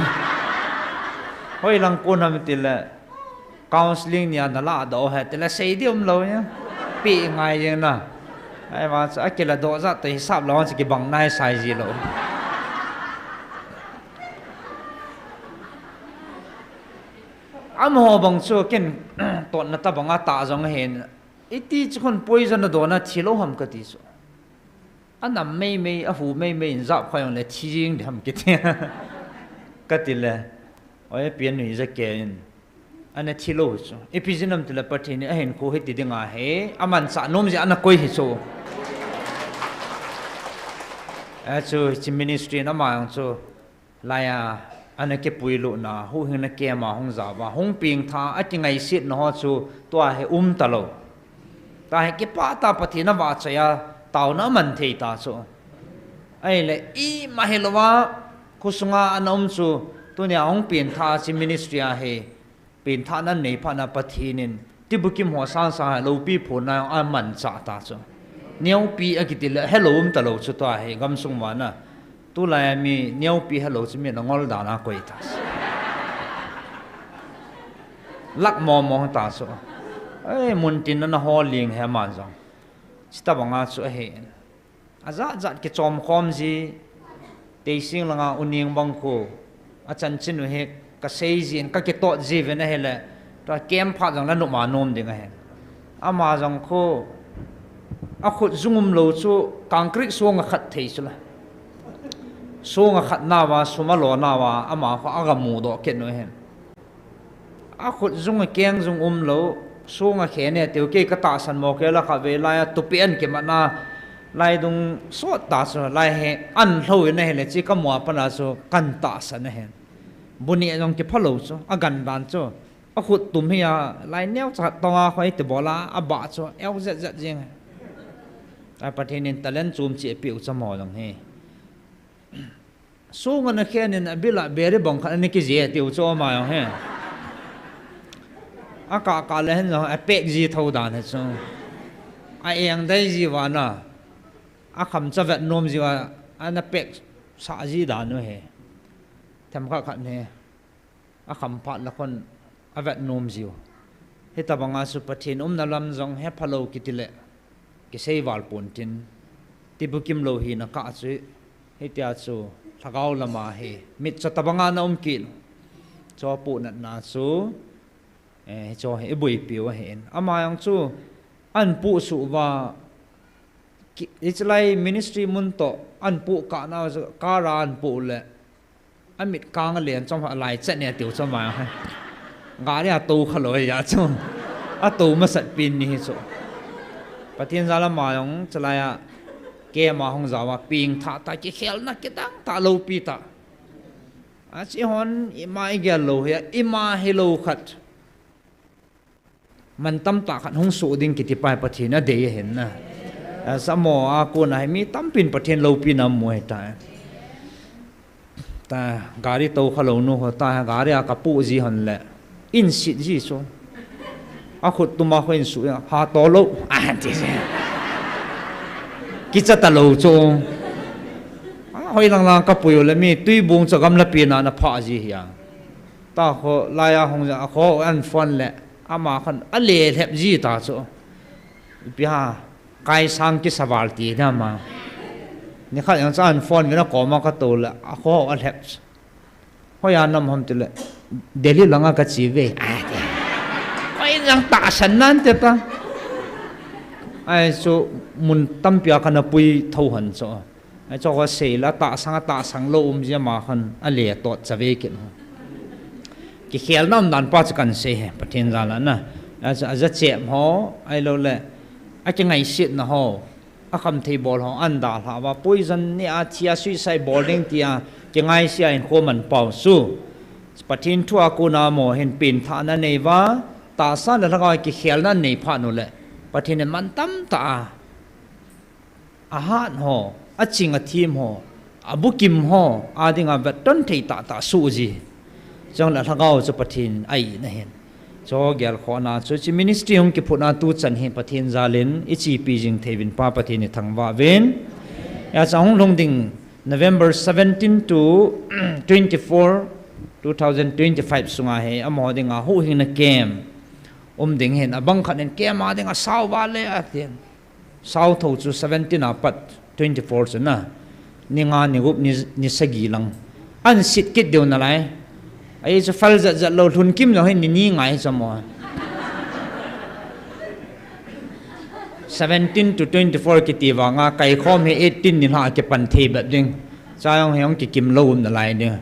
hoi lang ko nam ti la counseling nia na la do ha ti la sei diom lo nya pi ngai jen na ai ma sa ke la do za te hisab lo chi ki bang nai sai ji lo am ho bang chu ken ton na ta banga ta jong hen iti chun poison na do na thilo ham ka ti so anam mei a hu mei in za khoi le thi jing ham ki te ka ti le oi pian ni za ke in ana thilo so epijinam ti la pathin a hen ko he ti dinga he aman sa nom ji ana koi hi so a chu chi ministry na ma ang chu la ya ana ke puilu na hu hin na ke ma hong za wa hong ping tha a ti ngai sit no ho chu to he talo ta he ke pa ta pathina wa chaya taw na man thei ta chu ai le i ma helwa kusunga anom chu tu nya hong pin tha chi ministry a he pin tha nan nei pha na pathinin ti bukim ho san sa lo pi pho na a man cha ta chu niau pi a ki ti le hello talo chu to he gam sung wa na tu la mi niau pi hello chi mi ngol da na koi ta lak mo mo ta so ai mun tin na ho ling he man jong sta banga chu he aza zat ke chom khom ji te sing langa uning bang ko achan chin he ka sei jin ka ke to ji ve na hele to kem pha jong la no ma nom ding he ama jong ko a khut zungum lo chu concrete song a khat thei chu la song a khat na wa suma lo na wa ama kho aga mu do ke no hen a khut zung a keng zung lo song a khe ne teu ke ka ta san mo ke la kha ve la tu pian ke ma na lai dung so ta so lai he an hlo ne he le chi ka mo pa na so kan ta san ne hen buni jong ke phalo so a gan ban so a khut tum hi ya lai neu cha tonga khoi te bola a ba so el zet zet jing a pathinin talent chum chi piu cha mo jong he so ngana khenin abila bere bong khan ni ki je tiu cho ma yo he a ka le hen a pek ji thau dan he so a eng dai ji wa na a kham cha vet nom ji wa ana pek sa ji dan no he tham kha khan he a kham phat la kon a vet nom ji he ta banga su pathin na lam jong he phalo ki tile ki sei wal pon tin ti bukim lo hi na ka chu he tia chu thagau lama he mit cha tabanga na kil cho pu na chu cho he bui piu hen ama yang chu an pu su wa it's like ministry mun to an pu ka na ka ra an pu le amit kang lian chom lai chen ne tiu chom ma ga ya tu khalo ya chu a tu ma sat pin ni chu ประเทศซาลามายองจะลายแกมาห้องสาวปิงท่าตาเขียวนักกิตังตาโลปีตาอาชีฮอนอิมาอีเกลโลเฮียอิมาเฮโลขัดมันตั้มตาขัดห้องสูดิ่งกิติปายประเทศน่ะเดียเห็นนะสมออากูนายมีตั้มปินประเทศโลปีนำมวยตายแต่การีโตขลุ่นหัวตายการีอากาปูจีหันแหละอินสิจีส่วนอาขุดตุมาคนสุยหาโตโลอ่านจีเสียกิจตะโลจงหอยลังๆกับปุยเลยมีตุยบุงจะกำลังปีนานะพาจีเฮียตาเขาลายหงจะเขาอันฟันแหละอามาขันอเล่เล็บจีตาโจพี่ฮะกายสังกิสวาลตีนะมานี่ข้าอย่างจะอันฟันกันนะก่อมากระตุลละเขาอันเล็บเขาอยากนำผมจะเลยเดลิลังกับจีเวเขายังตาฉันนั่นเจ้าไอ้โจมุนตั้มเปียกันปุยเท่าหันโจไอ้โจก็เสียละตาสังโลมจะมาขันอเล่ตอดจะเวกินกิเขียนน้ำดันป้าจะกันเสียประเทศเราแล้วนะอาจจะเจ็บหัวไอ้เราแหละอาจจะไงสินะหัวอาคำที่บอลหัวอันดาลว่าปุยจันนี่อาเทียสุยใส่บอลเด้งที่จะไงเสียเห็นโคมันเป่าสู้ประเทศทั่วกูนาโมเห็นปีนฐานนั่นเองว่าตาสั้นแล้วก็กิเขียนนั่นนี่ผ่านนู่นแหละประเทศนั้นมันตั้มตาอาหารหัวอาจิงอาทีมหัวอาบุกิมหัวอาดิงอาเวทต้นที่ตาสู้จีจังหละทั้งเอาจะประเทศไอ้นั่นเห็นจอเกลขอนาจะจิมินิสทรีของกิพุนาตูจันเห็นประเทศซาเลนอิจิปีจิงเทวินป้าประเทศนี้ทั้งว่าเวนอยากจะห้องลงดิ่ง November 17 to 24 2025 สุงาเฮอมอดิ่งอาหูหินเกมดิ่งเห็นบังคันเกมมาดิ่งอาสาวบาเลอาเทียนสาวทูจู17อาปัด24สุนะนี่งานนี่กุบนี่สกีลังอันสิทธิ์กิดเดียวนั่นแหละไอ้จะฟัลจะเราทุนกิมเราให้นี่ไงสมอ17 to 24กิติว่างาไก่ข้อมให้18นี่หาเก็บปันเทแบบนึงใจของเฮงกิมโลมนั่นแหละเนี่ย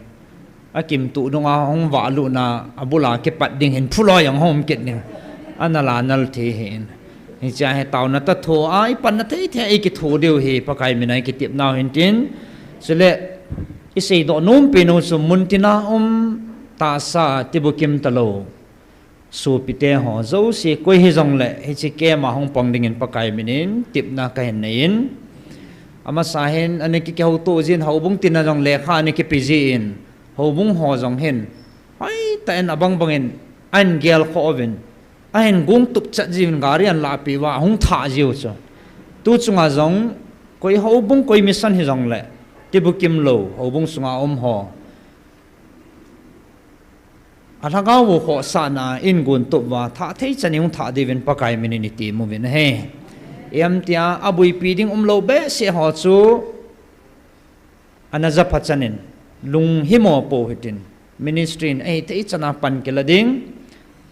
อากิมตุดงาห้องวาลุนาอบุลาเก็บปัดดิ่งเห็นผู้ลอยอย่างห้องเก็บเนี่ยอันนั่นละนั่นเทเห็นนี่จะให้เต่านัตโถไอ้ปันนัตเทไอ้กิโถเดียวเฮปะไก่ไม่ไหนกิติบนาวเห็นจินสุเลอิสิโดนุ่มเป็นอุสมุนตินาตาซาติบุกิมตะโลสูปิเตหอเจ้าเสียกุยฮิจงเล่ให้ชิเกมาห้องปองดิ่งปะไก่ไม่นินติบนาไก่นินอามาสาเห็นอันนี้กิเกาโตจินเขาบุ้งตินาจงเลขาอันนี้กิปิจินเขาบุ้งหอจงเห็นไอ้แต่อันบังบังเห็นอันเกลขอวินไอ้เห็นกุ้งตุบจัดจินการีอันลาปีว่าห้องท่าจิวจ้ะตู้จงอาจงกุยเขาบุ้งกุยมิสันฮิจงเล่ติบุกิมโลเขาบุ้งสุงอาหออาทางเขาขอสานาอินกุนตุว่าท่าเทจันยงท่าเดวินปะไกมินิติมุวินเฮเอ็มที่อาบุยปีดิ้งโลเบเสียหัวจูอันนั้นจะพัฒนินลุงฮิโมโปหิตินมินิสทรีนไอ้ที่จันปันเกลดิ้ง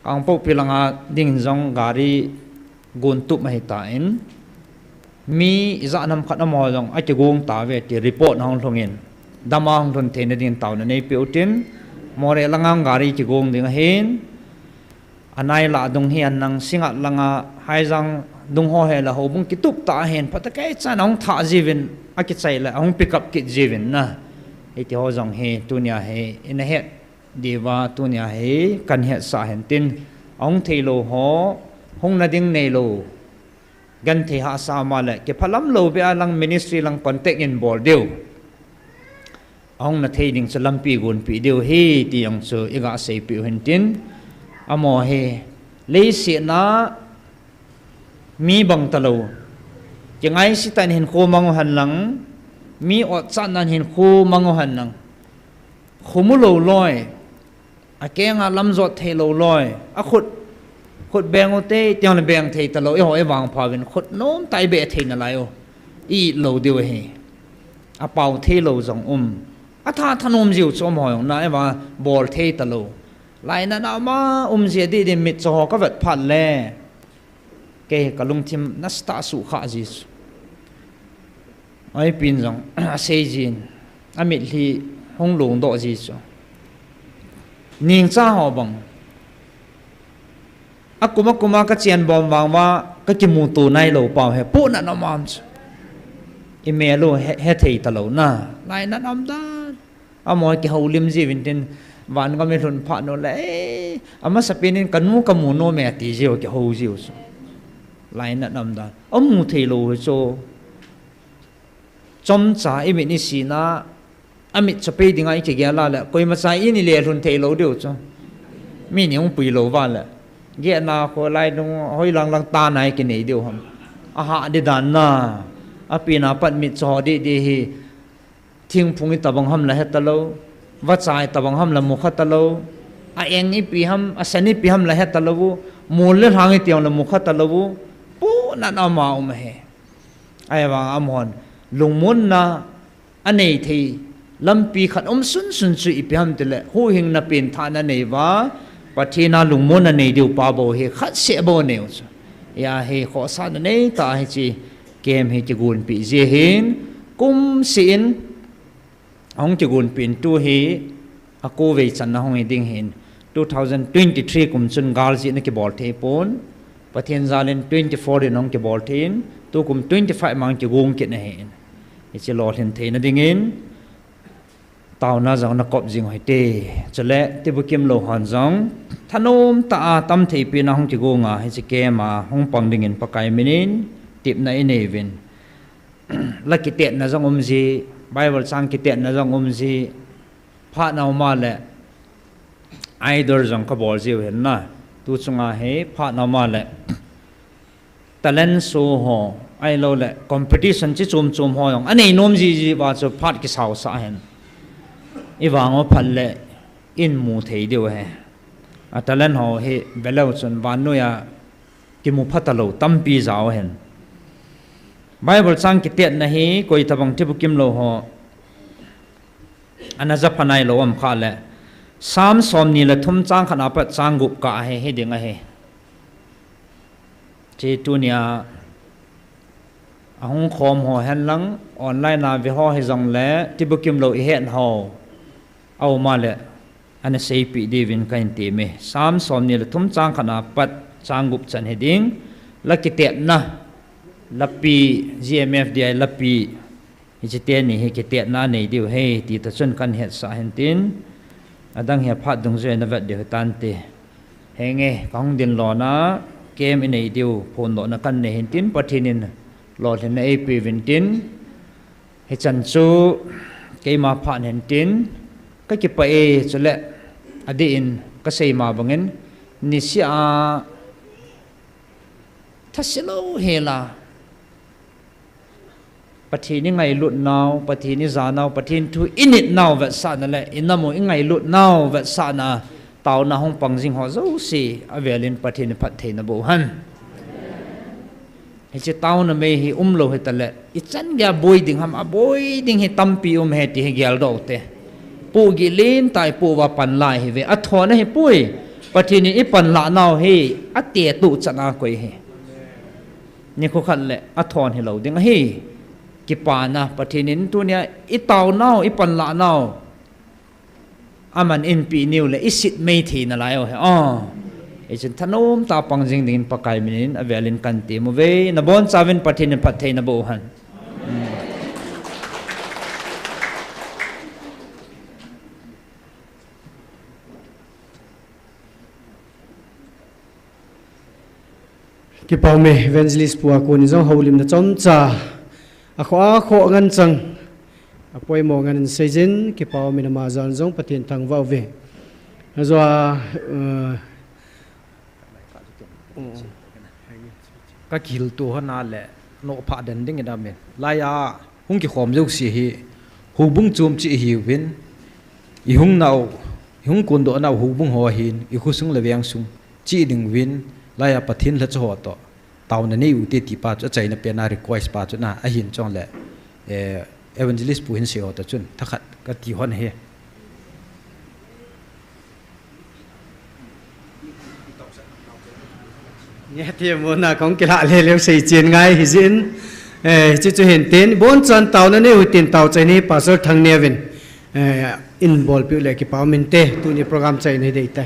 กังพวกพิลังอาดิ้งจงการีกุนตุมาหิตาอินมีจะนำขัดน้ำมันจงไอ้เจ้ากุงตาเวทีรีพอร์ตห้องทงอินดามาห้องทงเทนดิ้งตาวในเปียวตินมอเรลังงการีจิกงดิ่งเห็นอันไหนละดงเฮียนนังสิงห์ลังหายจังดงหัวเฮละหัวบุงกิตุบตาเห็นพัตตะไก่จันองท่าจีวินอากิใจละองปิกับกิจีวินนะไอ้ที่หัวจังเฮตัวเนี้ยเฮอินเฮดีว่าตัวเนี้ยเฮกันเฮสาเห็นตินองเทโลหัวหงนาดิ่งเนโลกันเทหาสามาเลยเก็บพลัมโลเบียลังมินิสทรีลังคอนเทคอินบอลเดียวông là thấy những sự làm pi guồn pi điều hi thì ông sự ý gã say pi hình tin amo he lấy sự na mi bằng tơ lâu chẳng ai sĩ tan hình khô mang hành lăng mi ọt san nan hình khô mang hành lăng khô mu lâu loi à keng à lâm giọt thề lâu loi à khut bèng ô tê tiếng là bèng thề tơ lâu ý hỏi vàng phà bên khut nôm tay bẹ thề nà lại ô ý lâu điều he à bảo thề lâu dòngถ้าท่านจิวชมหอยนะว่าบอลเทตโลไลนั้นเอามาเสียดีมิดจอก็เวทพันแล่เกะกะลุงทิมนัสตาสุขาจิสไอ้ปินจังเซจินอมิดที่ห้องหลวงโดจิสนิ่งจ้าหอบังอากุมากะเจียนบอมวางว่าก cái kim mù tù này lầu bảo hệ bố nè nó mòn im mẹ lô hết thầy ta lầu na lại nè nằm đó mọi cái hậu liêm gì bên trên vạn có mấy lần phạt nó lẽ mà sắp bên cắn cái mù nó mẹ tí diều cái hậu diều lại nè nằm đó mù thầy lầu cho trong trả im mẹ xí na mẹ sắp bên đi ngay cái gì là coi mà sai in liền luôn thầy lầu điều cho mình không bị lầu vào là ghé na coi lại nó hơi lăng ta này cái này điều không hạ đi đàn na pin bắt mít cho đi thiên phung ít tabang ham là hết talo vắt sai tabang ham là một khát talo anh ấy pi ham sani pi ham là hết talo mua lên hàng ấy tiền là một khát talo bố nãy nào mà ông hè ai mà ông hòn lùng muốn na anh ấy thì lâm pi khát xuân suy pi ham tele hu hình na pin thà na này vá và khi na lùng muốn na này điều pa bo he khát sẽ bo nèo ya he khó sa na này ta he chi kem he chi gun pi je hin kum sin ông chỉ gun pin tu he ako ve chan na hong ding hin 2023 kum chun gal ji na ke bol the pon pathian zalen 24 din ong ke bol thin tu kum 25 mang ke gung ke na hin chi lo hin the na ding in tao na jang na kop jing hoi te chale te bu kem lo han jang thanom ta tam thei pi na hong ke gonga he chi ke ma hong pang ding in pakai minin tip na inevin la ki te na jang ji Bible sang ki te na jang ji pha na ma le either jang ka bol ji hen na tu chunga he pha na ma le talent so ho ai lo le competition chi chum ho yong ani nom ji ba cho phat ki sao sa hen iwang o phal le in mu thei deu he talent ho he belo chun van no ya ki mu phatalo tampi zao hen Bible sang ki te na hi koi tabang tibu kim lo ho ana japanai lo am kha le sam som ni le thum chang khana pa chang gup ka he dinga he che tunia ahong khom ho hen lang online na vi ho he jong le tibu kim lo i hen ho au ma le ana sei pi devin kain te me sam som ni le thum chang khana pat chang gup chan he ding la ki te na lapi GMF dia lapi hijite ni he ke te na nei diu he ti ta chun kan het sa hen tin adang he phat dung je na vet de tan te henge kong din lo na kem in nei diu phon lo na kan ne hen tin pathinin lo hen na ap vin tin he chan chu ke ma phan hen tin ka ki pa e chule adi in ka sei ma bangin ni sia thasilo hela pathi ni ngai lut naw pathi ni za naw pathin thu init naw va sa na le inamo ngai lut naw va sa na taw na hong pang jing ho zo si avelin pathi ni phat the na bo han he che taw na me hi lo he ta le I chan ga boy ding ham a boy ding he tampi he ti he gyal do te pu gi len tai pu wa pan lai he ve a tho na he pui pathi ni I pan la naw he a te tu chana koi he ni ko khat le a thon he lo ding he kipana pathinin tunia itaw naw ipan la naw aman in pi niu le isit mei thi na layo he ichin thanom ta pangjing ding pakai minin avelin kanti mo ve na bon chaven pathin pathei na bo han ki paume evangelist puwa ko ni jong holim na chom cha akho ngan chang apoi mo ngan sejen ki pau min ma zan jong patin thang wa ve azwa ka kil tu hana le no pha den ding da men la ya hung ki khom jok si hi hu bung chum chi hi win I hung naw hung kun do naw hu bung ho hin I khusung le wyang sung chi ding win la ya pathin la cho to taw na nei u te ti pa cha chai na pe na request pa chu na a hin chong le evangelist pu hin se ho ta chun thakhat ka ti hon he nghe thiam mo na kong kila le le sei chen ngai hi zin chu hen ten bon chan taw na ne u tin taw chai ni pastor thang nevin in bol pi le ki pau min te tu ni program chai nei dei ta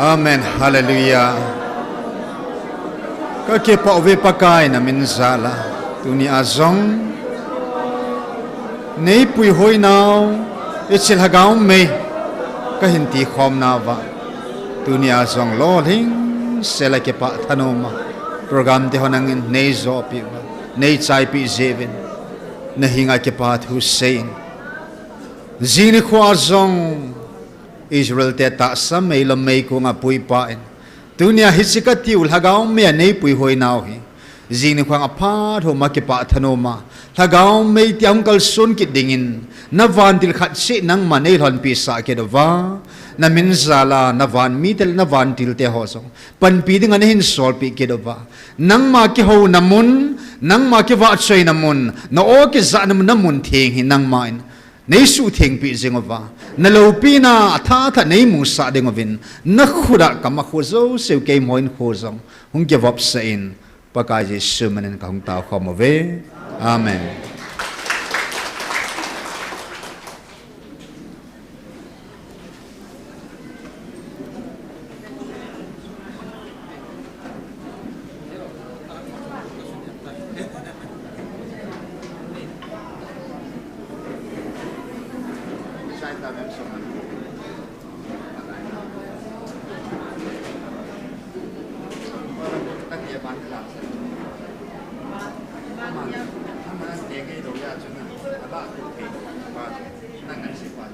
Amen. Hallelujah. Kaki pa uwi pakai na minzala. Tuni azong. Nei pui hoi nao. Ichil hagaw me. Kahinti khom na va. Tuni azong lo ling. Sela ke pa tanoma. Program de honangin nei zo pi va. Nei chai pi zevin. Nahinga ke pa Hussein. Zini ko azong. Israel te ta sa may lamay ko nga pui pain. Tunia hisikati ul hagaw me nei pui hoi nao hi. Zini ko nga pat ho makipa tanoma. Hagaw me tiang kalsun kit dingin. Na van til khat si nang manay hon pisa ke dova. Na minzala na van mitel na van til te hosong. Panpidi nga nahin solpi ke dova. Nang maki ho namun. Nang maki va choy namun. Na o ki za namun ting hi nang main. Nei su thing pi zingova na lo pi na tha tha nei mu sa dengovin na khuda kama khozo seu ke moin khozong hung ke vop sa in pakai Jesu manen ka hung ta khomove amen. Nangan si Pan,